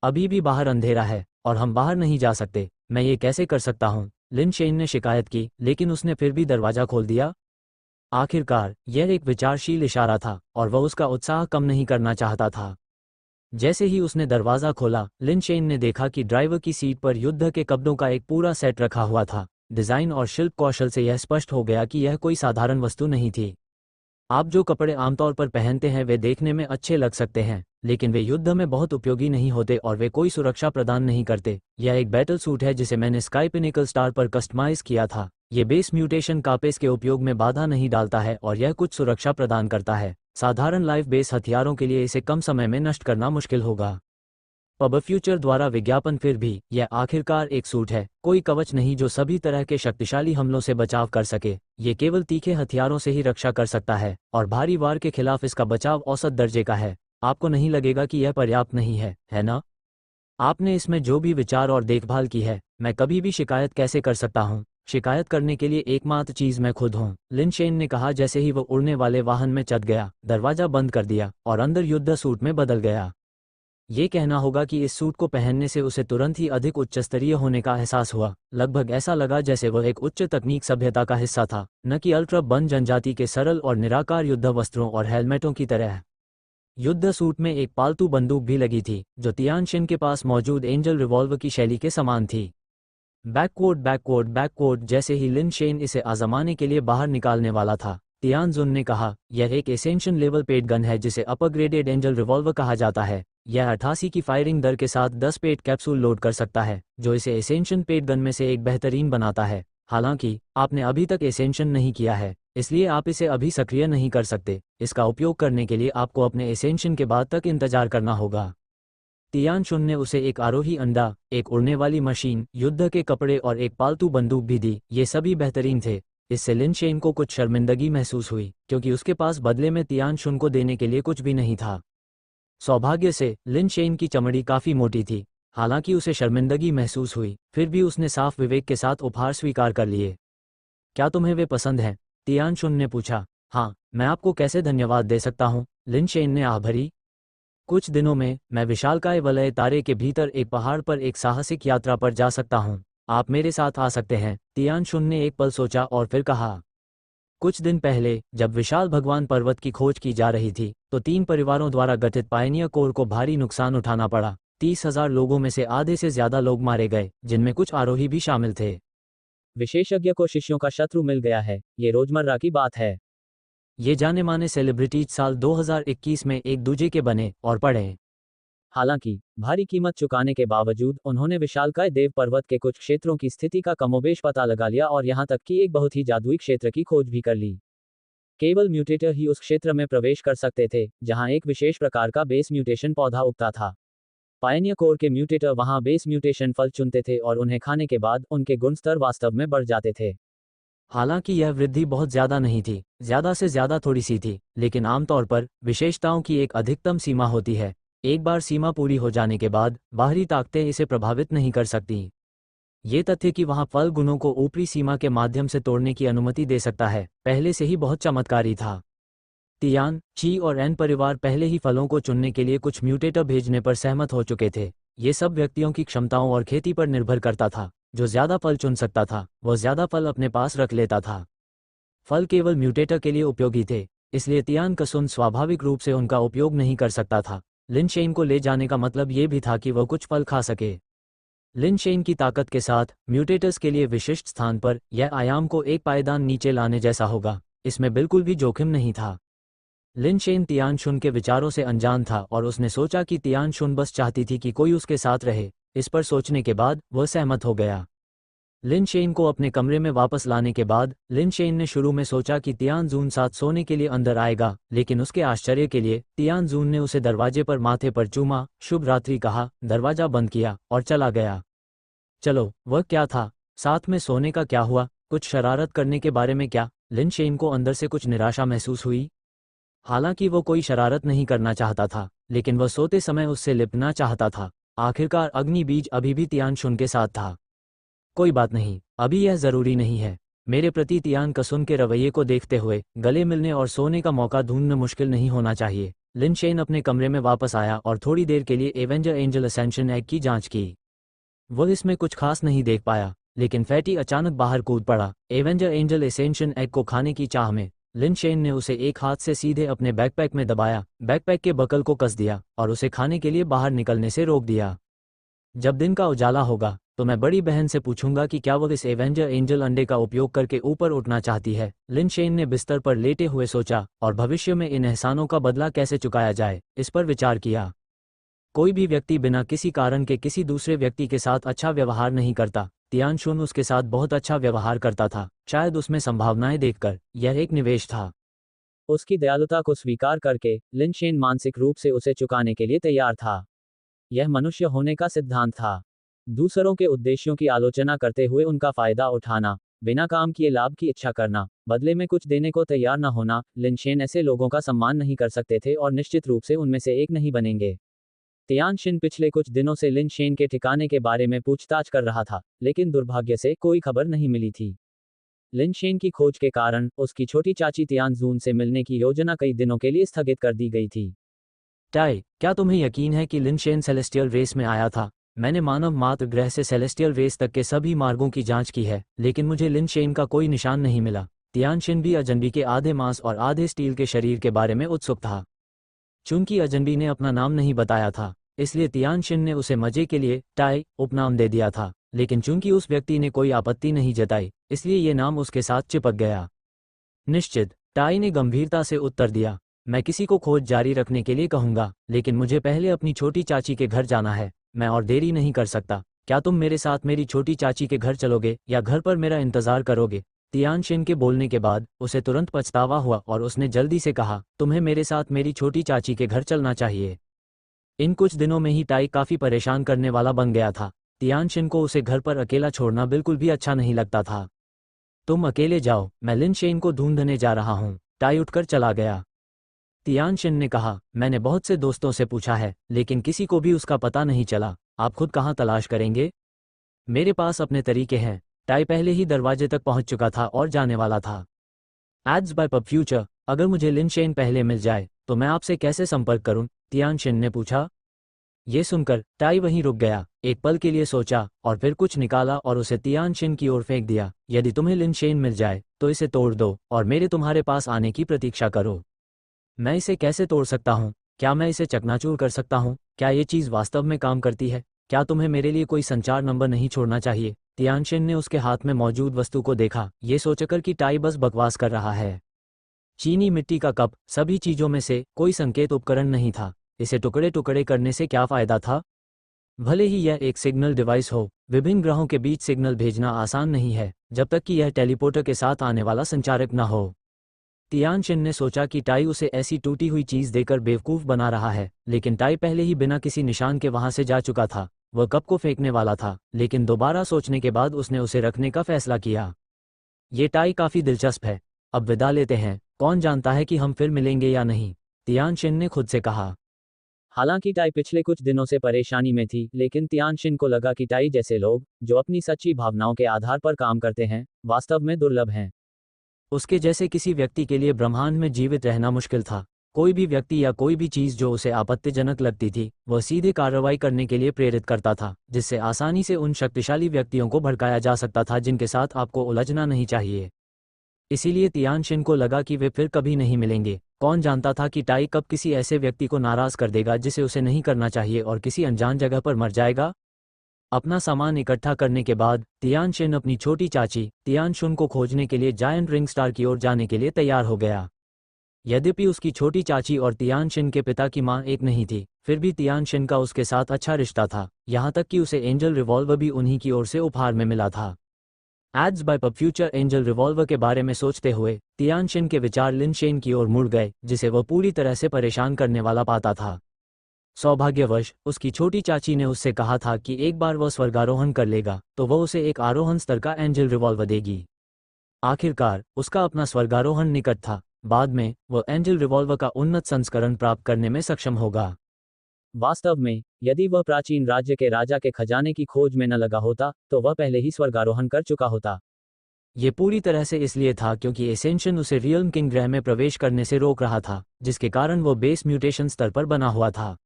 अभी भी बाहर अंधेरा है, और हम बाहर नहीं जा सकते। मैं ये कैसे कर सकता हूँ? लिन शेन ने शिकायत की, लेकिन उसने फिर भी दरवाजा खोल दिया। आखिरकार यह एक विचारशील इशारा था और वह उसका उत्साह कम नहीं करना चाहता था। जैसे ही उसने दरवाज़ा खोला, लिन शेन ने देखा कि ड्राइवर की सीट पर युद्ध के कपड़ों का एक पूरा सेट रखा हुआ था। डिज़ाइन और शिल्प कौशल से यह स्पष्ट हो गया कि यह कोई साधारण वस्तु नहीं थी। आप जो कपड़े आमतौर पर पहनते हैं वे देखने में अच्छे लग सकते हैं, लेकिन वे युद्ध में बहुत उपयोगी नहीं होते और वे कोई सुरक्षा प्रदान नहीं करते। यह एक बैटल सूट है जिसे मैंने स्काई पिनिकल स्टार पर कस्टमाइज किया था। ये बेस म्यूटेशन कापेस के उपयोग में बाधा नहीं डालता है और यह कुछ सुरक्षा प्रदान करता है। साधारण लाइफ बेस हथियारों के लिए इसे कम समय में नष्ट करना मुश्किल होगा। पब फ्यूचर द्वारा विज्ञापन। फिर भी यह आखिरकार एक सूट है, कोई कवच नहीं जो सभी तरह के शक्तिशाली हमलों से बचाव कर सके। ये केवल तीखे हथियारों से ही रक्षा कर सकता है और भारी वार के खिलाफ इसका बचाव औसत दर्जे का है। आपको नहीं लगेगा कि यह पर्याप्त नहीं है ना? आपने इसमें जो भी विचार और देखभाल की है, मैं कभी भी शिकायत कैसे कर सकता हूँ? शिकायत करने के लिए एकमात्र चीज मैं खुद हूँ, लिन शेन ने कहा जैसे ही वह उड़ने वाले वाहन में चढ़ गया, दरवाजा बंद कर दिया और अंदर युद्ध सूट में बदल गया। ये कहना होगा कि इस सूट को पहनने से उसे तुरंत ही अधिक उच्च स्तरीय होने का एहसास हुआ। लगभग ऐसा लगा जैसे वह एक उच्च तकनीक सभ्यता का हिस्सा था, न कि अल्ट्रा बन जनजाति के सरल और निराकार युद्ध वस्त्रों और हेलमेटों की तरह। युद्ध सूट में एक पालतू बंदूक भी लगी थी, जो तियान शिन के पास मौजूद एंजल रिवॉल्वर की शैली के समान थी। बैककोट बैककोट बैककोट। जैसे ही लिन शेन इसे आजमाने के लिए बाहर निकालने वाला था, तियान जुन ने कहा, यह एक एसेंशियल लेवल पेड गन है जिसे अपग्रेडेड एंजल रिवॉल्वर कहा जाता है। यह 88 की फायरिंग दर के साथ 10 पेड कैप्सूल लोड कर सकता है, जो इसे एसेंशियल पेड गन में से एक बेहतरीन बनाता है। हालांकि आपने अभी तक एसेंशियल नहीं किया है, इसलिए आप इसे अभी सक्रिय नहीं कर सकते। इसका उपयोग करने के लिए आपको अपने एसेंशियल के बाद तक इंतजार करना होगा। तियान शुन ने उसे एक आरोही अंडा, एक उड़ने वाली मशीन, युद्ध के कपड़े और एक पालतू बंदूक भी दी। ये सभी बेहतरीन थे। इससे लिन शेन को कुछ शर्मिंदगी महसूस हुई, क्योंकि उसके पास बदले में तियान शुन को देने के लिए कुछ भी नहीं था। सौभाग्य से लिन शेन की चमड़ी काफी मोटी थी। हालांकि उसे शर्मिंदगी महसूस हुई, फिर भी उसने साफ विवेक के साथ उपहार स्वीकार कर लिए। क्या तुम्हें वे पसंद हैं? तियान शुन ने पूछा। हाँ, मैं आपको कैसे धन्यवाद दे सकता हूँ? लिन शेन ने आह भरी। कुछ दिनों में मैं विशालकाय वलय तारे के भीतर एक पहाड़ पर एक साहसिक यात्रा पर जा सकता हूँ। आप मेरे साथ आ सकते हैं? तियान शुन ने एक पल सोचा और फिर कहा। कुछ दिन पहले जब विशाल भगवान पर्वत की खोज की जा रही थी, तो 3 परिवारों द्वारा गठित पायनियर कोर को भारी नुकसान उठाना पड़ा। 30,000 लोगों में से आधे से ज्यादा लोग मारे गए, जिनमें कुछ आरोही भी शामिल थे। विशेषज्ञ को शिष्यों का शत्रु मिल गया है, ये रोजमर्रा की बात है। ये जाने माने सेलिब्रिटीज साल 2021 में एक दूजे के बने और पढ़े। हालांकि भारी कीमत चुकाने के बावजूद उन्होंने विशालकाय देव पर्वत के कुछ क्षेत्रों की स्थिति का कमोबेश पता लगा लिया और यहां तक कि एक बहुत ही जादुई क्षेत्र की खोज भी कर ली। केवल म्यूटेटर ही उस क्षेत्र में प्रवेश कर सकते थे, जहां एक विशेष प्रकार का बेस म्यूटेशन पौधा उगता था। पायनियर कोर के म्यूटेटर वहां बेस म्यूटेशन फल चुनते थे और उन्हें खाने के बाद उनके गुण स्तर वास्तव में बढ़ जाते थे। हालांकि यह वृद्धि बहुत ज्यादा नहीं थी, ज्यादा से ज्यादा थोड़ी सी थी, लेकिन आमतौर पर विशेषताओं की एक अधिकतम सीमा होती है। एक बार सीमा पूरी हो जाने के बाद बाहरी ताकतें इसे प्रभावित नहीं कर सकती। ये तथ्य कि वहां फल गुणों को ऊपरी सीमा के माध्यम से तोड़ने की अनुमति दे सकता है, पहले से ही बहुत चमत्कारी था। तियान, ची और एन परिवार पहले ही फलों को चुनने के लिए कुछ म्यूटेटर भेजने पर सहमत हो चुके थे। ये सब व्यक्तियों की क्षमताओं और खेती पर निर्भर करता था। जो ज्यादा फल चुन सकता था, वह ज्यादा फल अपने पास रख लेता था। फल केवल म्यूटेटर के लिए उपयोगी थे, इसलिए तियान कसुन स्वाभाविक रूप से उनका उपयोग नहीं कर सकता था। लिन शेन को ले जाने का मतलब ये भी था कि वह कुछ फल खा सके। लिन शेन की ताकत के साथ म्यूटेटर्स के लिए विशिष्ट स्थान पर यह आयाम को एक पायदान नीचे लाने जैसा होगा। इसमें बिल्कुल भी जोखिम नहीं था। लिन शेन तियान शुन के विचारों से अनजान था और उसने सोचा कि तियान शुन बस चाहती थी कि कोई उसके साथ रहे। इस पर सोचने के बाद वह सहमत हो गया। लिन शेन को अपने कमरे में वापस लाने के बाद लिन शेन ने शुरू में सोचा कि तियान जून साथ सोने के लिए अंदर आएगा, लेकिन उसके आश्चर्य के लिए तियान जून ने उसे दरवाजे पर माथे पर चूमा, शुभ रात्रि कहा, दरवाजा बंद किया और चला गया। चलो, वह क्या था? साथ में सोने का क्या हुआ? कुछ शरारत करने के बारे में क्या? लिन शेन को अंदर से कुछ निराशा महसूस हुई। हालांकि वो कोई शरारत नहीं करना चाहता था, लेकिन वह सोते समय उससे लिपटना चाहता था। आखिरकार अग्नि बीज अभी भी तियान शुन के साथ था। कोई बात नहीं, अभी यह जरूरी नहीं है। मेरे प्रति तियान कसुन के रवैये को देखते हुए गले मिलने और सोने का मौका ढूंढना मुश्किल नहीं होना चाहिए। लिन शेन अपने कमरे में वापस आया और थोड़ी देर के लिए एवेंजर एंजल असेंशन एग की जांच की। वो इसमें कुछ खास नहीं देख पाया, लेकिन फैटी अचानक बाहर कूद पड़ा। एवेंजर एंजल एसेंशियन एग को खाने की चाह में लिन शेन ने उसे एक हाथ से सीधे अपने बैकपैक में दबाया, बैकपैक के बकल को कस दिया और उसे खाने के लिए बाहर निकलने से रोक दिया। जब दिन का उजाला होगा तो मैं बड़ी बहन से पूछूंगा कि क्या वो इस एवेंजर एंजल अंडे का उपयोग करके ऊपर उठना चाहती है। लिन शेन ने बिस्तर पर लेटे हुए सोचा और भविष्य में इन एहसानों का बदला कैसे चुकाया जाए, इस पर विचार किया। कोई भी व्यक्ति बिना किसी कारण के किसी दूसरे व्यक्ति के साथ अच्छा व्यवहार नहीं करता। तियानशुन उसके साथ बहुत अच्छा व्यवहार करता था, शायद उसमें संभावनाएं देखकर यह एक निवेश था। उसकी दयालुता को स्वीकार करके लिन शेन मानसिक रूप से उसे चुकाने के लिए तैयार था। यह मनुष्य होने का सिद्धांत था। दूसरों के उद्देश्यों की आलोचना करते हुए उनका फायदा उठाना, बिना काम किए लाभ की इच्छा करना, बदले में कुछ देने को तैयार न होना। लिन शेन ऐसे लोगों का सम्मान नहीं कर सकते थे और निश्चित रूप से उनमें से एक नहीं बनेंगे। तियानशिन पिछले कुछ दिनों से लिन शेन के ठिकाने के बारे में पूछताछ कर रहा था, लेकिन दुर्भाग्य से कोई खबर नहीं मिली थी। लिन शेन की खोज के कारण उसकी छोटी चाची तियानजून से मिलने की योजना कई दिनों के लिए स्थगित कर दी गई थी। टाई, क्या तुम्हें यकीन है कि लिन शेन सेलेस्टियल रेस में आया था? मैंने मानव मात्र ग्रह से सेलेस्टियल रेस तक के सभी मार्गों की जांच की है, लेकिन मुझे लिन शेन का कोई निशान नहीं मिला। तियानशिन भी अजनबी के आधे मांस और आधे स्टील के शरीर के बारे में उत्सुक था। चूंकि अजनबी ने अपना नाम नहीं बताया था, इसलिए तियानशिन ने उसे मजे के लिए टाई उपनाम दे दिया था, लेकिन चूंकि उस व्यक्ति ने कोई आपत्ति नहीं जताई, इसलिए ये नाम उसके साथ चिपक गया। निश्चित, टाई ने गंभीरता से उत्तर दिया। मैं किसी को खोज जारी रखने के लिए कहूंगा, लेकिन मुझे पहले अपनी छोटी चाची के घर जाना है। मैं और देरी नहीं कर सकता। क्या तुम मेरे साथ मेरी छोटी चाची के घर चलोगे या घर पर मेरा इंतजार करोगे? तियानशिन के बोलने के बाद उसे तुरंत पछतावा हुआ और उसने जल्दी से कहा, तुम्हें मेरे साथ मेरी छोटी चाची के घर चलना चाहिए। इन कुछ दिनों में ही टाई काफी परेशान करने वाला बन गया था। तियानशिन को उसे घर पर अकेला छोड़ना बिल्कुल भी अच्छा नहीं लगता था। तुम अकेले जाओ, मैं लिन शेन को ढूंढने जा रहा हूँ। टाई उठकर चला गया। तियानशिन ने कहा, मैंने बहुत से दोस्तों से पूछा है, लेकिन किसी को भी उसका पता नहीं चला। आप खुद कहाँ तलाश करेंगे? मेरे पास अपने तरीके हैं। टाई पहले ही दरवाजे तक पहुंच चुका था और जाने वाला था। एड्स बाय पब फ्यूचर, अगर मुझे लिन शेन पहले मिल जाए तो मैं आपसे कैसे संपर्क करूं? तियानशिन ने पूछा। ये सुनकर टाई वहीं रुक गया, एक पल के लिए सोचा और फिर कुछ निकाला और उसे तियानशिन की ओर फेंक दिया। यदि तुम्हें लिन शेन मिल जाए तो इसे तोड़ दो और मेरे तुम्हारे पास आने की प्रतीक्षा करो। मैं इसे कैसे तोड़ सकता हूँ? क्या मैं इसे चकनाचूर कर सकता हूँ? क्या ये चीज़ वास्तव में काम करती है? क्या तुम्हें मेरे लिए कोई संचार नंबर नहीं छोड़ना चाहिए? तियानशिन ने उसके हाथ में मौजूद वस्तु को देखा, ये सोचकर कि टाई बस बकवास कर रहा है। चीनी मिट्टी का कप, सभी चीजों में से कोई संकेत उपकरण नहीं था। इसे टुकड़े टुकड़े करने से क्या फायदा था? भले ही यह एक सिग्नल डिवाइस हो, विभिन्न ग्रहों के बीच सिग्नल भेजना आसान नहीं है, जब तक कि यह टेलीपोर्टर के साथ आने वाला संचारक न हो। तियानशिन ने सोचा कि टाई उसे ऐसी टूटी हुई चीज देकर बेवकूफ बना रहा है, लेकिन टाई पहले ही बिना किसी निशान के वहां से जा चुका था। वह कप को फेंकने वाला था, लेकिन दोबारा सोचने के बाद उसने उसे रखने का फैसला किया। ये टाई काफी दिलचस्प है। अब विदा लेते हैं, कौन जानता है कि हम फिर मिलेंगे या नहीं? तियानशिन ने खुद से कहा। हालांकि टाई पिछले कुछ दिनों से परेशानी में थी, लेकिन तियानशिन को लगा कि टाई जैसे लोग, जो अपनी सच्ची भावनाओं के आधार पर काम करते हैं, वास्तव में दुर्लभ हैं। उसके जैसे किसी व्यक्ति के लिए ब्रह्मांड में जीवित रहना मुश्किल था। कोई भी व्यक्ति या कोई भी चीज जो उसे आपत्तिजनक लगती थी, वह सीधे कार्रवाई करने के लिए प्रेरित करता था, जिससे आसानी से उन शक्तिशाली व्यक्तियों को भड़काया जा सकता था जिनके साथ आपको उलझना नहीं चाहिए। इसीलिए तियानशिन को लगा कि वे फिर कभी नहीं मिलेंगे। कौन जानता था कि टाई कब किसी ऐसे व्यक्ति को नाराज कर देगा जिसे उसे नहीं करना चाहिए और किसी अनजान जगह पर मर जाएगा। अपना सामान इकट्ठा करने के बाद तियानशिन अपनी छोटी चाची तियानशुन को खोजने के लिए जायंट रिंग स्टार की ओर जाने के लिए तैयार हो गया। यद्यपि उसकी छोटी चाची और तियानशिन के पिता की मां एक नहीं थी, फिर भी तियानशिन का उसके साथ अच्छा रिश्ता था, यहाँ तक कि उसे एंजल रिवॉल्वर भी उन्हीं की ओर से उपहार में मिला था। Ads by Pub Future angel revolver के बारे में सोचते हुए तियानशिन के विचार लिन शेन की ओर मुड़ गए, जिसे वह पूरी तरह से परेशान करने वाला पाता था। सौभाग्यवश उसकी छोटी चाची ने उससे कहा था कि एक बार वह स्वर्गारोहण कर लेगा तो वह उसे एक आरोहण स्तर का एंजल रिवॉल्वर देगी। आखिरकार उसका अपना स्वर्गारोहण निकट था। बाद में वह एंजल रिवॉल्वर का उन्नत संस्करण प्राप्त करने में सक्षम होगा। वास्तव में यदि वह प्राचीन राज्य के राजा के खजाने की खोज में न लगा होता तो वह पहले ही स्वर्गारोहण कर चुका होता। ये पूरी तरह से इसलिए था क्योंकि एसेंशन उसे रियल्म किंग ग्रह में प्रवेश करने से रोक रहा था, जिसके कारण वो बेस म्यूटेशन स्तर पर बना हुआ था।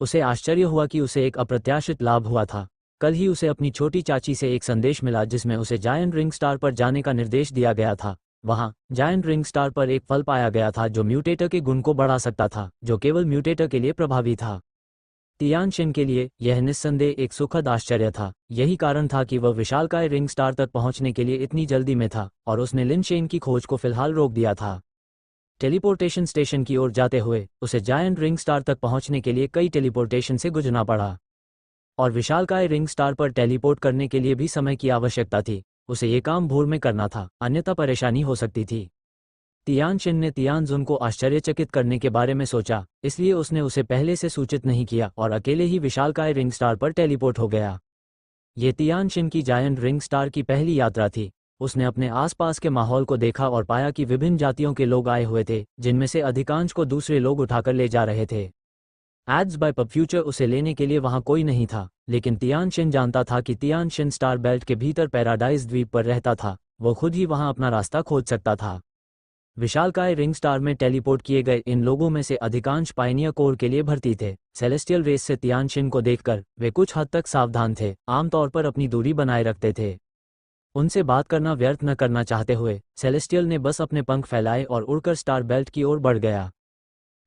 उसे आश्चर्य हुआ कि उसे एक अप्रत्याशित लाभ हुआ था। कल ही उसे अपनी छोटी चाची से एक संदेश मिला जिसमें उसे जायंट रिंग स्टार पर जाने का निर्देश दिया गया था। वहाँ जायंट रिंग स्टार पर एक फल पाया गया था जो म्यूटेटर के गुण को बढ़ा सकता था, जो केवल म्यूटेटर के लिए प्रभावी था। तियानशिन के लिए यह निस्संदेह एक सुखद आश्चर्य था। यही कारण था कि वह विशालकाय रिंग स्टार तक पहुंचने के लिए इतनी जल्दी में था और उसने लिन शेन की खोज को फिलहाल रोक दिया था। टेलीपोर्टेशन स्टेशन की ओर जाते हुए उसे जायंट रिंग स्टार तक पहुंचने के लिए कई टेलीपोर्टेशन से गुजरना पड़ा और विशालकाय रिंग स्टार पर टेलीपोर्ट करने के लिए भी समय की आवश्यकता थी। उसे ये काम भोर में करना था, अन्यथा परेशानी हो सकती थी। तियानशिन ने तियानजुन को आश्चर्यचकित करने के बारे में सोचा, इसलिए उसने उसे पहले से सूचित नहीं किया और अकेले ही विशालकाय रिंग स्टार पर टेलीपोर्ट हो गया। ये तियानशिन की जायंट रिंग स्टार की पहली यात्रा थी। उसने अपने आसपास के माहौल को देखा और पाया कि विभिन्न जातियों के लोग आए हुए थे, जिनमें से अधिकांश को दूसरे लोग उठाकर ले जा रहे थे। एड्स बाय पप फ्यूचर उसे लेने के लिए वहां कोई नहीं था, लेकिन तियानशिन जानता था कि तियानशिन स्टार बेल्ट के भीतर पैराडाइज द्वीप पर रहता था। वो खुद ही वहां अपना रास्ता खोज सकता था। विशालकाय रिंग स्टार में टेलीपोर्ट किए गए इन लोगों में से अधिकांश पायनियर कोर के लिए भर्ती थे। सेलेस्टियल रेस से तियानशिन को देखकर वे कुछ हद तक सावधान थे, आमतौर पर अपनी दूरी बनाए रखते थे। उनसे बात करना व्यर्थ न करना चाहते हुए सेलेस्टियल ने बस अपने पंख फैलाए और उड़कर स्टार बेल्ट की ओर बढ़ गया।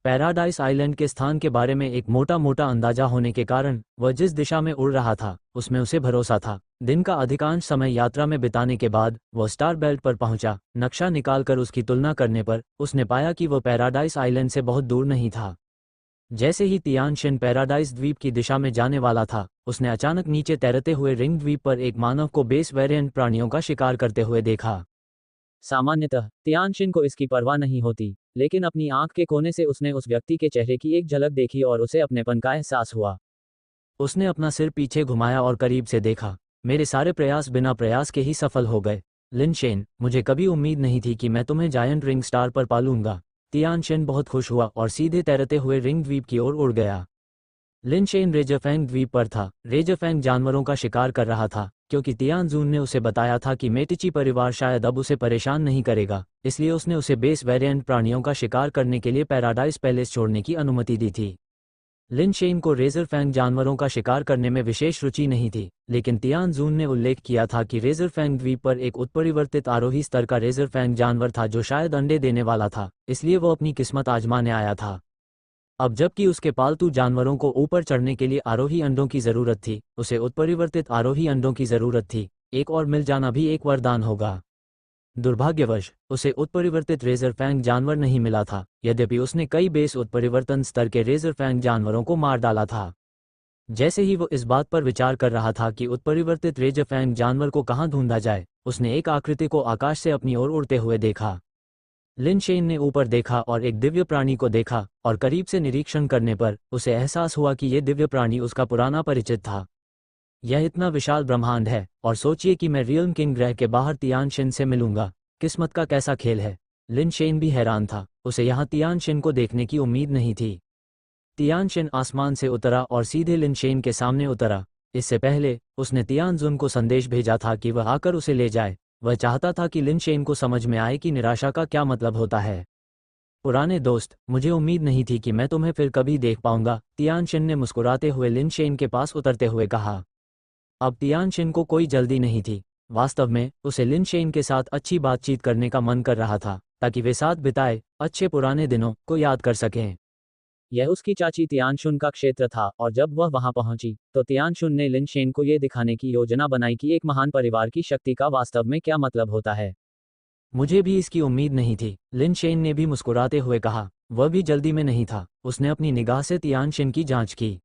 पैराडाइस आइलैंड के स्थान के बारे में एक मोटा मोटा अंदाजा होने के कारण वह जिस दिशा में उड़ रहा था उसमें उसे भरोसा था। दिन का अधिकांश समय यात्रा में बिताने के बाद वह स्टार बेल्ट पर पहुंचा। नक्शा निकालकर उसकी तुलना करने पर उसने पाया कि वह पैराडाइस आइलैंड से बहुत दूर नहीं था। जैसे ही तियानशिन पैराडाइस द्वीप की दिशा में जाने वाला था, उसने अचानक नीचे तैरते हुए रिंग द्वीप पर एक मानव को बेस वेरिएंट प्राणियों का शिकार करते हुए देखा। सामान्यतः तियानशिन को इसकी परवाह नहीं होती, लेकिन अपनी आंख के कोने से उसने उस व्यक्ति के चेहरे की एक झलक देखी और उसे अपनेपन का एहसास हुआ। उसने अपना सिर पीछे घुमाया और करीब से देखा। मेरे सारे प्रयास बिना प्रयास के ही सफल हो गए। लिन शेन, मुझे कभी उम्मीद नहीं थी कि मैं तुम्हें जायंट रिंग स्टार पर पालूंगा। तियानशिन बहुत खुश हुआ और सीधे तैरते हुए रिंग द्वीप की ओर उड़ गया। लिन शेन रेजरफैंग द्वीप पर था। रेजरफैंग जानवरों का शिकार कर रहा था, क्योंकि तियानजून ने उसे बताया था कि मेटिची परिवार शायद अब उसे परेशान नहीं करेगा, इसलिए उसने उसे बेस वेरिएंट प्राणियों का शिकार करने के लिए पैराडाइस पैलेस छोड़ने की अनुमति दी थी। लिन शेन को रेजरफैंग जानवरों का शिकार करने में विशेष रुचि नहीं थी, लेकिन तियानजून ने उल्लेख किया था कि रेजरफैंग द्वीप पर एक उत्परिवर्तित आरोही स्तर का रेजरफैंग जानवर था जो शायद अंडे देने वाला था, इसलिए वो अपनी किस्मत आजमाने आया था। अब जबकि उसके पालतू जानवरों को ऊपर चढ़ने के लिए आरोही अंडों की जरूरत थी, उसे उत्परिवर्तित आरोही अंडों की जरूरत थी। एक और मिल जाना भी एक वरदान होगा। दुर्भाग्यवश उसे उत्परिवर्तित रेजरफैंग जानवर नहीं मिला था, यद्यपि उसने कई बेस उत्परिवर्तन स्तर के रेजरफैंग जानवरों को मार डाला था। जैसे ही वो इस बात पर विचार कर रहा था कि उत्परिवर्तित रेजरफैंग जानवर को कहाँ ढूंढा जाए, उसने एक आकृति को आकाश से अपनी ओर उड़ते हुए देखा। लिन शेन ने ऊपर देखा और एक दिव्य प्राणी को देखा, और करीब से निरीक्षण करने पर उसे एहसास हुआ कि यह दिव्य प्राणी उसका पुराना परिचित था। यह इतना विशाल ब्रह्मांड है, और सोचिए कि मैं रियल्म किंग ग्रह के बाहर तियानशिन से मिलूंगा। किस्मत का कैसा खेल है। लिन शेन भी हैरान था, उसे यहाँ तियानशिन को देखने की उम्मीद नहीं थी। तियानशिन आसमान से उतरा और सीधे लिन शेन के सामने उतरा। इससे पहले उसने तियानजुन को संदेश भेजा था कि वह आकर उसे ले जाए। वह चाहता था कि लिन शेन को समझ में आए कि निराशा का क्या मतलब होता है। पुराने दोस्त, मुझे उम्मीद नहीं थी कि मैं तुम्हें फिर कभी देख पाऊंगा, तियानशिन ने मुस्कुराते हुए लिन शेन के पास उतरते हुए कहा। अब तियानशिन को कोई जल्दी नहीं थी। वास्तव में उसे लिन शेन के साथ अच्छी बातचीत करने का मन कर रहा था, ताकि वे साथ बिताए अच्छे पुराने दिनों को याद कर सकें। यह उसकी चाची तियानशुन का क्षेत्र था, और जब वह वहां पहुंची तो तियानशुन ने लिन शेन को यह दिखाने की योजना बनाई कि एक महान परिवार की शक्ति का वास्तव में क्या मतलब होता है। मुझे भी इसकी उम्मीद नहीं थी, लिन शेन ने भी मुस्कुराते हुए कहा। वह भी जल्दी में नहीं था। उसने अपनी निगाह से तियानशिन की जांच की।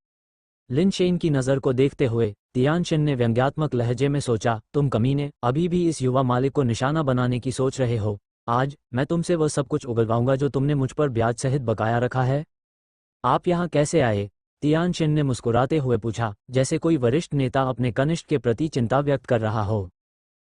लिन शेन की नज़र को देखते हुए तियानशिन ने व्यंग्यात्मक लहजे में सोचा, तुम कमीने, अभी भी इस युवा मालिक को निशाना बनाने की सोच रहे हो। आज मैं तुमसे वह सब कुछ उगलवाऊंगा जो तुमने मुझ पर ब्याज सहित बकाया रखा है। आप यहाँ कैसे आए? तियानशिन ने मुस्कुराते हुए पूछा, जैसे कोई वरिष्ठ नेता अपने कनिष्ठ के प्रति चिंता व्यक्त कर रहा हो।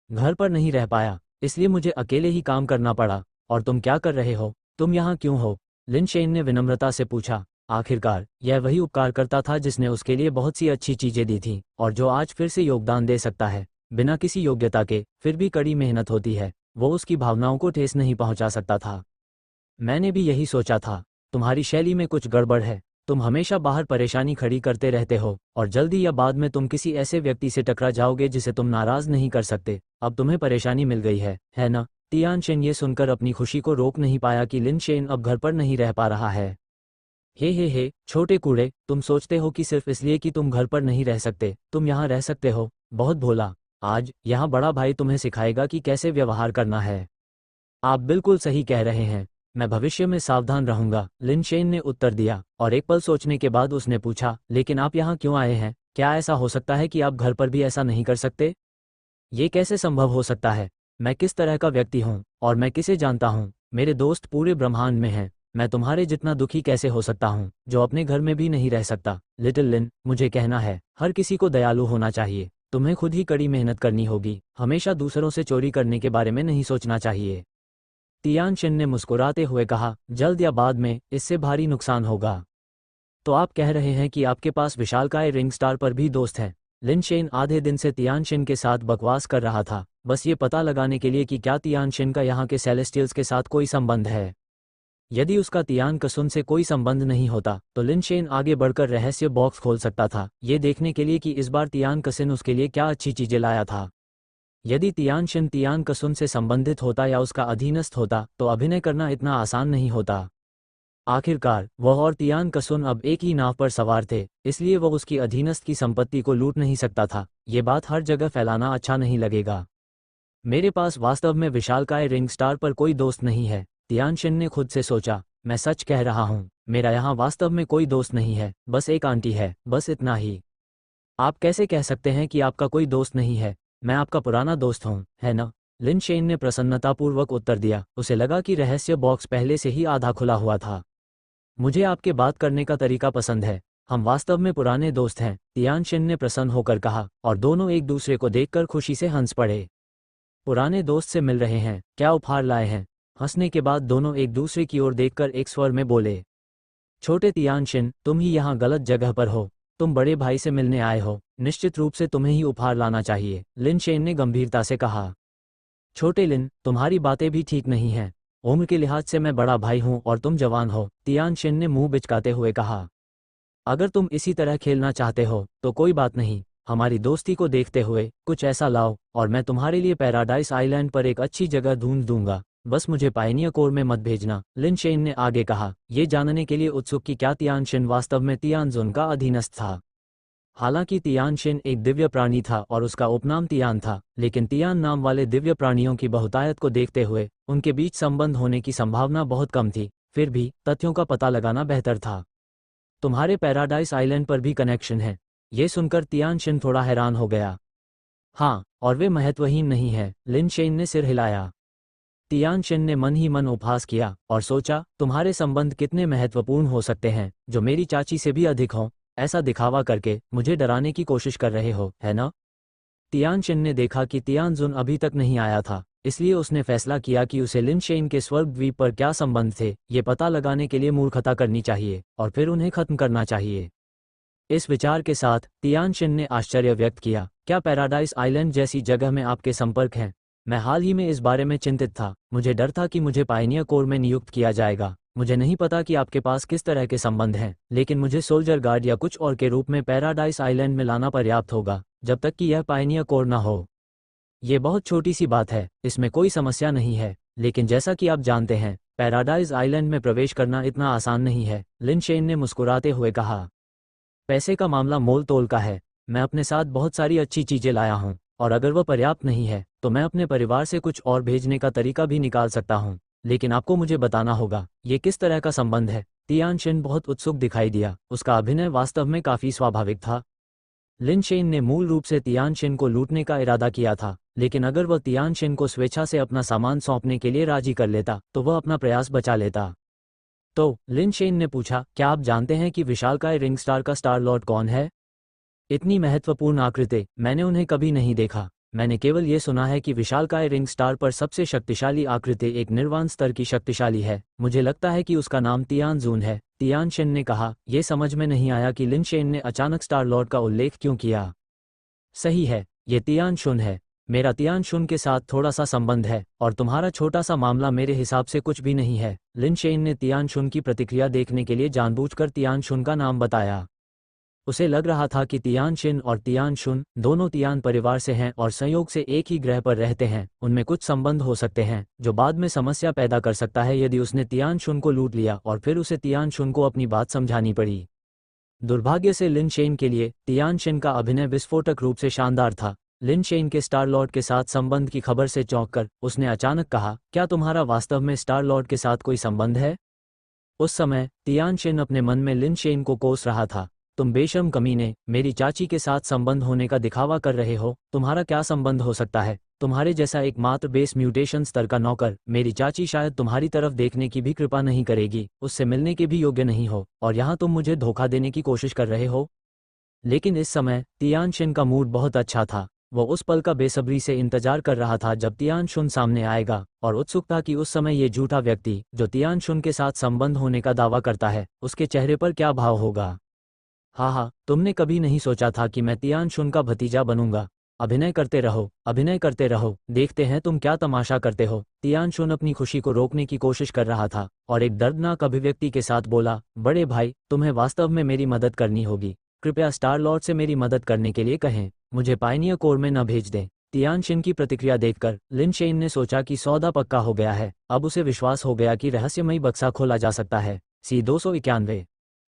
घर पर नहीं रह पाया, इसलिए मुझे अकेले ही काम करना पड़ा। और तुम क्या कर रहे हो? तुम यहाँ क्यों हो? लिन शेन ने विनम्रता से पूछा। आखिरकार यह वही उपकारकर्ता था जिसने उसके लिए बहुत सी अच्छी चीजें दी थीं, और जो आज फिर से योगदान दे सकता है बिना किसी योग्यता के। फिर भी कड़ी मेहनत होती है, वो उसकी भावनाओं को ठेस नहीं पहुंचा सकता था। मैंने भी यही सोचा था। तुम्हारी शैली में कुछ गड़बड़ है। तुम हमेशा बाहर परेशानी खड़ी करते रहते हो और जल्दी या बाद में तुम किसी ऐसे व्यक्ति से टकरा जाओगे जिसे तुम नाराज नहीं कर सकते। अब तुम्हें परेशानी मिल गई है ना? तियानशिन ये सुनकर अपनी खुशी को रोक नहीं पाया कि लिन शेन अब घर पर नहीं रह पा रहा है। हे, छोटे कूड़े, तुम सोचते हो कि सिर्फ इसलिए कि तुम घर पर नहीं रह सकते तुम यहाँ रह सकते हो? बहुत भोला। आज यहाँ बड़ा भाई तुम्हें सिखाएगा कि कैसे व्यवहार करना है। आप बिल्कुल सही कह रहे हैं, मैं भविष्य में सावधान रहूंगा, लिन शेन ने उत्तर दिया और एक पल सोचने के बाद उसने पूछा, लेकिन आप यहाँ क्यों आए हैं? क्या ऐसा हो सकता है कि आप घर पर भी ऐसा नहीं कर सकते? ये कैसे संभव हो सकता है? मैं किस तरह का व्यक्ति हूँ और मैं किसे जानता हूँ? मेरे दोस्त पूरे ब्रह्मांड में हैं। मैं तुम्हारे जितना दुखी कैसे हो सकता हूँ जो अपने घर में भी नहीं रह सकता? लिटिल लिन, मुझे कहना है, हर किसी को दयालु होना चाहिए। तुम्हें खुद ही कड़ी मेहनत करनी होगी, हमेशा दूसरों से चोरी करने के बारे में नहीं सोचना चाहिए। तियानशिन ने मुस्कुराते हुए कहा, जल्द या बाद में इससे भारी नुकसान होगा। तो आप कह रहे हैं कि आपके पास विशालकाय रिंग स्टार पर भी दोस्त हैं? लिन शेन आधे दिन से तियानशिन के साथ बकवास कर रहा था, बस ये पता लगाने के लिए कि क्या तियानशिन का यहाँ के सेलेस्टियल्स के साथ कोई संबंध है। यदि उसका तियान कसुन से कोई संबंध नहीं होता तो लिन शेन आगे बढ़कर रहस्य बॉक्स खोल सकता था, ये देखने के लिए कि इस बार तियान कसिन उसके लिए क्या अच्छी चीजें लाया था। यदि तियानशिन तियान कसुन से संबंधित होता या उसका अधीनस्थ होता तो अभिनय करना इतना आसान नहीं होता। आखिरकार वह और तियान कसुन अब एक ही नाव पर सवार थे, इसलिए वह उसकी अधीनस्थ की संपत्ति को लूट नहीं सकता था। ये बात हर जगह फैलाना अच्छा नहीं लगेगा। मेरे पास वास्तव में विशालकाय रिंग स्टार पर कोई दोस्त नहीं है, तियानशिन ने खुद से सोचा। मैं सच कह रहा हूँ, मेरा यहाँ वास्तव में कोई दोस्त नहीं है, बस एक आंटी है, बस इतना ही। आप कैसे कह सकते हैं कि आपका कोई दोस्त नहीं है? मैं आपका पुराना दोस्त हूँ, है ना? लिन शेन ने प्रसन्नतापूर्वक उत्तर दिया। उसे लगा कि रहस्य बॉक्स पहले से ही आधा खुला हुआ था। मुझे आपके बात करने का तरीका पसंद है, हम वास्तव में पुराने दोस्त हैं, तियानशिन ने प्रसन्न होकर कहा और दोनों एक दूसरे को देखकर खुशी से हंस पड़े। पुराने दोस्त से मिल रहे हैं, क्या उपहार लाए हैं? हंसने के बाद दोनों एक दूसरे की ओर देखकर एक स्वर में बोले। छोटे तियानशिन, तुम ही यहाँ गलत जगह पर हो, तुम बड़े भाई से मिलने आए हो, निश्चित रूप से तुम्हें ही उपहार लाना चाहिए, लिन शेन ने गंभीरता से कहा। छोटे लिन, तुम्हारी बातें भी ठीक नहीं हैं, उम्र के लिहाज से मैं बड़ा भाई हूँ और तुम जवान हो, तियानशिन ने मुंह बिचकाते हुए कहा। अगर तुम इसी तरह खेलना चाहते हो तो कोई बात नहीं, हमारी दोस्ती को देखते हुए कुछ ऐसा लाओ और मैं तुम्हारे लिए पैराडाइस आइलैंड पर एक अच्छी जगह ढूंढ दूंगा, बस मुझे पायनियर कोर में मत भेजना, लिन शेन ने आगे कहा, ये जानने के लिए उत्सुक कि क्या तियानशिन वास्तव में तियानजुन का अधीनस्थ था। हालांकि तियानशिन एक दिव्य प्राणी था और उसका उपनाम तियान था, लेकिन तियान नाम वाले दिव्य प्राणियों की बहुतायत को देखते हुए उनके बीच संबंध होने की संभावना बहुत कम थी। फिर भी तथ्यों का पता लगाना बेहतर था। तुम्हारे पैराडाइस आइलैंड पर भी कनेक्शन है? ये सुनकर तियानशिन थोड़ा हैरान हो गया। हाँ, और वे महत्वहीन नहीं है, लिन शेन ने सिर हिलाया। तियानशिन ने मन ही मन उपहास किया और सोचा, तुम्हारे संबंध कितने महत्वपूर्ण हो सकते हैं जो मेरी चाची से भी अधिक हों, ऐसा दिखावा करके मुझे डराने की कोशिश कर रहे हो, है ना? तियानशिन ने देखा कि तियानजुन अभी तक नहीं आया था, इसलिए उसने फैसला किया कि उसे लिन शेन के स्वर्ग द्वीप पर क्या संबंध थे ये पता लगाने के लिए मूर्खता करनी चाहिए और फिर उन्हें खत्म करना चाहिए। इस विचार के साथ तियानशिन ने आश्चर्य व्यक्त किया, क्या पैराडाइस आइलैंड जैसी जगह में आपके संपर्क हैं? मैं हाल ही में इस बारे में चिंतित था, मुझे डर था कि मुझे पायनियर कोर में नियुक्त किया जाएगा। मुझे नहीं पता कि आपके पास किस तरह के संबंध हैं, लेकिन मुझे सोल्जर गार्ड या कुछ और के रूप में पैराडाइस आइलैंड में लाना पर्याप्त होगा, जब तक कि यह पायनियर कोर ना हो। ये बहुत छोटी सी बात है, इसमें कोई समस्या नहीं है, लेकिन जैसा कि आप जानते हैं, पैराडाइज आइलैंड में प्रवेश करना इतना आसान नहीं है, लिन शेन ने मुस्कुराते हुए कहा। पैसे का मामला मोल तोल का है, मैं अपने साथ बहुत सारी अच्छी चीजें लाया हूँ, और अगर वह पर्याप्त नहीं है तो मैं अपने परिवार से कुछ और भेजने का तरीका भी निकाल सकता हूँ, लेकिन आपको मुझे बताना होगा, ये किस तरह का संबंध है? तियानशिन बहुत उत्सुक दिखाई दिया, उसका अभिनय वास्तव में काफी स्वाभाविक था। लिन शेन ने मूल रूप से तियानशिन को लूटने का इरादा किया था, लेकिन अगर वह तियानशिन को स्वेच्छा से अपना सामान सौंपने के लिए राजी कर लेता तो वह अपना प्रयास बचा लेता। तो लिन शेन ने पूछा, क्या आप जानते हैं कि विशालकाय रिंग स्टार का स्टार लॉर्ड कौन है? इतनी महत्वपूर्ण आकृति मैंने उन्हें कभी नहीं देखा, मैंने केवल ये सुना है कि विशालकाय रिंग स्टार पर सबसे शक्तिशाली आकृति एक निर्वाण स्तर की शक्तिशाली है, मुझे लगता है कि उसका नाम तियानजून है, तियानशिन ने कहा। यह समझ में नहीं आया कि लिन शेन ने अचानक स्टार लॉर्ड का उल्लेख क्यों किया। सही है, ये तियानशुन है, मेरा तियान शुन के साथ थोड़ा सा संबंध है और तुम्हारा छोटा सा मामला मेरे हिसाब से कुछ भी नहीं है। लिन शेन ने तियान शुन की प्रतिक्रिया देखने के लिए जानबूझकर तियान शुन का नाम बताया। उसे लग रहा था कि तियान शिन और तियान शुन दोनों तियान परिवार से हैं और संयोग से एक ही ग्रह पर रहते हैं। उनमें कुछ संबंध हो सकते हैं जो बाद में समस्या पैदा कर सकता है यदि उसने तियान शुन को लूट लिया और फिर उसे तियान शुन को अपनी बात समझानी पड़ी। दुर्भाग्य से लिन शेन के लिए तियान शिन का अभिनय विस्फोटक रूप से शानदार था। लिन शेन के स्टार लॉर्ड के साथ संबंध की खबर से चौंककर उसने अचानक कहा, क्या तुम्हारा वास्तव में स्टार लॉर्ड के साथ कोई संबंध है? उस समय तियान शिन अपने मन में लिन शेन को कोस रहा था। तुम बेशर्म कमीने, मेरी चाची के साथ संबंध होने का दिखावा कर रहे हो। तुम्हारा क्या संबंध हो सकता है? तुम्हारे जैसा एकमात्र बेस म्यूटेशन स्तर का नौकर, मेरी चाची शायद तुम्हारी तरफ देखने की भी कृपा नहीं करेगी, उससे मिलने के भी योग्य नहीं हो, और यहाँ तुम मुझे धोखा देने की कोशिश कर रहे हो। लेकिन इस समय तियान शिन का मूड बहुत अच्छा था। वो उस पल का बेसब्री से इंतजार कर रहा था जब तियान शुन सामने आएगा, और उत्सुक था कि उस समय ये झूठा व्यक्ति जो तियान शुन के साथ संबंध होने का दावा करता है, उसके चेहरे पर क्या भाव होगा। हाँ, तुमने कभी नहीं सोचा था कि मैं तियान शुन का भतीजा बनूंगा। अभिनय करते रहो, अभिनय करते रहो, देखते हैं तुम क्या तमाशा करते हो। तियान शुन अपनी खुशी को रोकने की कोशिश कर रहा था और एक दर्दनाक अभिव्यक्ति के साथ बोला, बड़े भाई, तुम्हें वास्तव में मेरी मदद करनी होगी। कृपया स्टार लॉर्ड से मेरी मदद करने के लिए कहें, मुझे पायनियर कोर में न भेज दें। तियान शिन की प्रतिक्रिया देखकर लिन शेन ने सोचा कि सौदा पक्का हो गया है। अब उसे विश्वास हो गया कि रहस्यमयी बक्सा खोला जा सकता है। C 291